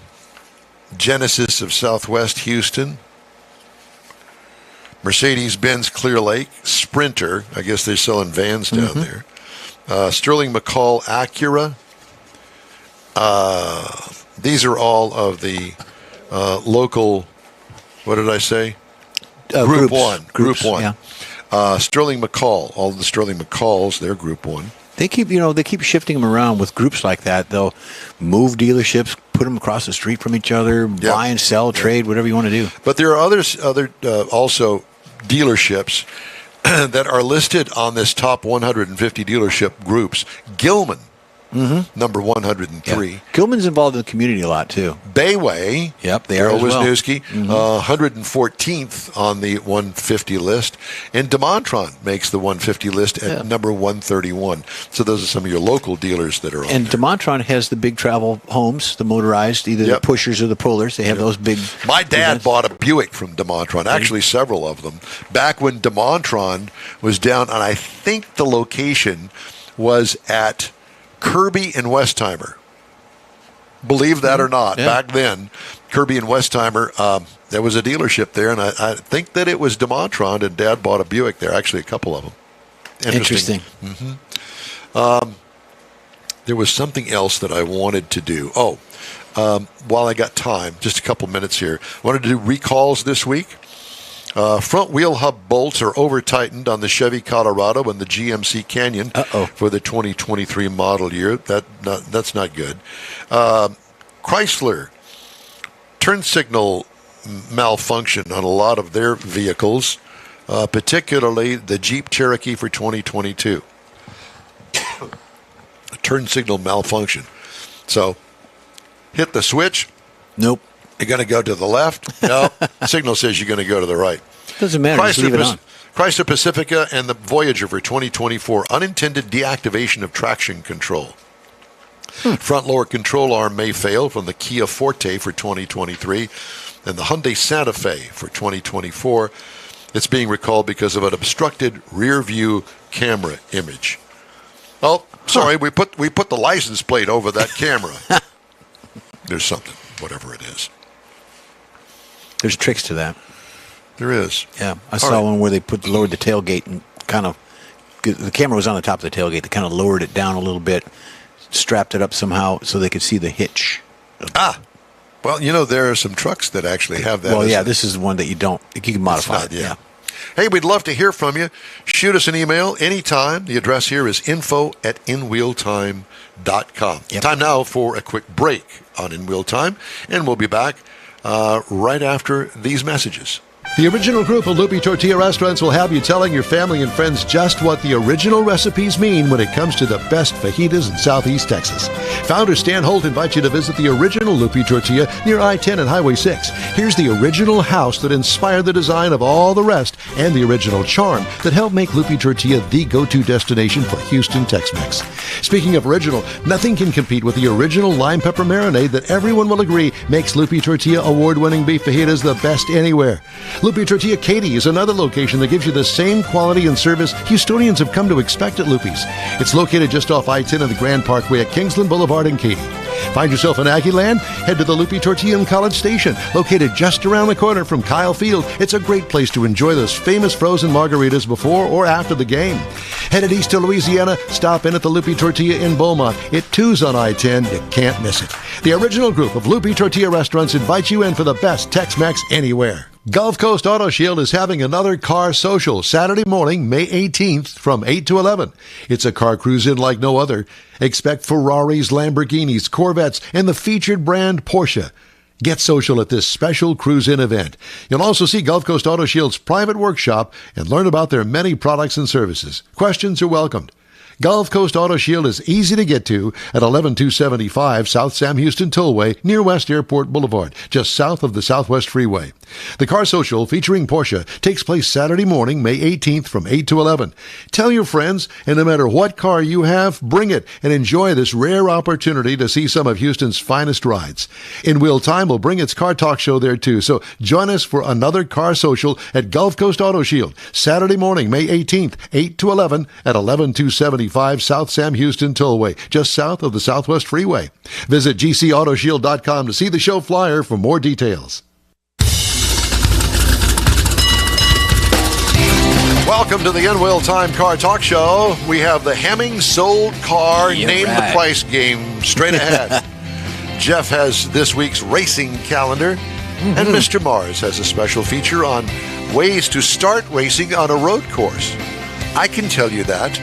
Genesis of Southwest Houston. Mercedes-Benz Clear Lake. Sprinter. I guess they're selling vans down there. Sterling McCall Acura. These are all of the local, what did I say? Group Groups. 1. Group 1. Yeah. Sterling McCall. All the Sterling McCalls, they're Group 1. They keep shifting them around with groups like that. They'll move dealerships, put them across the street from each other, buy and sell, trade, whatever you want to do. But there are other also dealerships that are listed on this top 150 dealership groups. Gilman, number 103. Yeah. Gilman's involved in the community a lot, too. Bayway. Yep, they are as well. Wisniewski, 114th on the 150 list. And DeMontron makes the 150 list at number 131. So those are some of your local dealers that are on And there. DeMontron has the big travel homes, the motorized, either the pushers or the pullers. They have those big... My dad bought a Buick from DeMontron, actually several of them, back when DeMontron was down, and I think the location was at Kirby and Westheimer. Believe that or not, back then, Kirby and Westheimer, there was a dealership there, and I think that it was DeMontron, and Dad bought a Buick there, actually a couple of them. Interesting. There was something else that I wanted to do. While I got time, just a couple minutes here, I wanted to do recalls this week. Front wheel hub bolts are over-tightened on the Chevy Colorado and the GMC Canyon for the 2023 model year. That's not good. Chrysler, turn signal malfunction on a lot of their vehicles, particularly the Jeep Cherokee for 2022. Turn signal malfunction. So, hit the switch. Nope. You're going to go to the left? No. Signal says you're going to go to the right. Doesn't matter. Just leave it on. Chrysler Pacifica and the Voyager for 2024. Unintended deactivation of traction control. Front lower control arm may fail from the Kia Forte for 2023 and the Hyundai Santa Fe for 2024. It's being recalled because of an obstructed rear view camera image. Oh, sorry, we put the license plate over that camera. There's something, whatever it is. There's tricks to that. There is. Yeah, I saw one where they lowered the tailgate and kind of, the camera was on the top of the tailgate. They kind of lowered it down a little bit, strapped it up somehow so they could see the hitch. Well, there are some trucks that actually have that. Well, yeah, this is one that you can modify it. Yeah. Hey, we'd love to hear from you. Shoot us an email anytime. The address here is info@inwheeltime.com. Yep. Time now for a quick break on In Wheel Time, and we'll be back right after these messages. The original group of Loopy Tortilla restaurants will have you telling your family and friends just what the original recipes mean when it comes to the best fajitas in Southeast Texas. Founder Stan Holt invites you to visit the original Loopy Tortilla near I-10 and Highway 6. Here's the original house that inspired the design of all the rest and the original charm that helped make Loopy Tortilla the go-to destination for Houston Tex-Mex. Speaking of original, nothing can compete with the original lime pepper marinade that everyone will agree makes Loopy Tortilla award-winning beef fajitas the best anywhere. Loopy Tortilla Katy is another location that gives you the same quality and service Houstonians have come to expect at Loopy's. It's located just off I-10 and the Grand Parkway at Kingsland Boulevard in Katy. Find yourself in Aggie Land? Head to the Loopy Tortilla in College Station, located just around the corner from Kyle Field. It's a great place to enjoy those famous frozen margaritas before or after the game. Headed east to Louisiana? Stop in at the Loopy Tortilla in Beaumont. It too's on I-10. You can't miss it. The original group of Loopy Tortilla restaurants invites you in for the best Tex-Mex anywhere. Gulf Coast Auto Shield is having another car social Saturday morning, May 18th from 8 to 11. It's a car cruise-in like no other. Expect Ferraris, Lamborghinis, Corvettes, and the featured brand Porsche. Get social at this special cruise-in event. You'll also see Gulf Coast Auto Shield's private workshop and learn about their many products and services. Questions are welcomed. Gulf Coast Auto Shield is easy to get to at 11275 South Sam Houston Tollway near West Airport Boulevard, just south of the Southwest Freeway. The Car Social featuring Porsche takes place Saturday morning, May 18th from 8 to 11. Tell your friends, and no matter what car you have, bring it and enjoy this rare opportunity to see some of Houston's finest rides. In Wheel Time will bring its Car Talk show there too, so join us for another Car Social at Gulf Coast Auto Shield, Saturday morning, May 18th, 8 to 11 at 11275 South Sam Houston Tollway, just south of the Southwest Freeway. Visit gcautoshield.com to see the show flyer for more details. Welcome to the In Wheel Time Car Talk Show. We have the Hemming sold car name the price game straight ahead. Jeff has this week's racing calendar, and Mr. Mars has a special feature on ways to start racing on a road course. I can tell you that.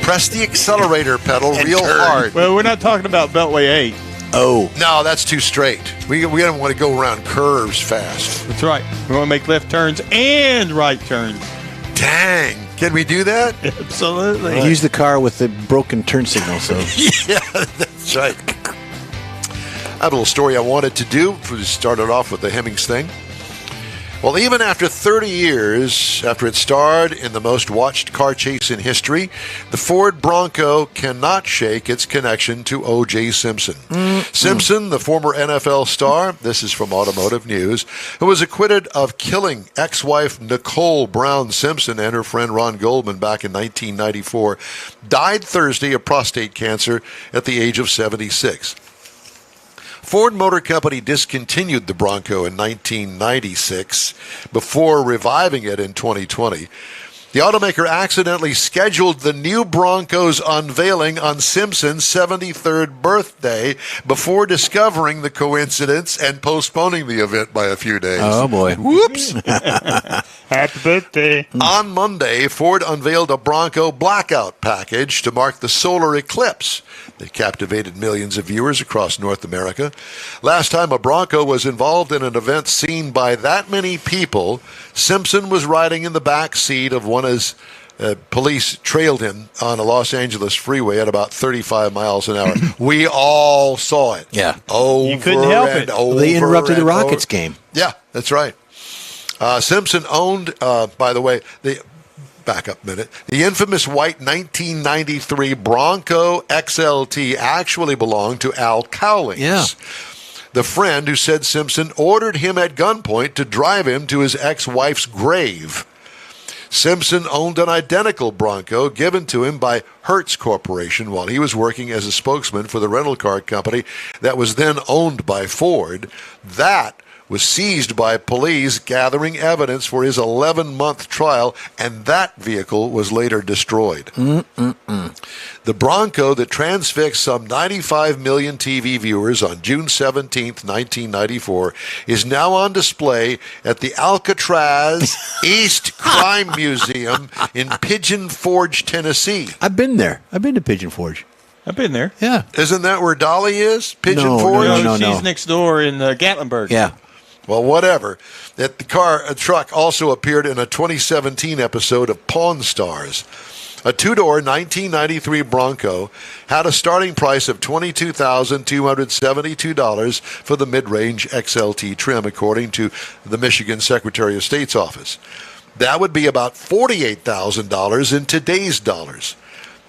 Press the accelerator pedal real hard. Well, we're not talking about Beltway 8. Oh. No, that's too straight. We don't want to go around curves fast. That's right. We want to make left turns and right turns. Dang. Can we do that? Absolutely. Use the car with the broken turn signal. So Yeah, that's right. I have a little story I wanted to do. We started off with the Hemmings thing. Well, even after 30 years after it starred in the most watched car chase in history, the Ford Bronco cannot shake its connection to O.J. Simpson. Simpson, the former NFL star, this is from Automotive News, who was acquitted of killing ex-wife Nicole Brown Simpson and her friend Ron Goldman back in 1994, died Thursday of prostate cancer at the age of 76. Ford Motor Company discontinued the Bronco in 1996 before reviving it in 2020. The automaker accidentally scheduled the new Bronco's unveiling on Simpson's 73rd birthday before discovering the coincidence and postponing the event by a few days. Oh, boy. Whoops. Happy birthday. On Monday, Ford unveiled a Bronco blackout package to mark the solar eclipse that captivated millions of viewers across North America. Last time a Bronco was involved in an event seen by that many people, Simpson was riding in the back seat of one as police trailed him on a Los Angeles freeway at about 35 miles an hour. We all saw it. Yeah. Over You couldn't help and it. over They interrupted the and Rockets over. game. Yeah, that's right. Simpson owned, by the way, back up a minute. The infamous white 1993 Bronco XLT actually belonged to Al Cowlings. Yeah. The friend who said Simpson ordered him at gunpoint to drive him to his ex-wife's grave. Simpson owned an identical Bronco given to him by Hertz Corporation while he was working as a spokesman for the rental car company that was then owned by Ford. That was seized by police gathering evidence for his 11-month trial, and that vehicle was later destroyed. The Bronco that transfixed some 95 million TV viewers on June 17, 1994, is now on display at the Alcatraz East Crime Museum in Pigeon Forge, Tennessee. I've been there. I've been to Pigeon Forge. I've been there. Yeah. Isn't that where Dolly is? Pigeon No, Forge? no. She's next door in Gatlinburg. Yeah. Well, whatever. That the truck also appeared in a 2017 episode of Pawn Stars. A two-door 1993 Bronco had a starting price of $22,272 for the mid-range XLT trim, according to the Michigan Secretary of State's office. That would be about $48,000 in today's dollars.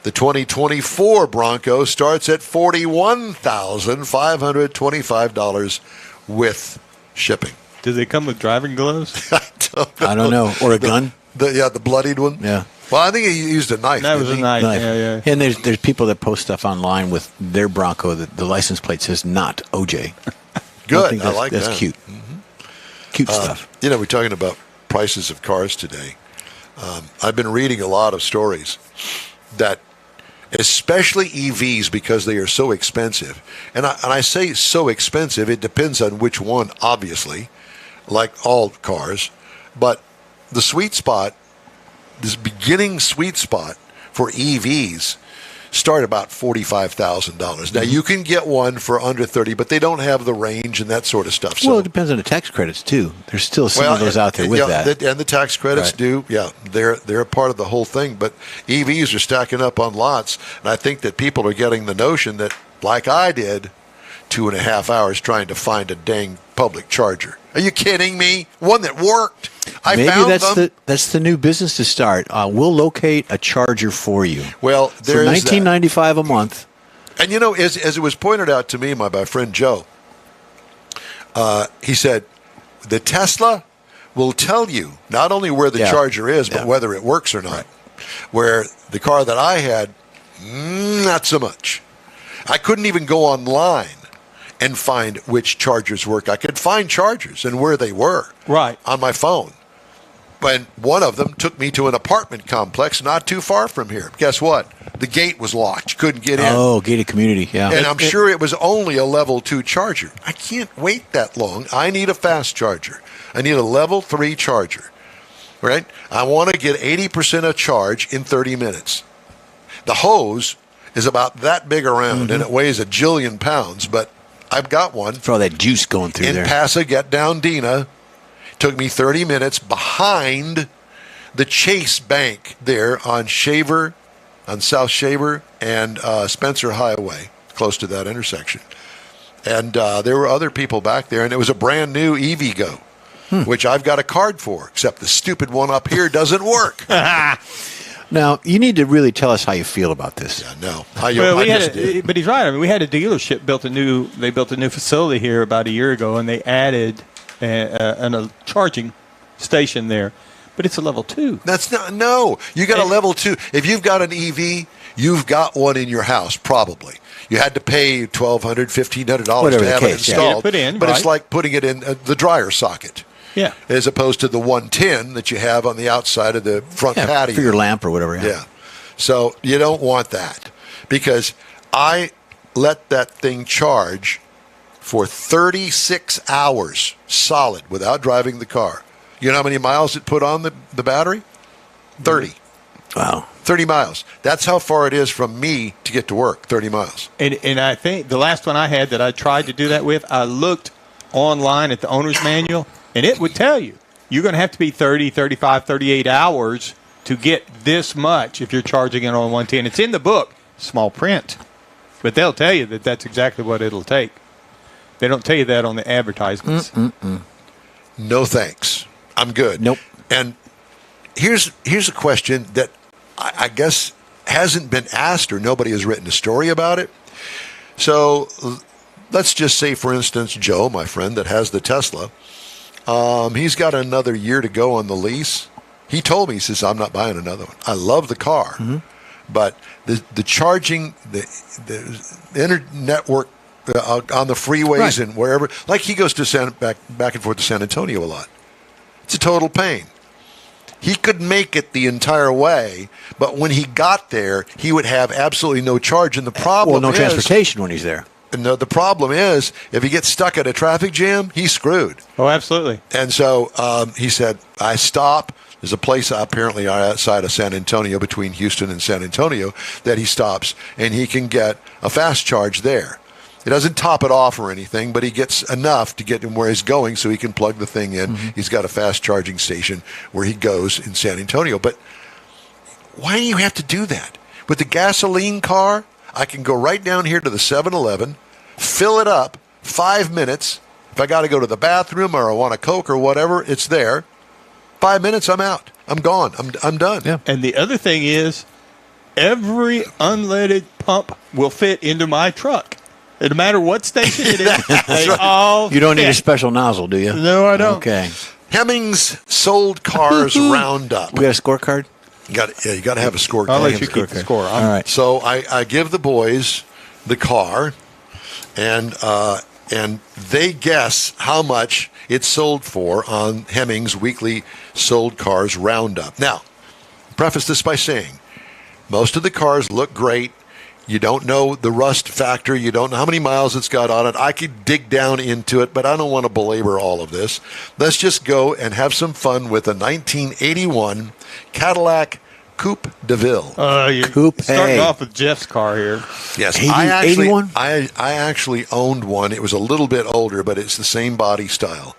The 2024 Bronco starts at $41,525 with shipping. Do they come with driving gloves? I don't know. Or a gun? The bloodied one? Yeah. Well, I think he used a knife. That was didn't a he? knife. Yeah. And there's people that post stuff online with their Bronco that the license plate says not OJ. Good. I like that's that. cute. Cute stuff. We're talking about prices of cars today. I've been reading a lot of stories that, especially EVs, because they are so expensive. And I say so expensive, it depends on which one, obviously, like all cars. But the sweet spot, this beginning sweet spot for EVs, start about $45,000. Now, you can get one for under 30, but they don't have the range and that sort of stuff. So, Well, it depends on the tax credits, too. There's still some of those out there with that. And the tax credits Right. do, they're a part of the whole thing. But EVs are stacking up on lots, and I think that people are getting the notion that, like I did, 2.5 hours trying to find a dang public charger. Are you kidding me? One that worked. I Maybe found that's them. that's the new business to start. We'll locate a charger for you. Well, For there is that. $19.95 a month. And as it was pointed out to me by my friend Joe, he said, the Tesla will tell you not only where the Yeah. charger is, but Yeah. whether it works or not. Where the car that I had, not so much. I couldn't even go online and find which chargers work. I could find chargers and where they were Right. on my phone. But one of them took me to an apartment complex not too far from here. Guess what? The gate was locked. You couldn't get in. Oh, gated community, yeah. And I'm sure it was only a level 2 charger. I can't wait that long. I need a fast charger. I need a level 3 charger, right? I want to get 80% of charge in 30 minutes. The hose is about that big around, and it weighs a jillion pounds, but I've got one For all that juice going through in there. Pasadena. Took me 30 minutes behind the Chase Bank there on South Shaver and Spencer Highway, close to that intersection. And there were other people back there, and it was a brand new EVgo, which I've got a card for, except the stupid one up here doesn't work. Now, you need to really tell us how you feel about this. No. But he's right. I mean, we had a dealership they built a new facility here about a year ago, and they added a charging station there. But it's a level 2. That's not, no. You got a level 2. If you've got an EV, you've got one in your house, probably. You had to pay $1,200, $1,500 Whatever to the have case, it yeah. installed. Yeah, put in, but it's right. like putting it in the dryer socket. Yeah. As opposed to the 110 that you have on the outside of the front patio. For your lamp or whatever. Yeah. So you don't want that, because I let that thing charge for 36 hours solid without driving the car. You know how many miles it put on the battery? 30. Wow. 30 miles. That's how far it is from me to get to work, 30 miles. And I think the last one I had that I tried to do that with, I looked online at the owner's manual, and it would tell you you're going to have to be 30, 35, 38 hours to get this much if you're charging it on 110. It's in the book, small print, but they'll tell you that that's exactly what it'll take. They don't tell you that on the advertisements. No thanks. I'm good. Nope. And here's a question that I guess hasn't been asked, or nobody has written a story about it. So let's just say, for instance, Joe, my friend that has the Tesla, he's got another year to go on the lease. He told me, he says, I'm not buying another one. I love the car, but the charging, the internet work on the freeways and wherever, like he goes to back and forth to San Antonio a lot. It's a total pain. He could make it the entire way, but when he got there, he would have absolutely no charge. And the problem no is, transportation when he's there. And the problem is, if he gets stuck at a traffic jam, he's screwed. Oh, absolutely. And so he said, I stop. There's a place apparently outside of San Antonio, between Houston and San Antonio, that he stops, and he can get a fast charge there. He doesn't top it off or anything, but he gets enough to get him where he's going so he can plug the thing in. He's got a fast charging station where he goes in San Antonio. But why do you have to do that? With the gasoline car, I can go right down here to the 7-Eleven, fill it up, 5 minutes. If I got to go to the bathroom or I want a Coke or whatever, it's there. 5 minutes, I'm out. I'm gone. I'm done. Yeah. And the other thing is, every unleaded pump will fit into my truck. No matter what station it is, they all You don't need a fit. special nozzle, do you? No, I don't. Okay. Hemmings sold cars Roundup. We got a scorecard? You got to have a scorecard. I'll let you keep the score. All right. So I give the boys the car, and they guess how much it sold for on Hemmings' weekly sold cars roundup. Now, preface this by saying, most of the cars look great. You don't know the rust factor. You don't know how many miles it's got on it. I could dig down into it, but I don't want to belabor all of this. Let's just go and have some fun with a 1981 Cadillac Coupe de Ville. You're Coupe. starting off with Jeff's car here. Yes, 81? I actually owned one. It was a little bit older, but it's the same body style.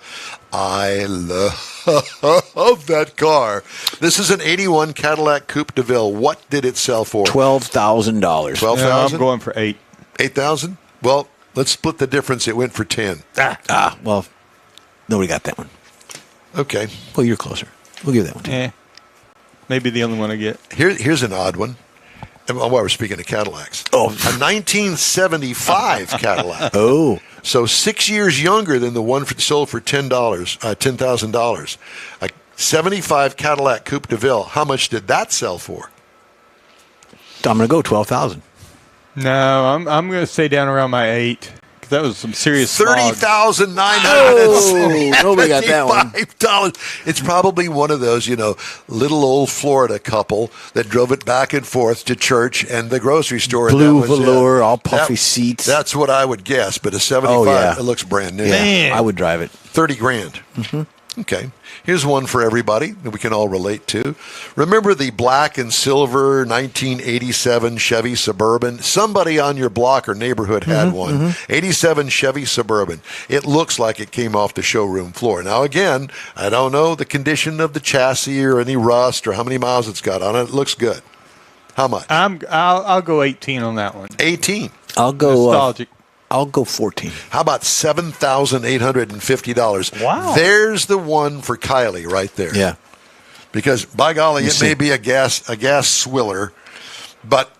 I love that car. This is an 81 Cadillac Coupe de Ville. What did it sell for? $12,000. No, I'm $12,000? going for 8. $8,000? Well, let's split the difference. It went for 10. Well, nobody got that one. Okay. Well, you're closer. We'll give that one to you. Maybe the only one I get. Here's an odd one. Well, we're speaking of Cadillacs. Oh. A 1975 Cadillac. Oh. So 6 years younger than the one sold for $10,000. A 75 Cadillac Coupe de Ville. How much did that sell for? I'm going to go 12,000. No, I'm going to stay down around my 8. 'Cause that was some serious slog. $30,975. Oh, nobody got that one. It's probably one of those, little old Florida couple that drove it back and forth to church and the grocery store. and Blue that was it. velour, all puffy seats. That's what I would guess. But a 75, yeah. it looks brand new. Yeah, Man. I would drive it. 30 grand. Okay. Here's one for everybody that we can all relate to. Remember the black and silver 1987 Chevy Suburban? Somebody on your block or neighborhood had one. 87 Chevy Suburban. It looks like it came off the showroom floor. Now, again, I don't know the condition of the chassis or any rust or how many miles it's got on it. It looks good. How much? I'll go 18 on that one. 18. I'll go. Nostalgic. I'll go 14. How about $7,850? Wow. There's the one for Kylie right there. Yeah. Because by golly, it see. may be a gas swiller, but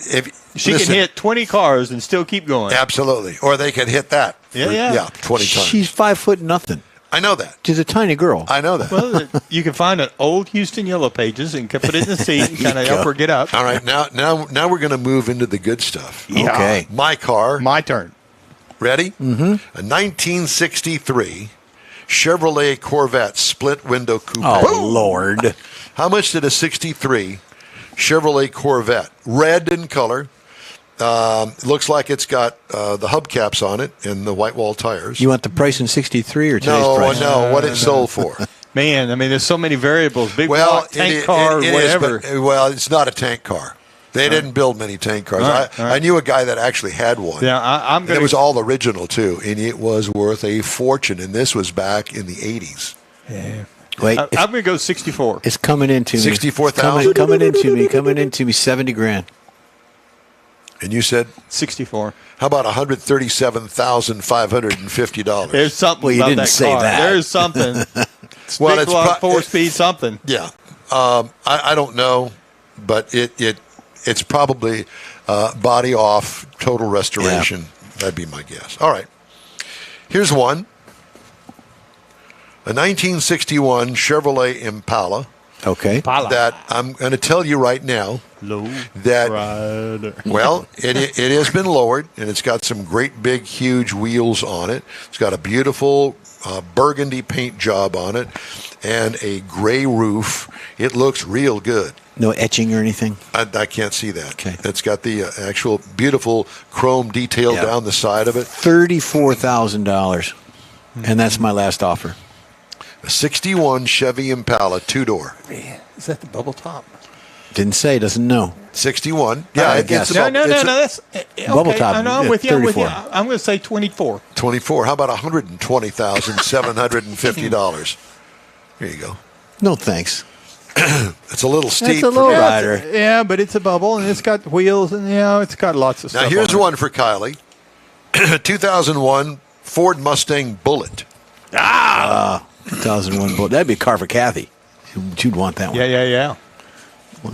if She listen, can hit 20 cars and still keep going. absolutely, or they can hit that. Yeah. 20 times. She's 5 nothing. I know that. She's a tiny girl. I know that. Well, you can find an old Houston Yellow Pages and put it in the seat and kind of help her get up. All right, now we're going to move into the good stuff. Yeah. Okay. My car. My turn. Ready? A 1963 Chevrolet Corvette split window coupe. Oh, Lord. How much did a 63 Chevrolet Corvette, red in color, looks like it's got the hubcaps on it and the white wall tires. You want the price in 63 or today's price? No, what it sold for. Man, I mean, there's so many variables. Big Well, block, tank car, it is, whatever. but it's not a tank car. They didn't build many tank cars. All right. I knew a guy that actually had one. Yeah, I'm And going it was to. all original, too, and it was worth a fortune, and this was back in the 80s. Wait, I'm going to go 64. it's coming into me. 64,000? Coming into me. 70 grand. And you said, 64. how about $137,550? There's something Well, you about didn't that say car. that. There's something. Well, Big it's block, pro- 4-speed something. Yeah. I don't know, but it's probably body off, total restoration. That'd be my guess. All right. Here's one. A 1961 Chevrolet Impala Okay. that I'm going to tell you right now Low that, rider. well, it has been lowered, and it's got some great big, huge wheels on it. It's got a beautiful burgundy paint job on it and a gray roof. It looks real good. No etching or anything? I can't see that. Okay. It's got the actual beautiful chrome detail Yeah. down the side of it. $34,000. And that's my last offer. A 61 Chevy Impala, two-door. Man, is that the bubble top? Didn't say. Doesn't know. 61. I Yeah, guess. No. That's Bubble okay. top, I'm yeah, with you. I'm with you. 34. I'm going to say 24. 24. How about $120,750? Here you go. No thanks. It's a little steep. That's a for low me. rider. Yeah, but it's a bubble, and it's got wheels, and it's got lots of stuff. Now, here's on it. one for Kylie. 2001 Ford Mustang Bullet. 2001 Bullet. That'd be a car for Kathy. She'd want that one. Yeah.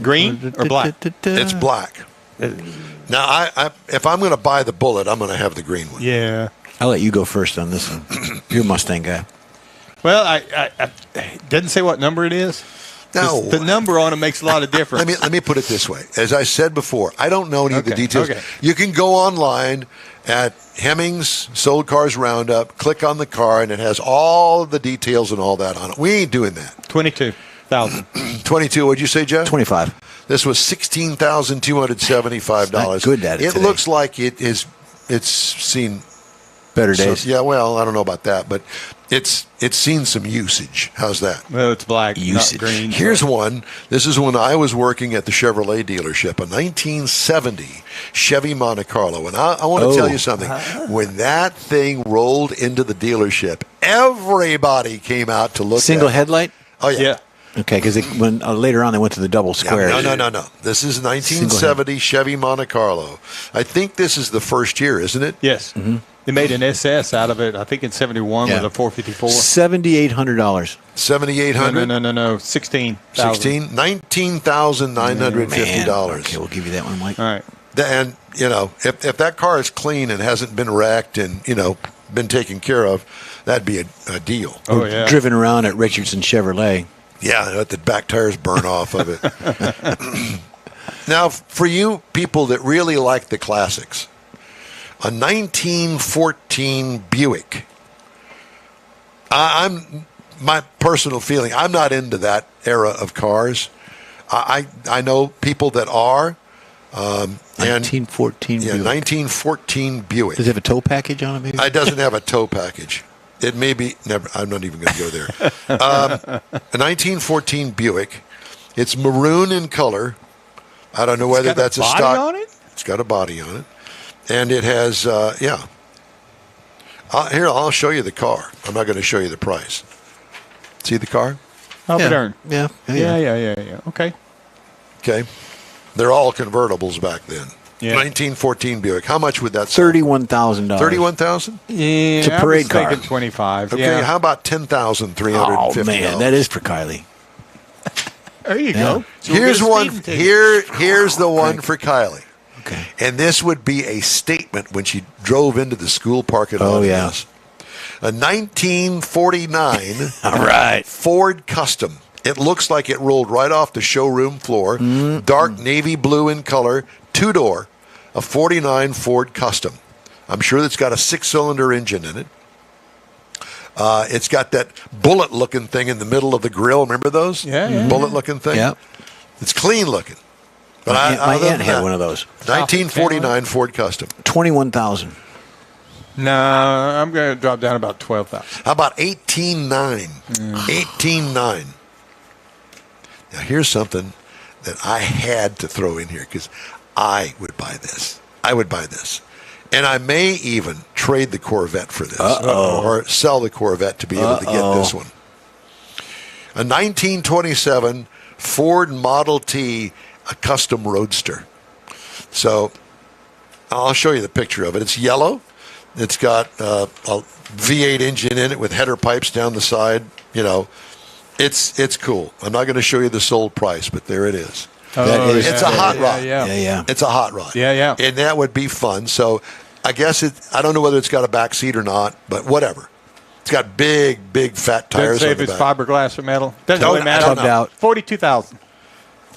Green or black? It's black. Now, I if I'm going to buy the Bullet, I'm going to have the green one. Yeah. I'll let you go first on this one. You're a Mustang guy. Well, I didn't say what number it is. No. The number on it makes a lot of difference. Let me put it this way. As I said before, I don't know any of the Okay, details. okay. You can go online at Hemmings Sold Cars Roundup, click on the car, and it has all the details and all that on it. We ain't doing that. 22,000. 22, what'd you say, Jeff? 25. This was $16,275. Not good at it It today. looks like it's seen Better days. So, yeah, well, I don't know about that, but it's seen some usage. How's that? Well, it's black, Usage. not green. Here's one. This is when I was working at the Chevrolet dealership, a 1970 Chevy Monte Carlo. And I want to tell you something. When that thing rolled into the dealership, everybody came out to look Single at it. headlight? Oh, yeah. Yeah. Okay, because when later on they went to the double Yeah, square. no. This is 1970 Chevy Monte Carlo. I think this is the first year, isn't it? Yes. Mm-hmm. They made an SS out of it, I think in 71 Yeah. with a 454. $7,800. 7,800? No. 16,000. 16? $19,950. Okay, we'll give you that one, Mike. All right. And, if that car is clean and hasn't been wrecked and, been taken care of, that'd be a deal. Oh, yeah. Driven around at Richardson Chevrolet. Yeah, let the back tires burn off of it. Now, for you people that really like the classics, a 1914 Buick. I'm my personal feeling. I'm not into that era of cars. I know people that are. And 1914 yeah, Buick. 1914 Buick. Does it have a tow package on it, maybe? It doesn't have a tow package. It may be never. I'm not even going to go there. A 1914 Buick. It's maroon in color. I don't know whether got a that's a body stock. on it? It's got a body on it, and it has yeah. Here, I'll show you the car. I'm not going to show you the price. See the car? I'll be darned. Yeah. Yeah. Okay. Okay. They're all convertibles back then. Yeah. 1914 Buick. How much would that sell? $31,000. 31,000? Yeah, It's a I parade was car. thinking 25. Okay, Yeah. how about $10,350? Oh, man, that is for Kylie. There you Yeah. go. So we'll Here's get a one. speeding ticket. Here's the one for Kylie. Okay. And this would be a statement when she drove into the school parking lot. Oh, of yeah. this. A 1949 All right. Ford Custom. It looks like it rolled right off the showroom floor. Dark navy blue in color, two-door, a 49 Ford Custom. I'm sure it's got a 6-cylinder engine in it. It's got that bullet-looking thing in the middle of the grill. Remember those? Yeah. Bullet-looking thing? Yeah. It's clean-looking. But My other aunt than had that, one of those. 1949 Ford Custom. 21,000. No, I'm going to drop down about 12,000. How about 18.9? 18.9. Now, here's something that I had to throw in here because I would buy this. I would buy this. And I may even trade the Corvette for this. Or sell the Corvette to be able to get this one. A 1927 Ford Model T, a custom roadster. So I'll show you the picture of it. It's yellow. It's got a V8 engine in it with header pipes down the side. It's cool. I'm not going to show you the sold price, but there it is. It's a hot rod. Yeah. It's a hot rod. Yeah. And that would be fun. So I guess I don't know whether it's got a back seat or not, but whatever. It's got big fat Doesn't tires say on if the it's back. fiberglass or metal. Doesn't Don't- really I matter. don't know. Out. 42,000.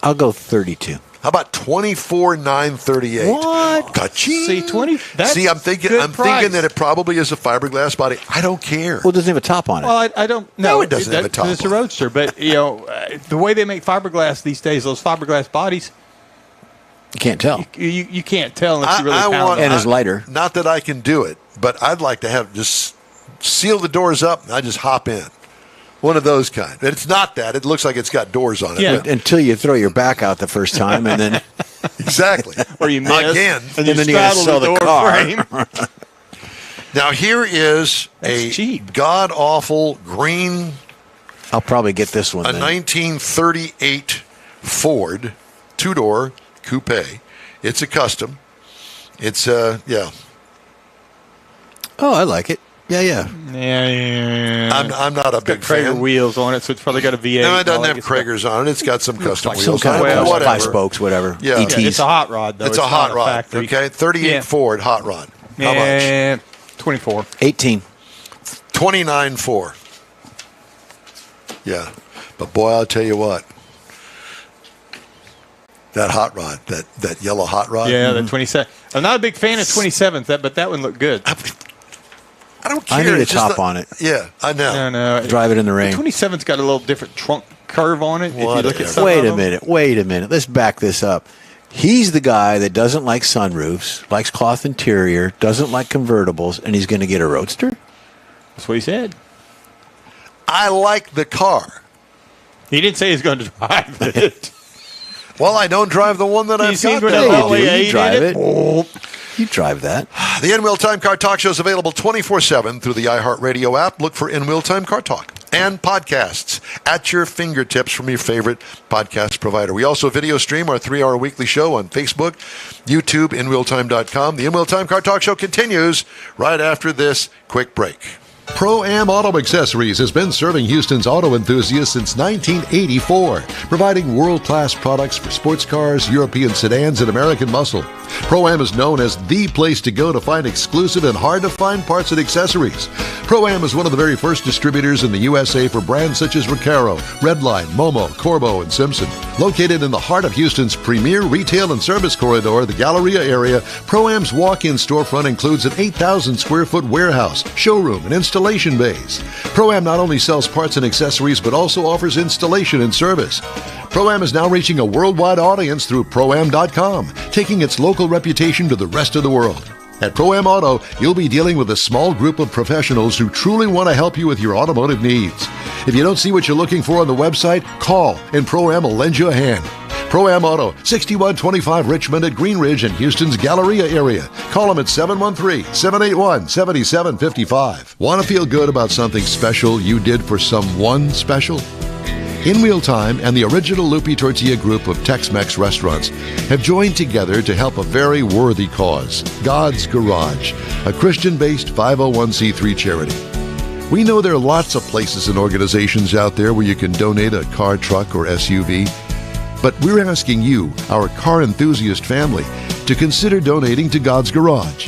I'll go 32. How about 24,938? What? Ka-ching. See, 20. That's See, I'm thinking good price. thinking that it probably is a fiberglass body. I don't care. Well, it doesn't have a top on it. Well, I don't know. No, it doesn't have a top It's a on it. roadster, but the way they make fiberglass these days, those fiberglass bodies, You can't tell. you can't tell unless you really I pound want, it. And it's lighter. Not that I can do it, but I'd like to have just seal the doors up and I just hop in. One of those kind. But it's not that. It looks like it's got doors on it. Yeah. But- Until you throw your back out the first time, and then exactly. Or you miss, Again. and then you gotta sell the door car. frame. Now, here is a cheap. god-awful green, I'll probably get this one. a then. 1938 Ford two-door coupe. It's a custom. It's, yeah. Oh, I like it. Yeah. Yeah. I'm not a big Got Traeger fan. wheels on it, so it's probably got a V8. No, it and all doesn't that have good stuff. Kragers on it. It's got some custom like wheels Some on kind it. of Well, five Whatever. spokes, whatever. Yeah. ETs. Yeah, it's a hot rod, though. It's a hot not rod. factory. Okay, 38 Yeah. Ford hot rod. How much? And 24. 18. 29.4. Yeah, but boy, I'll tell you what. That hot rod, that yellow hot rod. Yeah, the 27. I'm not a big fan of 27s, but that one looked good. I don't care. I need a It's just top on it. Yeah, I know. No. Drive it in the The rain. 27's got a little different trunk curve on it. If you look Whatever. at some Wait of a them. minute. Let's back this up. He's the guy that doesn't like sunroofs, likes cloth interior, doesn't like convertibles, and he's going to get a Roadster? That's what he said. I like the car. He didn't say he's going to drive it. Well, I don't drive the one that You I've seen got. what there. that Yeah, you do. LA8 You drive in it. Oh. You drive that. The In-Wheel Time Car Talk Show is available 24/7 through the iHeartRadio app. Look for In-Wheel Time Car Talk and podcasts at your fingertips from your favorite podcast provider. We also video stream our 3-hour weekly show on Facebook, YouTube, InWheelTime.com. The In-Wheel Time Car Talk Show continues right after this quick break. Pro-Am Auto Accessories has been serving Houston's auto enthusiasts since 1984, providing world-class products for sports cars, European sedans, and American muscle. Pro-Am is known as the place to go to find exclusive and hard-to-find parts and accessories. Pro-Am is one of the very first distributors in the USA for brands such as Recaro, Redline, Momo, Corbo, and Simpson. Located in the heart of Houston's premier retail and service corridor, the Galleria area, Pro-Am's walk-in storefront includes an 8,000-square-foot warehouse, showroom, and installation bays. Pro-Am not only sells parts and accessories, but also offers installation and service. Pro-Am is now reaching a worldwide audience through Pro-Am.com, taking its local reputation to the rest of the world. At Pro-Am Auto, you'll be dealing with a small group of professionals who truly want to help you with your automotive needs. If you don't see what you're looking for on the website, call and Pro-Am will lend you a hand. Pro-Am Auto, 6125 Richmond at Green Ridge in Houston's Galleria area. Call them at 713-781-7755. Want to feel good about something special you did for someone special? In-Wheel Time and the original Lupi Tortilla group of Tex-Mex restaurants have joined together to help a very worthy cause, God's Garage, a Christian-based 501c3 charity. We know there are lots of places and organizations out there where you can donate a car, truck, or SUV, but we're asking you, our car enthusiast family, to consider donating to God's Garage.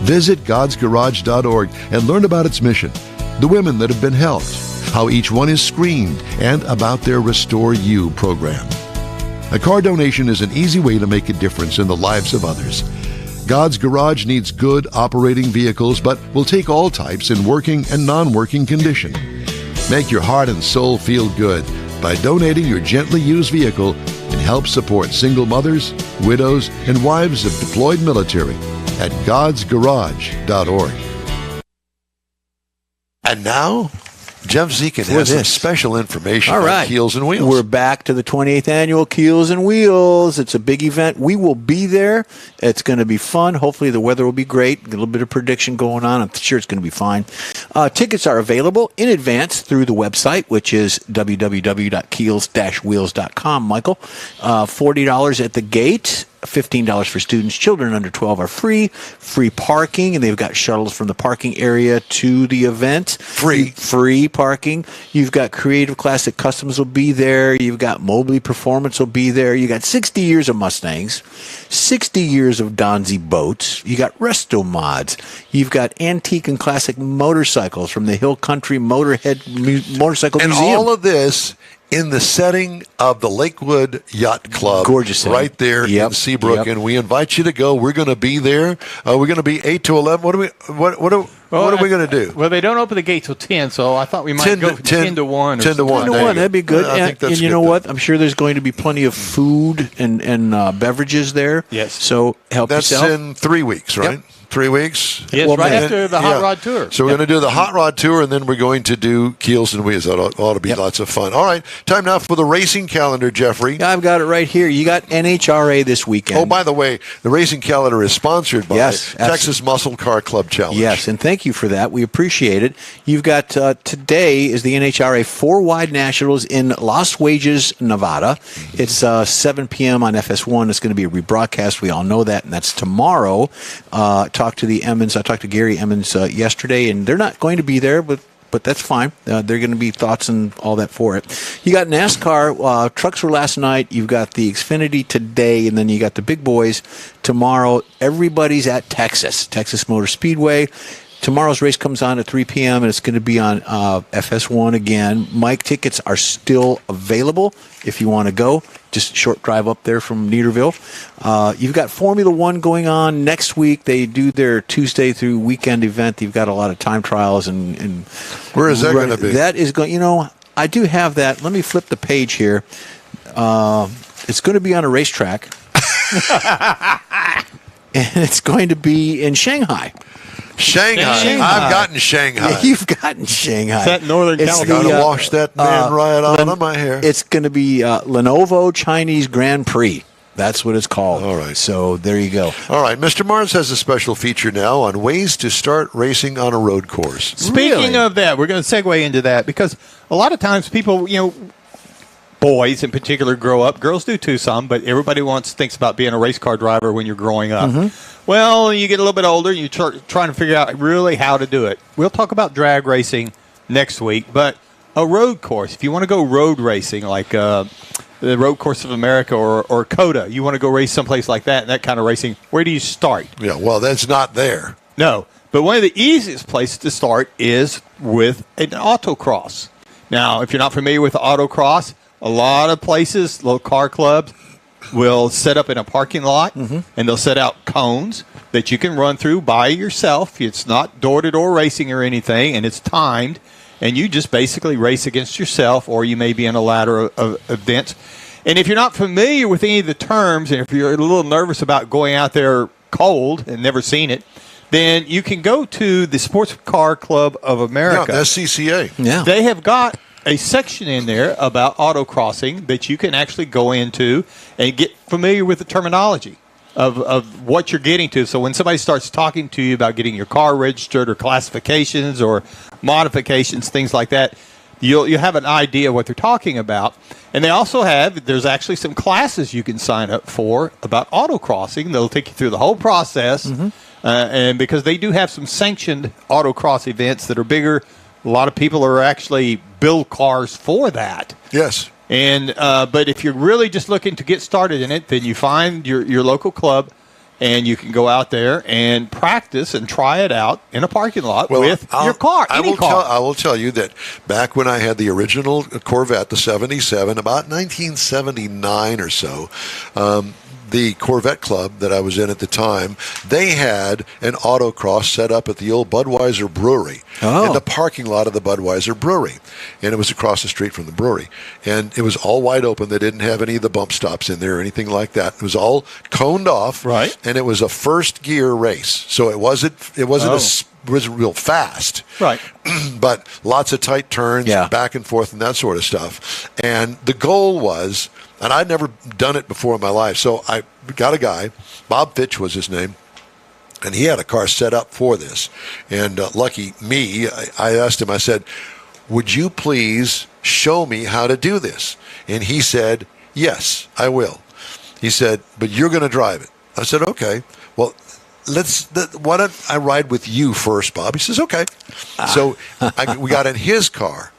Visit godsgarage.org and learn about its mission, the women that have been helped, how each one is screened, and about their Restore You program. A car donation is an easy way to make a difference in the lives of others. God's Garage needs good operating vehicles, but will take all types in working and non-working condition. Make your heart and soul feel good by donating your gently used vehicle and help support single mothers, widows, and wives of deployed military at godsgarage.org. And now, Jeff Zekin has some special information All on right. Keels and Wheels. We're back to the 28th annual Keels and Wheels. It's a big event. We will be there. It's going to be fun. Hopefully the weather will be great. A little bit of prediction going on. I'm sure it's going to be fine. Tickets are available in advance through the website, which is www.keels-wheels.com, Michael. $40 at the gate. $15 for students. Children under 12 are free parking, and they've got shuttles from the parking area to the event. Free parking. You've got Creative Classic Customs will be there. You've got Mobley Performance will be there. You got 60 years of Mustangs, 60 years of Donzi boats. You got Resto Mods. You've got antique and classic motorcycles from the Hill Country Motorhead Motorcycle and Museum. all of this in the setting of the Lakewood Yacht Club. Gorgeous setting. Right there in Seabrook. Yep. And we invite you to go. We're going to be there. We're going to be 8 to 11. What what are we going to do? Well, they don't open the gate till 10, so I thought we might go 10 to 1. 10 to 1. 10 to 1, that'd be good. I think that's and you good know then. what? I'm sure there's going to be plenty of food and beverages there. Yes. So help That's yourself. in 3 weeks, right? 3 weeks? Yes, Well, right man, after the hot rod tour. So we're going to do the hot rod tour, and then we're going to do Keels and Wheels. That ought to be lots of fun. All right, time now for the racing calendar, Jeffrey. I've got it right here. You got NHRA this weekend. Oh, by the way, the racing calendar is sponsored by Yes, Texas Muscle Car Club Challenge. Yes, and thank you for that. We appreciate it. You've got today is the NHRA 4-Wide Nationals in Las Vegas, Nevada. It's 7 p.m. on FS1. It's going to be a rebroadcast. We all know that, and that's tomorrow. Talked to the Emmons. I talked to Gary Emmons yesterday, and they're not going to be there, but that's fine. They're going to be thoughts and all that for it. You got NASCAR. Trucks were last night. You've got the Xfinity today, and then you got the big boys tomorrow. Everybody's at Texas Motor Speedway. Tomorrow's race comes on at 3 p.m., and it's going to be on FS1 again. Mike tickets are still available if you want to go. Just a short drive up there from Neederville. You've got Formula One going on next week. They do their Tuesday through weekend event. You've got a lot of time trials. And Where is that going to be? That is going, I do have that. Let me flip the page here. It's going to be on a racetrack. And it's going to be in Shanghai. Shanghai. I've gotten Shanghai. Yeah, you've gotten Shanghai. Is that Northern California? Got to wash that man right out of my hair. It's going to be Lenovo Chinese Grand Prix. That's what it's called. All right. So there you go. All right, Mr. Mars has a special feature now on ways to start racing on a road course. Speaking of that, we're going to segue into that because a lot of times people, boys in particular grow up. Girls do too, some, but everybody thinks about being a race car driver when you're growing up. Mm-hmm. Well, you get a little bit older, and you're trying to figure out really how to do it. We'll talk about drag racing next week, but a road course, if you want to go road racing, like the Road Course of America or COTA, you want to go race someplace like that kind of racing, where do you start? Yeah, well, that's not there. No, but one of the easiest places to start is with an autocross. Now, if you're not familiar with autocross, a lot of places, little car clubs, will set up in a parking lot, and they'll set out cones that you can run through by yourself. It's not door-to-door racing or anything, and it's timed, and you just basically race against yourself, or you may be in a ladder of events. And if you're not familiar with any of the terms, and if you're a little nervous about going out there cold and never seen it, then you can go to the Sports Car Club of America. Yeah, SCCA. Yeah. They have got a section in there about autocrossing that you can actually go into and get familiar with the terminology of what you're getting to. So when somebody starts talking to you about getting your car registered or classifications or modifications, things like that, you'll have an idea what they're talking about. And they also there's actually some classes you can sign up for about autocrossing. They'll take you through the whole process. And because they do have some sanctioned autocross events that are bigger, a lot of people are actually build cars for that. Yes. And but if you're really just looking to get started in it, then you find your local club, and you can go out there and practice and try it out in a parking lot with your car, I will tell you that back when I had the original Corvette, the 77, about 1979 or so, the Corvette Club that I was in at the time, they had an autocross set up at the old Budweiser Brewery in the parking lot of the Budweiser Brewery. And it was across the street from the brewery. And it was all wide open. They didn't have any of the bump stops in there or anything like that. It was all coned off. Right. And it was a first gear race. So it wasn't real fast. Right. But lots of tight turns, Yeah. back and forth and that sort of stuff. And the goal was, and I'd never done it before in my life, so I got a guy, Bob Fitch was his name, and he had a car set up for this. And lucky me, I asked him, I said, would you please show me how to do this? And he said, yes, I will. He said, but you're going to drive it. I said, okay. Well, why don't I ride with you first, Bob? He says, okay. So we got in his car.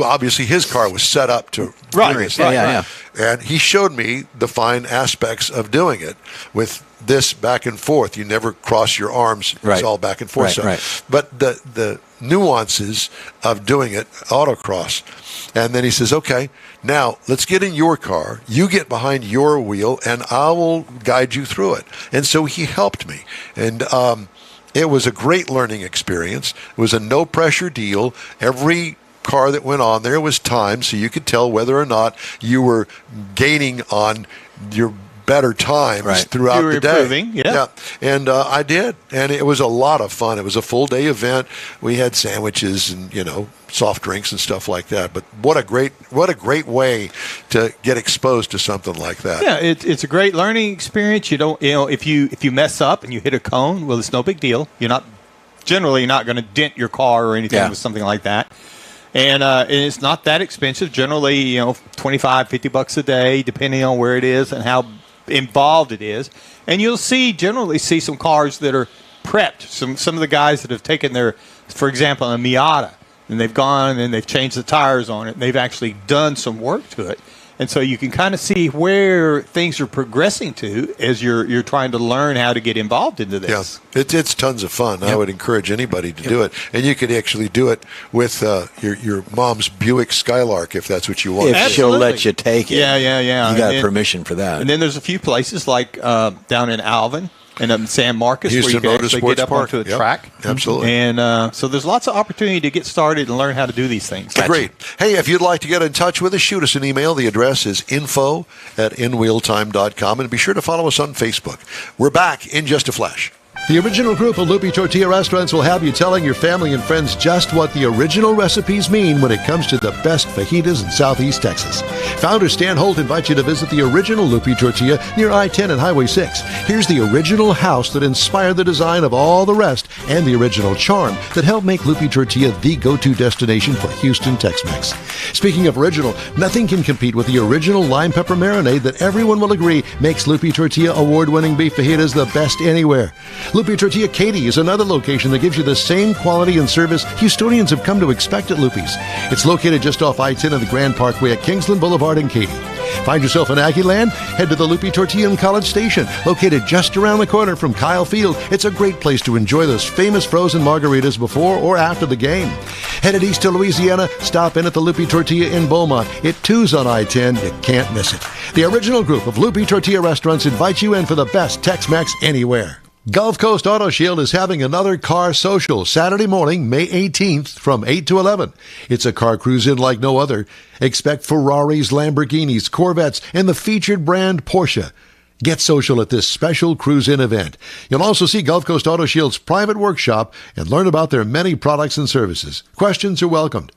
Obviously, his car was set up to Right. Yeah. and he showed me the fine aspects of doing it with this back and forth. You never cross your arms. Right. It's all back and forth. Right. But the nuances of doing it, autocross. And then he says, okay, now let's get in your car. You get behind your wheel, and I will guide you through it. And so he helped me. And It was a great learning experience. It was a no-pressure deal. Every car that went on there was timed, so you could tell whether or not you were gaining on your better times throughout the day. Improving, yeah. And I did, and it was a lot of fun. It was a full-day event. We had sandwiches and soft drinks and stuff like that. But what a great way to get exposed to something like that. Yeah, it's a great learning experience. You don't, if you mess up and you hit a cone, well, it's no big deal. You're generally not going to dent your car or anything with something like that. And it's not that expensive. Generally, $25, $50 a day, depending on where it is and how involved it is. And you'll generally see some cars that are prepped. Some of the guys that have taken for example, a Miata, and they've gone and they've changed the tires on it, and they've actually done some work to it. And so you can kind of see where things are progressing to as you're trying to learn how to get involved into this. Yeah, it's tons of fun. I would encourage anybody to do it. And you could actually do it with your mom's Buick Skylark if that's what you want. If she'll let you take it. Yeah. You got permission for that. And then there's a few places like down in Alvin and San Marcos Houston where you can actually get up onto a track. Absolutely. And so there's lots of opportunity to get started and learn how to do these things. Great. Hey, if you'd like to get in touch with us, shoot us an email. The address is info@inwheeltime.com. And be sure to follow us on Facebook. We're back in just a flash. The original group of Lupi Tortilla Restaurants will have you telling your family and friends just what the original recipes mean when it comes to the best fajitas in Southeast Texas. Founder Stan Holt invites you to visit the original Lupi Tortilla near I-10 and Highway 6. Here's the original house that inspired the design of all the rest and the original charm that helped make Lupi Tortilla the go-to destination for Houston Tex-Mex. Speaking of original, nothing can compete with the original lime pepper marinade that everyone will agree makes Lupi Tortilla award-winning beef fajitas the best anywhere. Lupi Tortilla Katy is another location that gives you the same quality and service Houstonians have come to expect at Lupi's. It's located just off I-10 and the Grand Parkway at Kingsland Boulevard in Katy. Find yourself in Aggieland? Head to the Lupi Tortilla in College Station, located just around the corner from Kyle Field. It's a great place to enjoy those famous frozen margaritas before or after the game. Headed east to Louisiana, stop in at the Lupi Tortilla in Beaumont. It too's on I-10. You can't miss it. The original group of Lupi Tortilla restaurants invites you in for the best Tex-Mex anywhere. Gulf Coast Auto Shield is having another car social Saturday morning, May 18th from 8 to 11. It's a car cruise-in like no other. Expect Ferraris, Lamborghinis, Corvettes, and the featured brand Porsche. Get social at this special cruise-in event. You'll also see Gulf Coast Auto Shield's private workshop and learn about their many products and services. Questions are welcomed.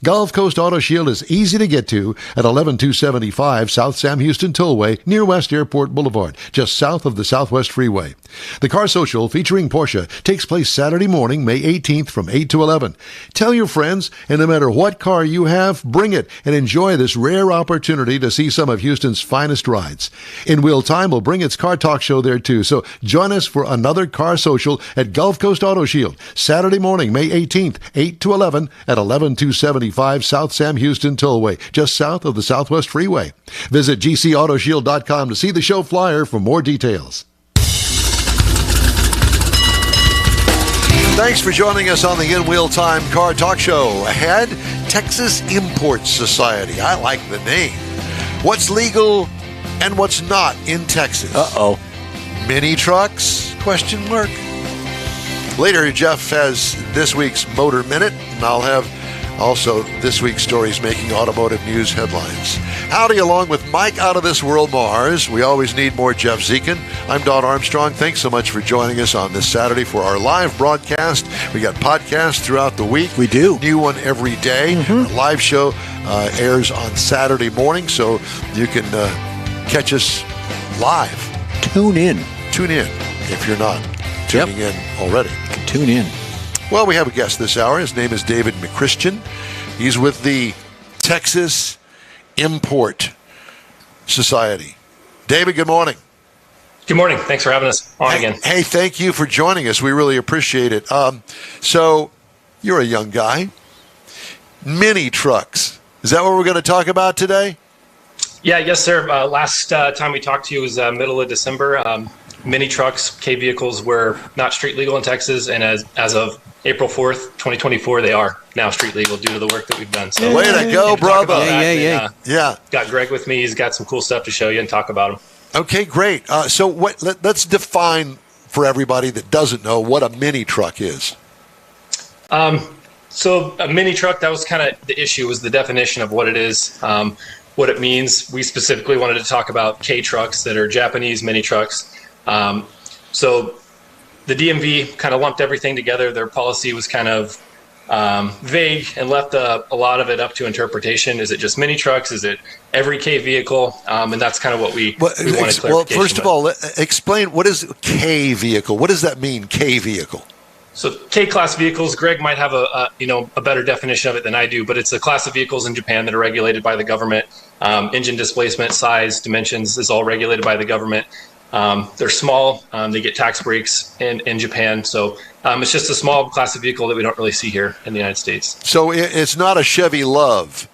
Gulf Coast Auto Shield is easy to get to at 11275 South Sam Houston Tollway near West Airport Boulevard, just south of the Southwest Freeway. The Car Social featuring Porsche takes place Saturday morning, May 18th from 8 to 11. Tell your friends, and no matter what car you have, bring it and enjoy this rare opportunity to see some of Houston's finest rides. In Wheel Time will bring its car talk show there too, so join us for another Car Social at Gulf Coast Auto Shield, Saturday morning, May 18th, 8 to 11 at 11275 South Sam Houston Tollway, just south of the Southwest Freeway. Visit gcautoshield.com to see the show flyer for more details. Thanks for joining us on the In Wheel Time Car Talk Show. Ahead, Texas Import Society. I like the name. What's legal and what's not in Texas? Uh-oh. Mini trucks? Question mark. Later, Jeff has this week's Motor Minute, and I'll have also this week's stories making automotive news headlines. Howdy, along with Mike out of this world, Mars. We always need more Jeff Zekin. I'm Don Armstrong. Thanks so much for joining us on this Saturday for our live broadcast. We got podcasts throughout the week. We do. New one every day. Our live show airs on Saturday morning, so you can catch us live. Tune in if you're not tuning in already. Tune in. Well, we have a guest this hour. His name is David McChristian. He's with the Texas Import Society. David, good morning. Good morning. Thanks for having us on again. Hey, thank you for joining us. We really appreciate it. So, you're a young guy. Mini trucks. Is that what we're going to talk about today? Yeah, yes, sir. Last time we talked to you was middle of December. Mini trucks, K vehicles were not street legal in Texas, and as of April 4th, 2024, they are now street legal due to the work that we've done. So, way to go, brother. Yeah. Got Greg with me. He's got some cool stuff to show you and talk about them. Okay, great. So let's define for everybody that doesn't know what a mini truck is. So a mini truck, that was kind of the issue, was the definition of what it is, what it means. We specifically wanted to talk about K trucks that are Japanese mini trucks. So the DMV kind of lumped everything together. Their policy was kind of vague and left a lot of it up to interpretation. Is it just mini trucks? Is it every K vehicle? And that's kind of what we wanted clarification. Well, first of all, explain what is K vehicle. What does that mean, K vehicle? So K-class vehicles, Greg might have a better definition of it than I do, but it's a class of vehicles in Japan that are regulated by the government. Engine displacement, size, dimensions is all regulated by the government. They're small. They get tax breaks in Japan. So it's just a small class of vehicle that we don't really see here in the United States. So it's not a Chevy Love.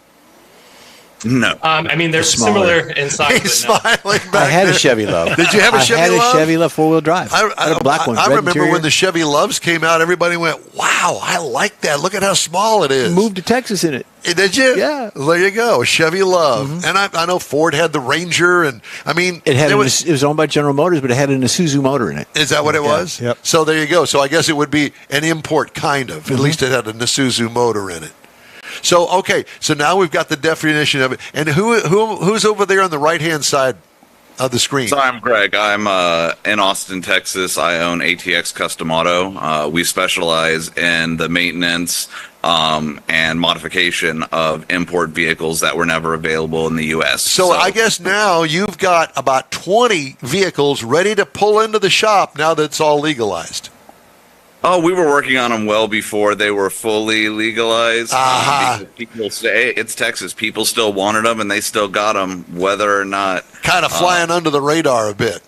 No. I mean, they're similar in size. He's but no. smiling back I had a there. Chevy Love. Did you have a Chevy I had Love? a Chevy Love four-wheel drive. I had a black one. I red remember interior. when the Chevy Loves came out, everybody went, wow, I like that. Look at how small it is. Moved to Texas in it. Did you? Yeah. Well, there you go, Chevy Love. Mm-hmm. And I know Ford had the Ranger, and I mean, It was owned by General Motors, but it had an Isuzu motor in it. is that what it was? Yep. So there you go. So I guess it would be an import, kind of. Mm-hmm. At least it had an Isuzu motor in it. So okay, so now we've got the definition of it. And who's over there on the right-hand side of the screen? So I'm Greg. I'm in Austin, Texas. I own ATX Custom Auto. We specialize in the maintenance and modification of import vehicles that were never available in the U.S. So I guess now you've got about 20 vehicles ready to pull into the shop now that it's all legalized. Oh, we were working on them well before they were fully legalized. Because people say it's Texas. People still wanted them, and they still got them, whether or not. Kind of flying under the radar a bit.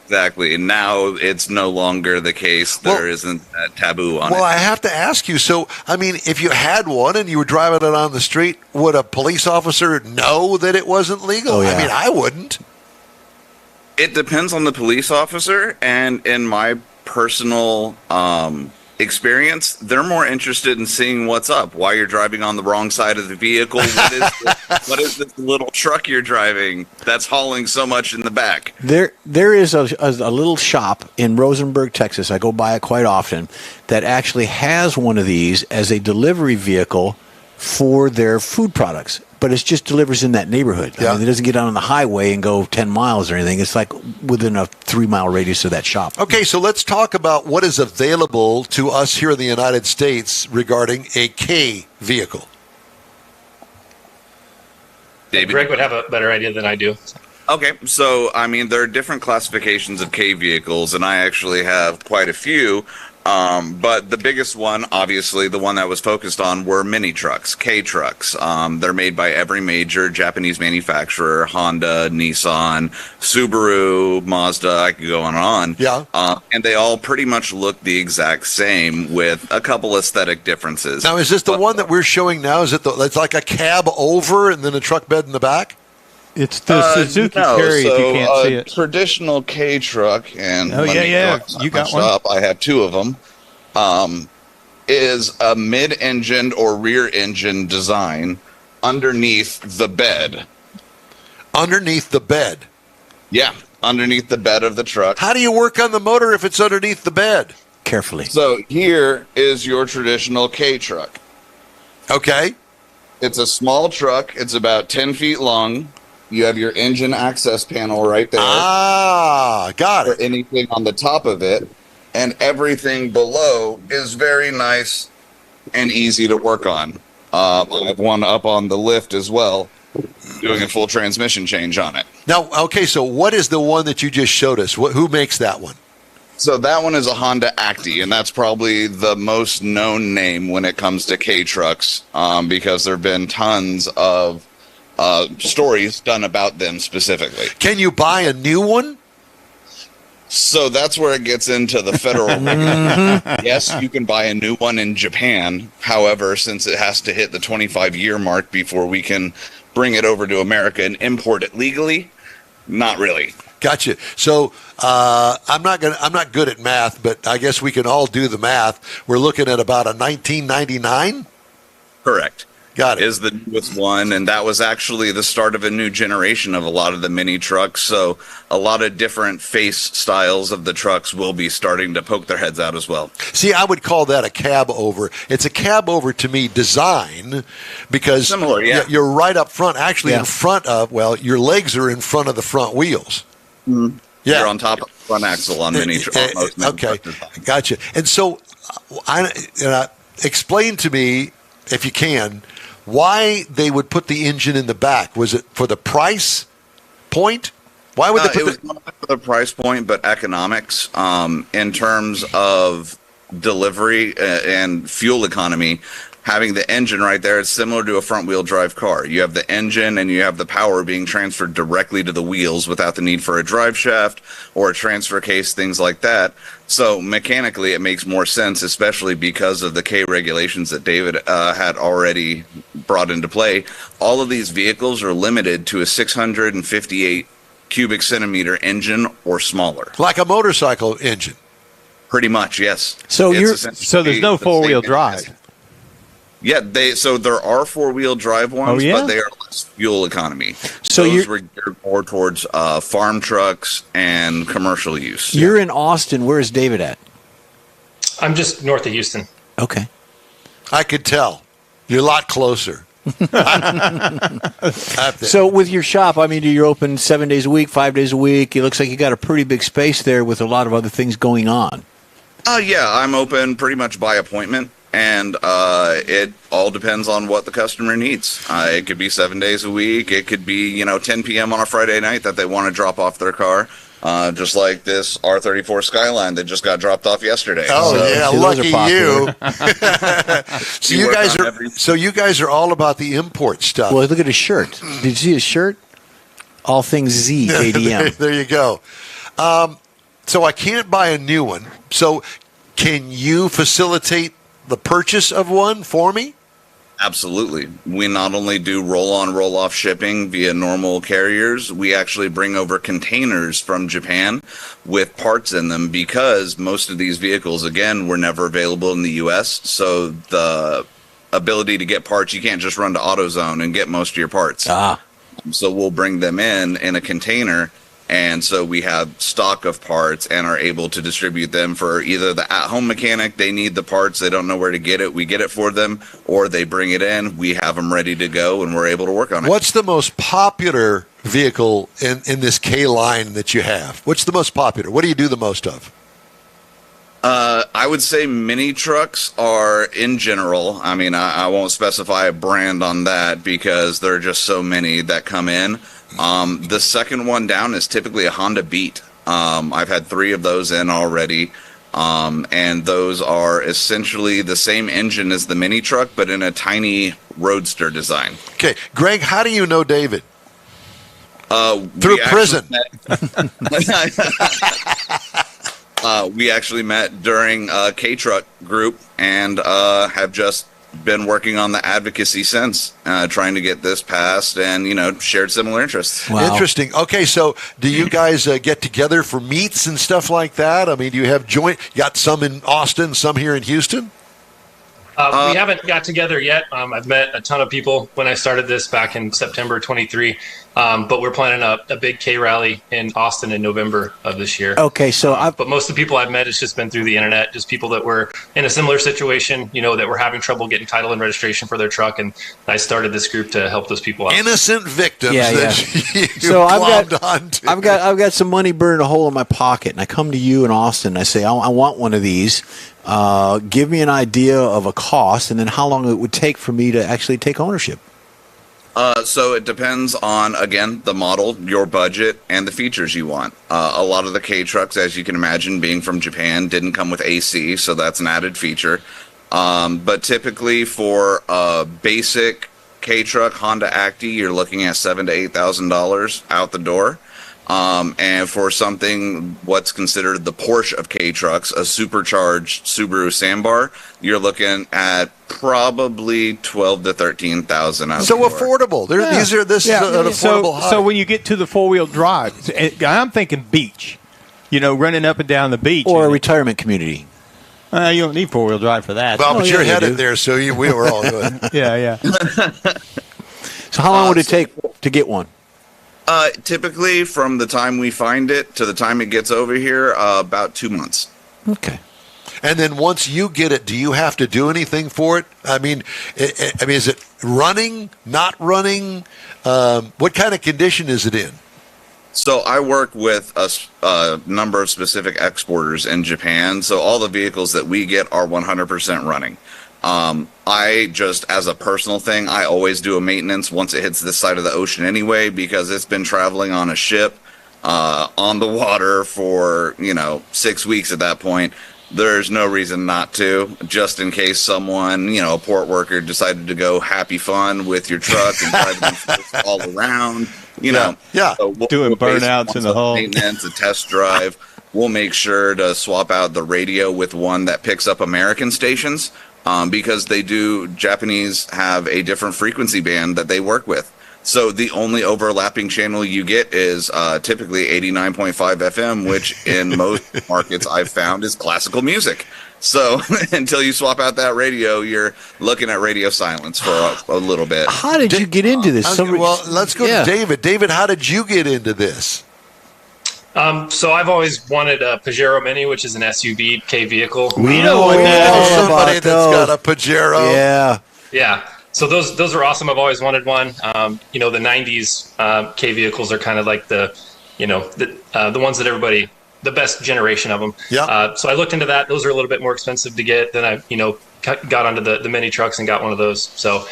Exactly. And now it's no longer the case. There isn't a taboo on it. Well, I have to ask you. So, I mean, if you had one and you were driving it on the street, would a police officer know that it wasn't legal? Oh, yeah. I mean, I wouldn't. It depends on the police officer, and in my personal experience, they're more interested in seeing what's up, why you're driving on the wrong side of the vehicle. What is this little truck you're driving that's hauling so much in the back? There is a little shop in Rosenberg, Texas. I go by it quite often. That actually has one of these as a delivery vehicle for their food products, but it just delivers in that neighborhood. Yeah. I mean, it doesn't get out on the highway and go 10 miles or anything. It's like within a 3-mile radius of that shop. Okay, so let's talk about what is available to us here in the United States regarding a K vehicle. David? Greg would have a better idea than I do. Okay, so I mean, there are different classifications of K vehicles, and I actually have quite a few. But the biggest one, obviously, the one that was focused on, were mini trucks, K trucks. They're made by every major Japanese manufacturer: Honda, Nissan, Subaru, Mazda. I could go on and on. Yeah. And they all pretty much look the exact same, with a couple aesthetic differences. Now, is this the one that we're showing now? Is it it's like a cab over and then a truck bed in the back? It's the Suzuki Carry, if you can't see it. Traditional K truck, and Oh, yeah. You got one? Up, I have two of them. Is a mid-engined or rear-engine design underneath the bed. Underneath the bed. Yeah, underneath the bed of the truck. How do you work on the motor if it's underneath the bed? Carefully. So here is your traditional K truck. Okay. It's a small truck. It's about 10 feet long. You have your engine access panel right there. Got Or it. anything on the top of it. And everything below is very nice and easy to work on. I have one up on the lift as well, doing a full transmission change on it. Now, okay, so what is the one that you just showed us? Who makes that one? So that one is a Honda Acti, and that's probably the most known name when it comes to K trucks, because there have been tons of stories done about them specifically. Can you buy a new one? So that's where it gets into the federal regulation. Yes, you can buy a new one in Japan. However, since it has to hit the 25-year mark before we can bring it over to America and import it legally, not really. Gotcha. So I'm not good at math, but I guess we can all do the math. We're looking at about a 1999. Correct. Got it. is the newest one, and that was actually the start of a new generation of a lot of the mini trucks. So a lot of different face styles of the trucks will be starting to poke their heads out as well. See, I would call that a cab over. It's a cab over to me design because Similar, yeah. you're right up front, actually Yeah. in front of, your legs are in front of the front wheels. Mm-hmm. Yeah. You're on top of the front axle on mini trucks. Okay, gotcha. And so, explain to me, if you can, why they would put the engine in the back. Was it for the price point? Why would they put it was not for the price point, but economics in terms of delivery and fuel economy. Having the engine right there, it's similar to a front-wheel drive car. You have the engine and you have the power being transferred directly to the wheels without the need for a drive shaft or a transfer case, things like that. So mechanically, it makes more sense, especially because of the K regulations that David had already brought into play. All of these vehicles are limited to a 658 cubic centimeter engine or smaller. like a motorcycle engine? Pretty much, yes. So It's So there's no essentially the four-wheel same drive. engine. Yeah, there are 4-wheel drive ones, yeah? but they are less fuel economy. So those you're- were geared more towards farm trucks and commercial use. You're in Austin. Where is David at? I'm just north of Houston. Okay. I could tell. You're a lot closer. So with your shop, I mean, you're open 7 days a week, 5 days a week. It looks like you got a pretty big space there with a lot of other things going on. Yeah, I'm open pretty much by appointment, and it all depends on what the customer needs. It could be 7 days a week. It could be 10 p.m. on a Friday night that they want to drop off their car. Just like this R34 Skyline that just got dropped off yesterday. Oh So- yeah, See, those are lucky you. We work on every- So you guys are all about the import stuff. Well, look at his shirt. Did you see his shirt? All things Z, ADM. There you go. So I can't buy a new one. So can you facilitate the purchase of one for me? Absolutely. We not only do roll-on, roll-off shipping via normal carriers, we actually bring over containers from Japan with parts in them because most of these vehicles, again, were never available in the U.S. So the ability to get parts, you can't just run to AutoZone and get most of your parts. So we'll bring them in a container. And so we have stock of parts and are able to distribute them for either the at-home mechanic, they need the parts, they don't know where to get it, we get it for them, or they bring it in, we have them ready to go, and we're able to work on it. What's the most popular vehicle in this K line that you have? What's the most popular? What do you do the most of? I would say mini trucks are, in general, I mean, I won't specify a brand on that because there are just so many that come in. The second one down is typically a Honda Beat. I've had 3 of those in already. And those are essentially the same engine as the mini truck, but in a tiny roadster design. Okay, Greg, how do you know David? Through We prison. We actually met during K-Truck group and have just been working on the advocacy since, trying to get this passed and, shared similar interests. Wow. Interesting. Okay, so do you guys get together for meets and stuff like that? I mean, do you have you got some in Austin, some here in Houston? We haven't got together yet. I've met a ton of people when I started this back in September 23, but we're planning a big K rally in Austin in November of this year. Okay, so But most of the people I've met, it's just been through the internet, just people that were in a similar situation, that were having trouble getting title and registration for their truck, and I started this group to help those people out. Innocent victims Yeah, that you So glommed onto. I've got some money burning a hole in my pocket, and I come to you in Austin. And I say, I want one of these. Give me an idea of a cost, and then how long it would take for me to actually take ownership. So it depends on, again, the model, your budget, and the features you want. A lot of the K-Trucks, as you can imagine, being from Japan, didn't come with AC, so that's an added feature. But typically for a basic K-Truck, Honda Acti, you're looking at $7,000 to $8,000 out the door. And for something what's considered the Porsche of K-Trucks, a supercharged Subaru Sandbar, you're looking at probably $12,000 to $13,000. So affordable. This is an affordable hobby. So when you get to the four-wheel drive, I'm thinking beach, running up and down the beach. Or a retirement community. You don't need four-wheel drive for that. Well, but yeah, you're you headed do. there, so we were all good. yeah. So how long would it take to get one? Typically, from the time we find it to the time it gets over here, about 2 months. Okay. And then once you get it, do you have to do anything for it? I mean, is it running, not running? What kind of condition is it in? So I work with a number of specific exporters in Japan. So all the vehicles that we get are 100% running. I just, as a personal thing, I always do a maintenance once it hits this side of the ocean anyway, because it's been traveling on a ship on the water for, 6 weeks at that point. There's no reason not to, just in case someone, a port worker decided to go happy fun with your truck and drive them all around, Yeah. So we'll Doing basically, burnouts in the once hull. Maintenance, a test drive. We'll make sure to swap out the radio with one that picks up American stations, because Japanese have a different frequency band that they work with. So the only overlapping channel you get is typically 89.5 FM, which in most markets I've found is classical music. So until you swap out that radio, you're looking at radio silence for a little bit. How did you get into this? Well, let's go to David. David, how did you get into this? So I've always wanted a Pajero Mini, which is an SUV K vehicle. We know what We that know is somebody about that's those. got a Pajero. Yeah. Yeah. So those are awesome. I've always wanted one. The 90s K vehicles are kind of like the ones that everybody, the best generation of them. Yeah. So I looked into that. Those are a little bit more expensive to get. Then I, got onto the mini trucks and got one of those. So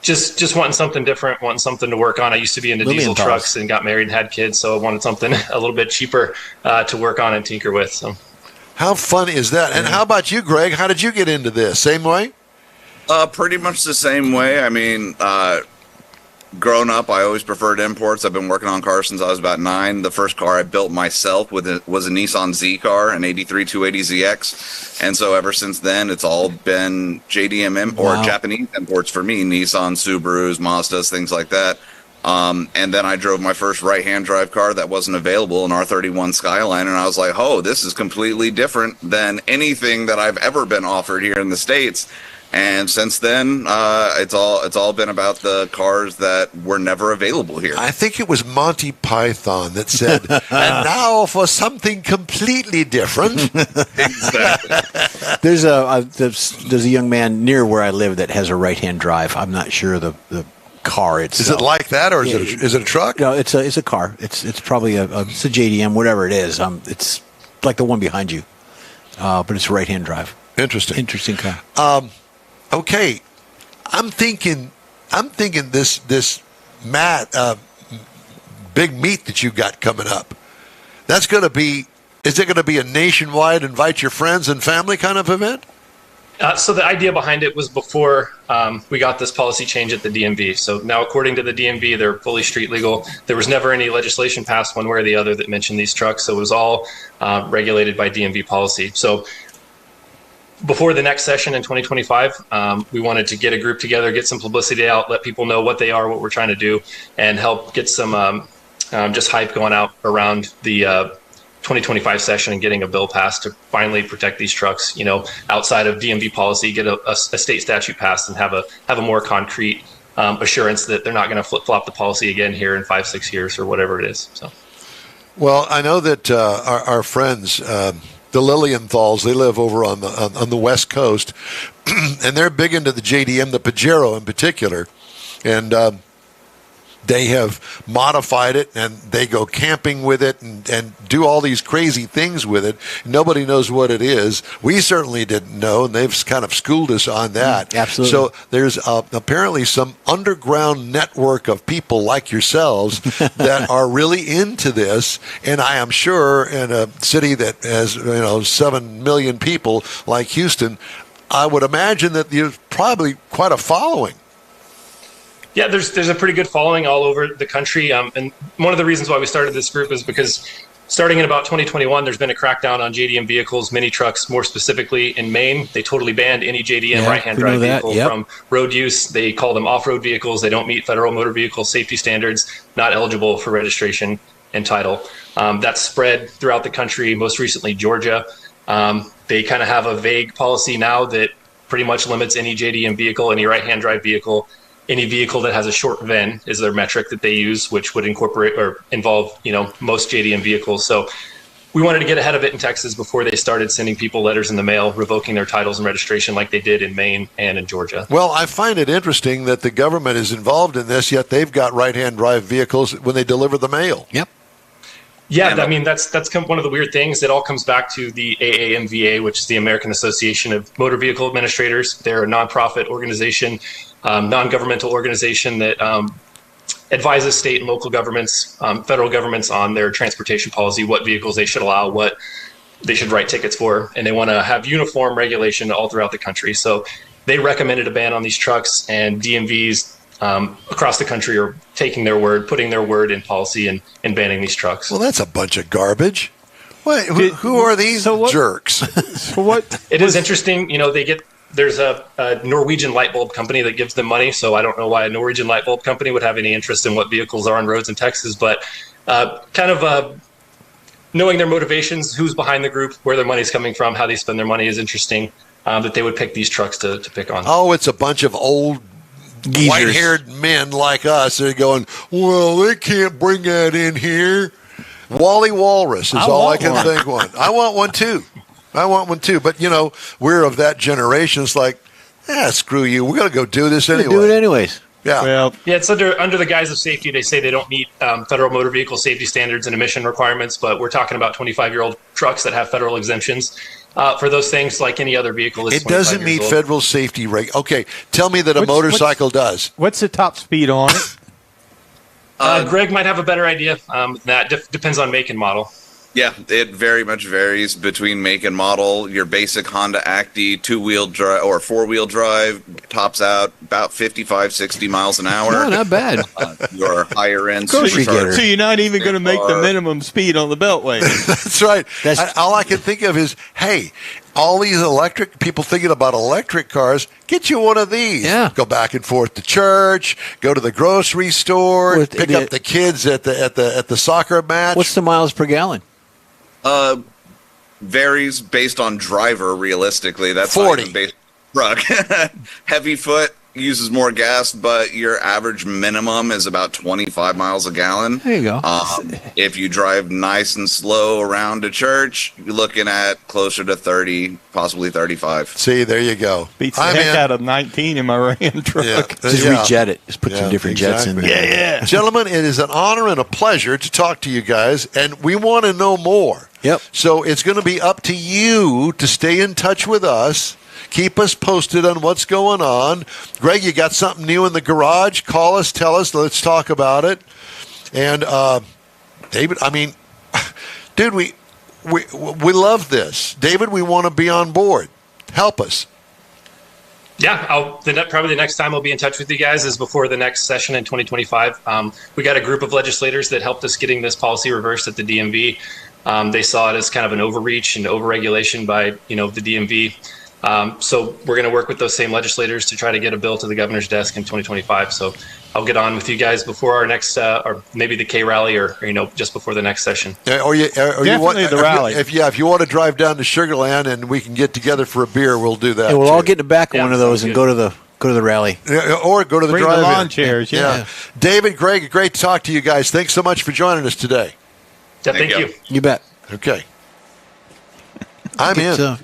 just wanting something different, wanting something to work on. I used to be into diesel trucks and got married and had kids. So I wanted something a little bit cheaper to work on and tinker with. So. How fun is that? And how about you, Greg? How did you get into this? Same way? Pretty much the same way. I mean, growing up, I always preferred imports. I've been working on cars since I was about 9. The first car I built myself was a Nissan Z car, an 83 280ZX. And so ever since then, it's all been JDM or Japanese imports for me. Nissan, Subarus, Mazdas, things like that. And then I drove my first right-hand drive car that wasn't available, an R31 Skyline, and I was like, oh, this is completely different than anything that I've ever been offered here in the States. And since then, it's all been about the cars that were never available here. I think it was Monty Python that said, and now for something completely different. Exactly. There's a young man near where I live that has a right-hand drive. I'm not sure the car itself. Is it like that, or is it a truck? No, it's a car. It's probably it's a JDM, whatever it is. It's like the one behind you, but it's a right-hand drive. Interesting car. Okay, I'm thinking this big meet that you got coming up. That's going to be. Is it going to be a nationwide invite your friends and family kind of event? So the idea behind it was before we got this policy change at the DMV. So now, according to the DMV, they're fully street legal. There was never any legislation passed one way or the other that mentioned these trucks. So it was all regulated by DMV policy. So before the next session in 2025, we wanted to get a group together, get some publicity out, let people know what they are, what we're trying to do, and help get some just hype going out around the 2025 session and getting a bill passed to finally protect these trucks, outside of DMV policy, get a state statute passed and have a more concrete assurance that they're not going to flip-flop the policy again here in 5-6 years or whatever it is. So, well, I know that our friends, the Lilienthals, they live over on the West Coast, and they're big into the JDM, the Pajero in particular, and they have modified it, and they go camping with it and do all these crazy things with it. Nobody knows what it is. We certainly didn't know, and they've kind of schooled us on that. Absolutely. So there's apparently some underground network of people like yourselves that are really into this, and I am sure in a city that has 7 million people like Houston, I would imagine that there's probably quite a following. yeah, there's a pretty good following all over the country. And one of the reasons why we started this group is because starting in about 2021, there's been a crackdown on JDM vehicles, mini trucks, more specifically in Maine. They totally banned any JDM right-hand drive vehicle from road use. They call them off-road vehicles. They don't meet federal motor vehicle safety standards, not eligible for registration and title. That's spread throughout the country, most recently Georgia. They kind of have a vague policy now that pretty much limits any JDM vehicle, any right-hand drive vehicle, any vehicle that has a short VIN is their metric that they use, which would incorporate or involve, most JDM vehicles. So we wanted to get ahead of it in Texas before they started sending people letters in the mail revoking their titles and registration like they did in Maine and in Georgia. Well, I find it interesting that the government is involved in this, yet they've got right-hand drive vehicles when they deliver the mail. Yep. Yeah, I mean, that's one of the weird things. It all comes back to the AAMVA, which is the American Association of Motor Vehicle Administrators. They're a nonprofit organization, non-governmental organization that advises state and local governments, federal governments on their transportation policy, what vehicles they should allow, what they should write tickets for, and they want to have uniform regulation all throughout the country. So they recommended a ban on these trucks, and DMVs across the country are taking their word, putting their word in policy and banning these trucks. Well, that's a bunch of garbage. Wait, who are these jerks? So what? It is interesting. There's a Norwegian light bulb company that gives them money. So I don't know why a Norwegian light bulb company would have any interest in what vehicles are on roads in Texas, but knowing their motivations, who's behind the group, where their money's coming from, how they spend their money is interesting, that they would pick these trucks to pick on. Oh, it's a bunch of old geezers, white-haired men like us. They're going, well, they can't bring that in here. Wally Walrus is all I can think one. I want one too. But, we're of that generation. It's like, screw you. We're going to go do this anyway. Do it anyways. Yeah. Well, yeah, it's under the guise of safety. They say they don't meet federal motor vehicle safety standards and emission requirements, but we're talking about 25-year-old trucks that have federal exemptions for those things like any other vehicle. It doesn't meet federal safety reg. Okay, tell me that a motorcycle does. What's the top speed on it? Greg might have a better idea. That depends on make and model. Yeah, it very much varies between make and model. Your basic Honda Acti 2-wheel drive or 4-wheel drive tops out about 55, 60 miles an hour. No, not bad. Your higher end Grocery getter. So you're not even going to make the minimum speed on the Beltway. That's right. All I can think of is, hey, all these electric people thinking about electric cars, get you one of these. Yeah. Go back and forth to church, go to the grocery store, pick up the kids at the soccer match. What's the miles per gallon? Varies based on driver. Realistically, that's 40. Basic truck. Heavy foot uses more gas, but your average minimum is about 25 miles a gallon. There you go. If you drive nice and slow around to church, you're looking at closer to 30, possibly 35. See, there you go. Beats the heck out of 19 in my Ram truck. Yeah. Just rejet it. Just put some different jets in there. Yeah. Gentlemen, it is an honor and a pleasure to talk to you guys, and we want to know more. Yep. So it's going to be up to you to stay in touch with us. Keep us posted on what's going on. Greg, you got something new in the garage? Call us, tell us. Let's talk about it. And David, I mean, dude, we love this. David, we want to be on board. Help us. Yeah, probably the next time I'll be in touch with you guys is before the next session in 2025. We got a group of legislators that helped us getting this policy reversed at the DMV. They saw it as kind of an overreach and overregulation by the DMV. So we're going to work with those same legislators to try to get a bill to the governor's desk in 2025. So I'll get on with you guys before our next, or maybe the K rally, or just before the next session. Or you want the rally. If you want to drive down to Sugar Land and we can get together for a beer, we'll do that. And we'll all get in the back of one of those and go to the rally. Or go to the Bring drive-in. the lawn chairs. Yeah. David, Greg, great to talk to you guys. Thanks so much for joining us today. Yeah, thank you. You bet. Okay. I'm in.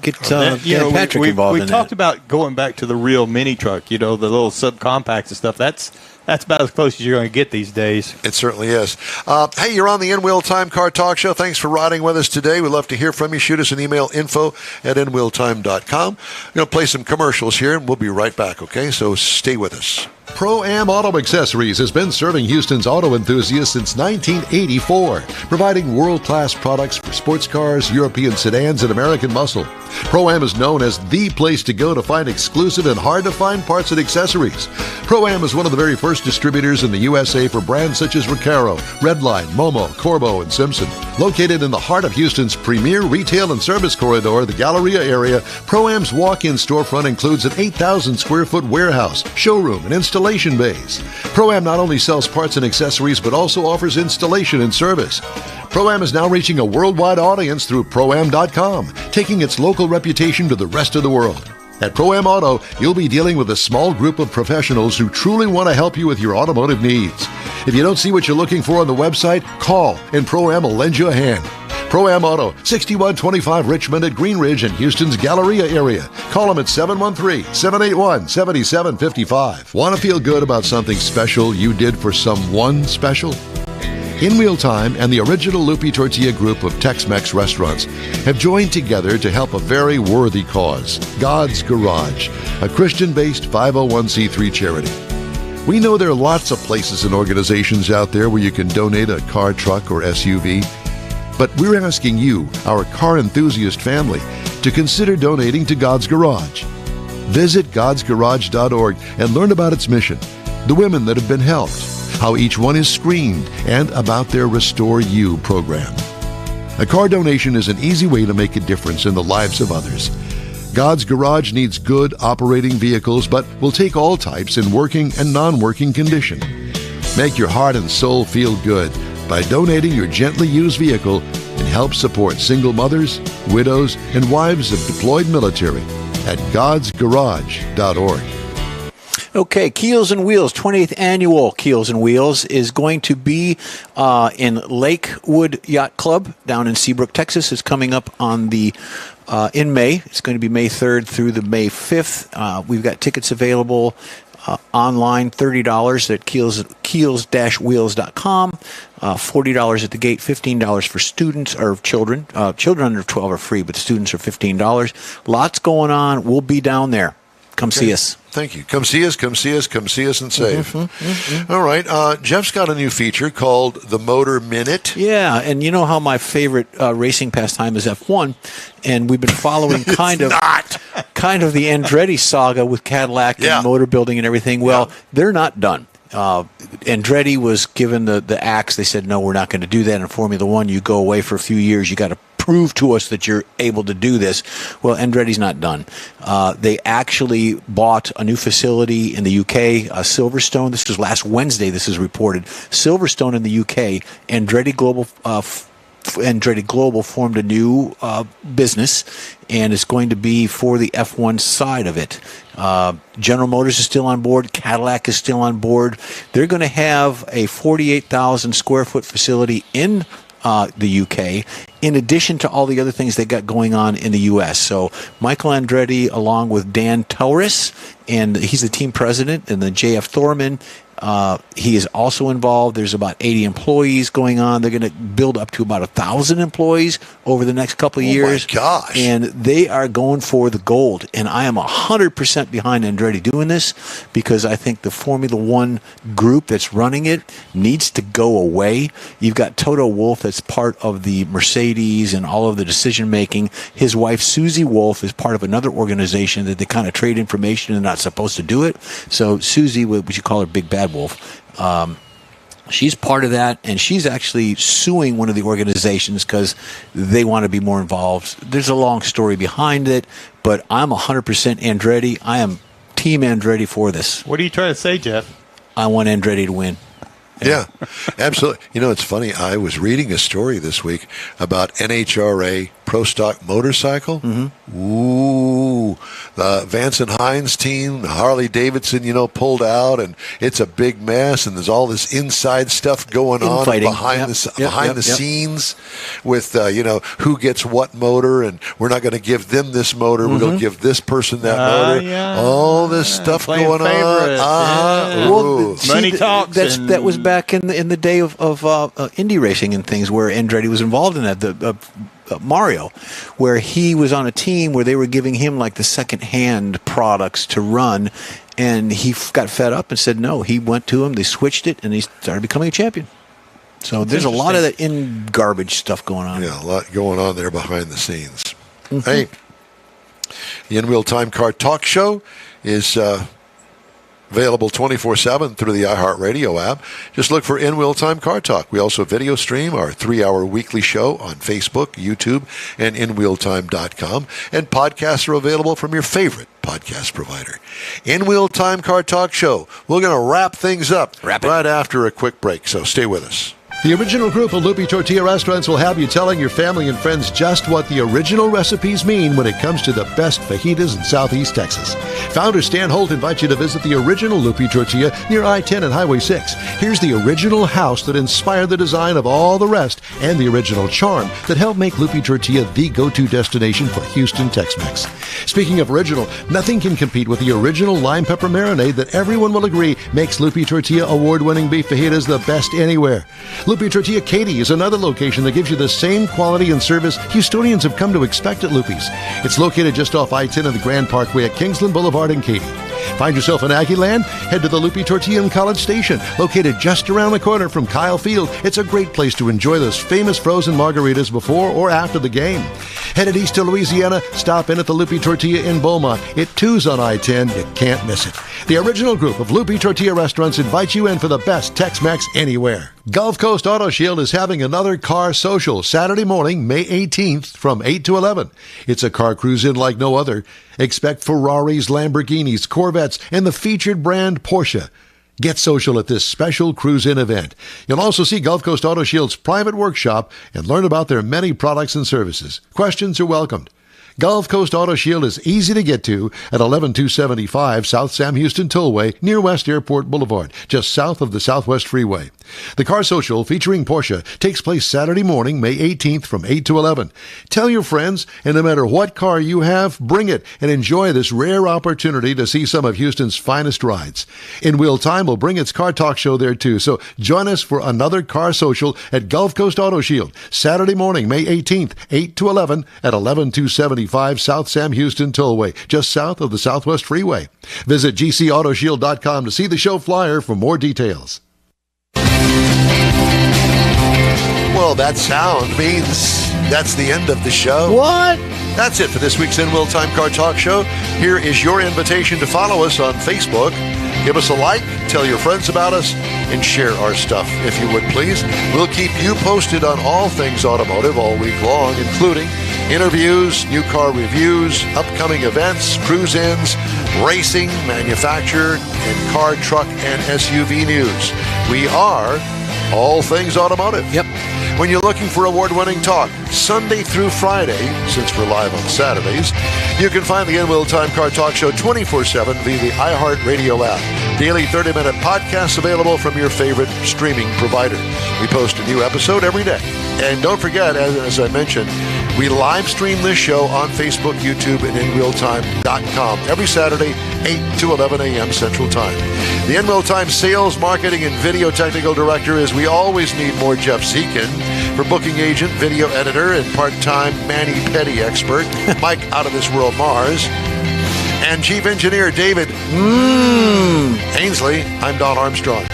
Get Patrick involved in that. We talked about going back to the real mini truck, the little subcompacts and stuff. That's about as close as you're going to get these days. It certainly is. Hey, you're on the In-Wheel Time Car Talk Show. Thanks for riding with us today. We'd love to hear from you. Shoot us an email, info@inwheeltime.com. We're going to play some commercials here, and we'll be right back, okay? So stay with us. Pro-Am Auto Accessories has been serving Houston's auto enthusiasts since 1984, providing world-class products for sports cars, European sedans, and American muscle. Pro-Am is known as the place to go to find exclusive and hard-to-find parts and accessories. Pro-Am is one of the very first distributors in the USA for brands such as Recaro, Redline, Momo, Corbo, and Simpson. Located in the heart of Houston's premier retail and service corridor, the Galleria area, Pro-Am's walk-in storefront includes an 8,000 square foot warehouse, showroom, and installation installation bays. Pro-Am not only sells parts and accessories, but also offers installation and service. Pro-Am is now reaching a worldwide audience through Pro-Am.com, taking its local reputation to the rest of the world. At Pro-Am Auto, you'll be dealing with a small group of professionals who truly want to help you with your automotive needs. If you don't see what you're looking for on the website, call and Pro-Am will lend you a hand. Pro-Am Auto, 6125 Richmond at Green Ridge in Houston's Galleria area. Call them at 713-781-7755. Want to feel good about something special you did for someone special? In Wheel Time and the original Lupi Tortilla group of Tex-Mex restaurants have joined together to help a very worthy cause, God's Garage, a Christian-based 501c3 charity. We know there are lots of places and organizations out there where you can donate a car, truck, or SUV, but we're asking you, our car enthusiast family, to consider donating to God's Garage. Visit godsgarage.org and learn about its mission, the women that have been helped, how each one is screened, and about their Restore You program. A car donation is an easy way to make a difference in the lives of others. God's Garage needs good operating vehicles, but will take all types in working and non-working condition. Make your heart and soul feel good by donating your gently used vehicle and help support single mothers, widows, and wives of deployed military at godsgarage.org. Okay, Keels and Wheels, 20th annual Keels and Wheels is going to be in Lakewood Yacht Club down in Seabrook, Texas. It's coming up on in May. It's going to be May 3rd through the May 5th. We've got tickets available online, $30 at keels-wheels.com, $40 at the gate, $15 for students or children. Children under 12 are free, but students are $15. Lots going on. We'll be down there. Come see us. Thank you. Come see us and save. All right. Jeff's got a new feature called the Motor Minute. Yeah, and you know how my favorite racing pastime is F1, and we've been following kind of the Andretti saga with Cadillac and motor building and everything. Well, they're not done. Andretti was given the axe. They said, no, we're not going to do that. In Formula One, you go away for a few years. You got to prove to us that you're able to do this. Well, Andretti's not done. They actually bought a new facility in the UK, Silverstone. This was last Wednesday, this is reported. Silverstone in the UK, Andretti Global formed a new business, and it's going to be for the F1 side of it. General Motors is still on board. Cadillac is still on board. They're going to have a 48,000 square foot facility in the UK, in addition to all the other things they got going on in the US. So Michael Andretti, along with Dan Torres, and he's the team president, and then JF Thorman, he is also involved. There's about 80 employees going on. They're going to build up to about 1,000 employees over the next couple of years. Oh, my gosh. And they are going for the gold. And I am 100% behind Andretti doing this, because I think the Formula One group that's running it needs to go away. You've got Toto Wolff that's part of the Mercedes and all of the decision-making. His wife, Susie Wolff, is part of another organization that they kind of trade information and not supposed to do it. So Susie, what you call her Big Bad Wolf, she's part of that, and she's actually suing one of the organizations because they want to be more involved. There's a long story behind it, but I'm 100% Andretti. I am Team Andretti for this. What are you trying to say, Jeff? I want Andretti to win. Yeah, absolutely. You know, it's funny. I was reading a story this week about NHRA Pro Stock Motorcycle. Mm-hmm. Ooh, the Vance and Hines team, Harley Davidson, pulled out, and it's a big mess. And there's all this inside stuff going on behind the scenes with who gets what motor, and we're not going to give them this motor. Mm-hmm. We're going to give this person that motor. Yeah. All this stuff going on. Well, money talks. That was back in the day of Indy racing and things, where Andretti was involved in that. Mario, where he was on a team where they were giving him like the second-hand products to run, and he got fed up and said no. He went to him, they switched it, and he started becoming a champion. So there's a lot of that garbage stuff going on. Yeah, a lot going on there behind the scenes. Mm-hmm. Hey, the In Wheel Time Car Talk Show is Available 24/7 through the iHeartRadio app. Just look for In Wheel Time Car Talk. We also video stream our 3-hour weekly show on Facebook, YouTube, and InWheelTime.com. And podcasts are available from your favorite podcast provider. In Wheel Time Car Talk Show. We're going to wrap things up right after a quick break, so stay with us. The original group of Lupi Tortilla Restaurants will have you telling your family and friends just what the original recipes mean when it comes to the best fajitas in Southeast Texas. Founder Stan Holt invites you to visit the original Lupi Tortilla near I-10 and Highway 6. Here's the original house that inspired the design of all the rest and the original charm that helped make Lupi Tortilla the go-to destination for Houston Tex-Mex. Speaking of original, nothing can compete with the original lime pepper marinade that everyone will agree makes Lupi Tortilla award-winning beef fajitas the best anywhere. Lupi Tortilla Katy is another location that gives you the same quality and service Houstonians have come to expect at Lupi's. It's located just off I-10 and the Grand Parkway at Kingsland Boulevard in Katy. Find yourself in Aggie Land? Head to the Lupi Tortilla in College Station, located just around the corner from Kyle Field. It's a great place to enjoy those famous frozen margaritas before or after the game. Headed east to Louisiana? Stop in at the Lupi Tortilla in Beaumont. It too's on I-10. You can't miss it. The original group of Lupi Tortilla restaurants invites you in for the best Tex-Mex anywhere. Gulf Coast Auto Shield is having another car social Saturday morning, May 18th from 8 to 11. It's a car cruise-in like no other. Expect Ferraris, Lamborghinis, Corvettes, and the featured brand Porsche. Get social at this special cruise-in event. You'll also see Gulf Coast Auto Shield's private workshop and learn about their many products and services. Questions are welcomed. Gulf Coast Auto Shield is easy to get to at 11275 South Sam Houston Tollway near West Airport Boulevard, just south of the Southwest Freeway. The Car Social featuring Porsche takes place Saturday morning, May 18th from 8 to 11. Tell your friends, and no matter what car you have, bring it and enjoy this rare opportunity to see some of Houston's finest rides. In Wheel Time will bring its Car Talk show there too, so join us for another Car Social at Gulf Coast Auto Shield, Saturday morning, May 18th, 8 to 11 at 11275 South Sam Houston Tollway, just south of the Southwest Freeway. Visit gcautoshield.com to see the show flyer for more details. Well, that sound means that's the end of the show. What? That's it for this week's In Wheel Time Car Talk Show. Here is your invitation to follow us on Facebook. Give us a like, tell your friends about us, and share our stuff, if you would please. We'll keep you posted on all things automotive all week long, including interviews, new car reviews, upcoming events, cruise-ins, racing, manufacturer, and car, truck, and SUV news. We are all things automotive. Yep. When you're looking for award-winning talk, Sunday through Friday, since we're live on Saturdays, you can find the In Wheel Time Car Talk Show 24/7 via the iHeartRadio app. Daily 30-minute podcasts available from your favorite streaming provider. We post a new episode every day. And don't forget, as I mentioned, we live stream this show on Facebook, YouTube, and InWheelTime.com every Saturday, 8 to 11 a.m. Central Time. The In Wheel Time Sales, Marketing, and Video Technical Director is we always need more Jeff Zekin. For booking agent, video editor, and part-time mani-pedi expert, Mike Out of This World Mars. And Chief Engineer David Ainsley, I'm Don Armstrong.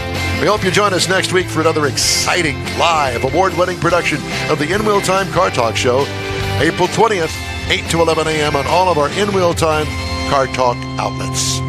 We hope you join us next week for another exciting, live, award-winning production of the In Wheel Time Car Talk Show, April 20th, 8 to 11 a.m. on all of our In Wheel Time Car Talk outlets.